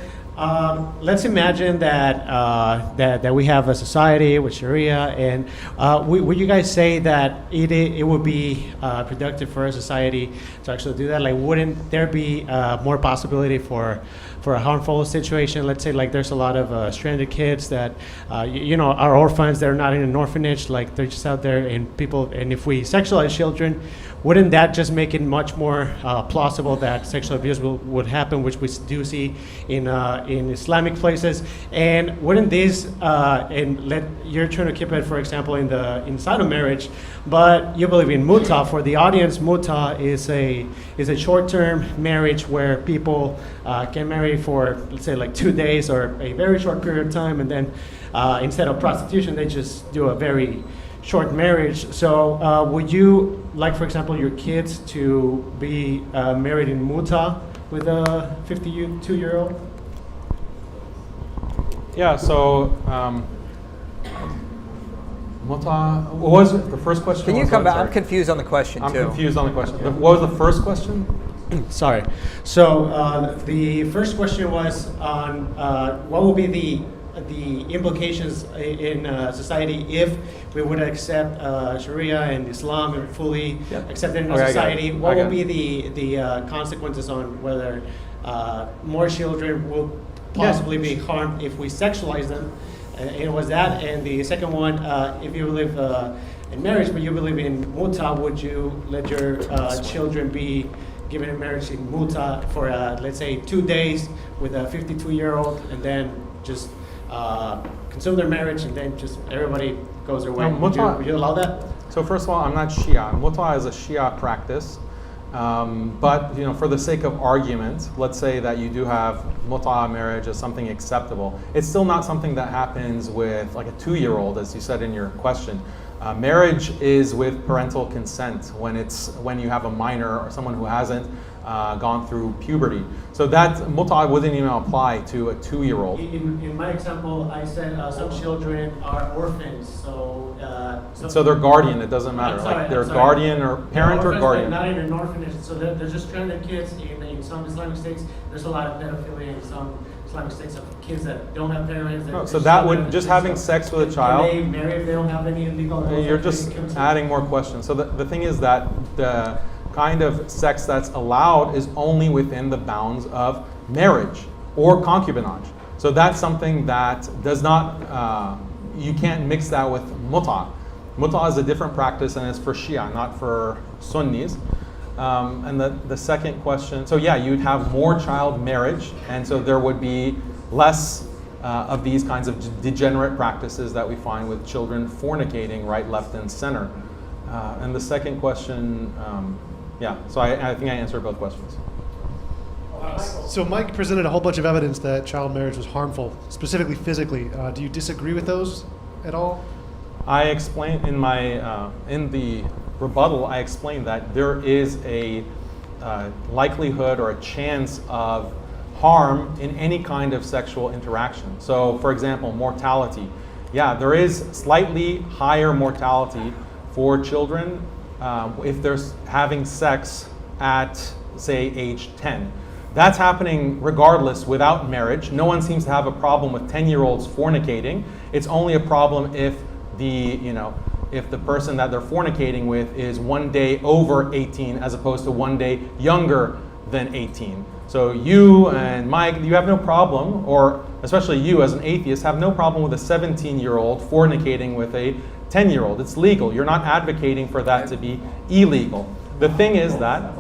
let's imagine that we have a society with Sharia, and would you guys say that it would be productive for a society to actually do that? Like, wouldn't there be more possibility for a harmful situation? Let's say, like, there's a lot of stranded kids that are orphans. They're not in an orphanage. Like, they're just out there, and if we sexualize children, wouldn't that just make it much more plausible that sexual abuse would happen, which we do see in Islamic places? And wouldn't this, you're trying to keep it, for example, inside of marriage, but you believe in muta. For the audience, muta is a short-term marriage where people can marry for, let's say, like 2 days or a very short period of time, and then instead of prostitution, they just do a very short marriage. So would you like, for example, your kids to be married in muta with a 52-year-old? Yeah, so muta, what was it? The first question? Can you was come what? back? Sorry. I'm confused on the question, I'm too. confused on the question. What was the first question? Sorry. So the first question was on what will be the implications in society if we would accept Sharia and Islam and fully accept it in our society. What will be the consequences on whether more children will possibly be harmed if we sexualize them? And it was that. And the second one, if you live in marriage but you believe in muta, would you let your children be given in marriage in muta for let's say 2 days with a 52-year-old, and then just consume their marriage, and then just everybody goes their way? Would you allow that? So first of all, I'm not Shia. Muta is a Shia practice. But for the sake of argument, let's say that you do have muta marriage as something acceptable. It's still not something that happens with like a 2-year-old, as you said in your question. Marriage is with parental consent when you have a minor or someone who hasn't gone through puberty. So that muta wouldn't even apply to a 2-year-old. In my example, I said some children are orphans, so their guardian, it doesn't matter. Like their guardian or parent or guardian. Not in an orphanage, so they're just stranded kids in some Islamic states. There's a lot of pedophilia in some Islamic states of kids that don't have parents. So that would, just having sex with a child. Can they marry if they don't have any legal? You're just adding more questions. So the thing is that kind of sex that's allowed is only within the bounds of marriage or concubinage. So that's something that does not, you can't mix that with muta. Muta is a different practice and it's for Shia, not for Sunnis. And the second question, so yeah, you'd have more child marriage, and so there would be less of these kinds of degenerate practices that we find with children fornicating right, left, and center. And the second question, yeah, so I think I answered both questions. So Mike presented a whole bunch of evidence that child marriage was harmful, specifically physically. Do you disagree with those at all? I explained in my in the rebuttal, I explained that there is a likelihood or a chance of harm in any kind of sexual interaction. So, for example, mortality. Yeah, there is slightly higher mortality for children if they're having sex at, say, age 10. That's happening regardless without marriage. No one seems to have a problem with 10-year-olds fornicating. It's only a problem if if the person that they're fornicating with is 1 day over 18 as opposed to 1 day younger than 18. So you and Mike, you have no problem, or especially you as an atheist, have no problem with a 17-year-old fornicating with a 10-year-old. It's legal. You're not advocating for that to be illegal. The thing is that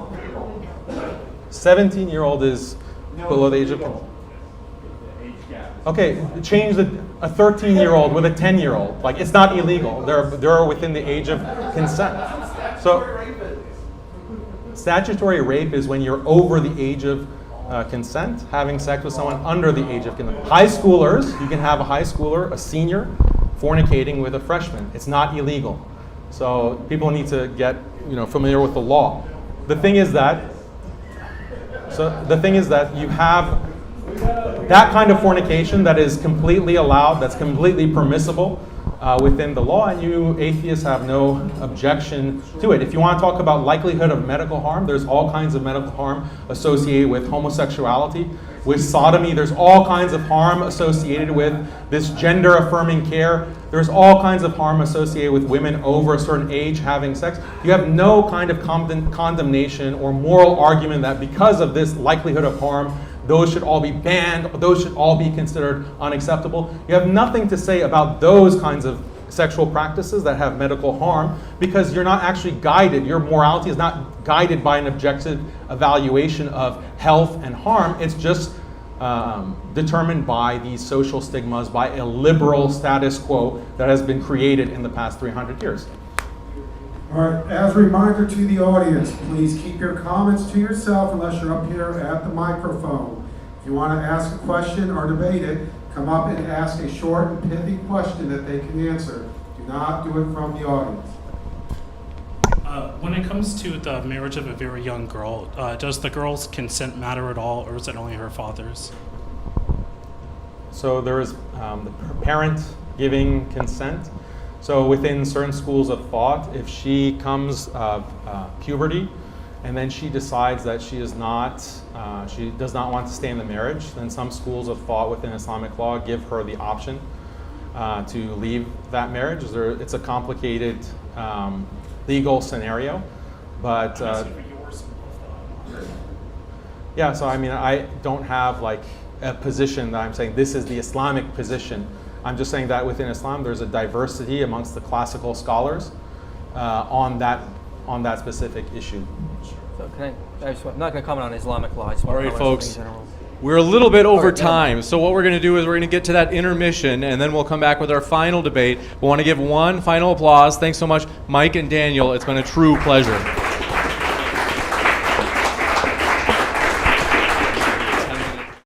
17-year-old is below the age of... Okay, change a 13-year-old with a 10-year-old. Like, it's not illegal. They're within the age of consent. So, statutory rape is when you're over the age of consent, having sex with someone under the age of consent. High schoolers, you can have a high schooler, a senior, fornicating with a freshman. It's not illegal. So people need to get familiar with the law. The thing is that you have that kind of fornication that is completely allowed, that's completely permissible within the law, and you atheists have no objection to it. If you want to talk about likelihood of medical harm, there's all kinds of medical harm associated with homosexuality. With sodomy, there's all kinds of harm associated with this gender-affirming care. There's all kinds of harm associated with women over a certain age having sex. You have no kind of condemnation or moral argument that because of this likelihood of harm, those should all be banned, those should all be considered unacceptable. You have nothing to say about those kinds of sexual practices that have medical harm because you're not actually guided. Your morality is not guided by an objective evaluation of health and harm. It's just determined by these social stigmas, by a liberal status quo that has been created in the past 300 years. All right, as a reminder to the audience, please keep your comments to yourself unless you're up here at the microphone. If you want to ask a question or debate it, come up and ask a short and pithy question that they can answer. Do not do it from the audience. When it comes to the marriage of a very young girl, does the girl's consent matter at all, or is it only her father's? So there is the parent giving consent. So within certain schools of thought, if she comes of puberty and then she decides that she does not want to stay in the marriage, then some schools of thought within Islamic law give her the option to leave that marriage. It's a complicated legal scenario, but yeah. So I mean, I don't have like a position that I'm saying this is the Islamic position. I'm just saying that within Islam, there's a diversity amongst the classical scholars on that specific issue. So I'm not going to comment on Islamic law. I just All want to right, comment on folks. something in general. We're a little bit over All right, yeah. time, so what we're going to do is we're going to get to that intermission, and then we'll come back with our final debate. We want to give one final applause. Thanks so much, Mike and Daniel. It's been a true pleasure.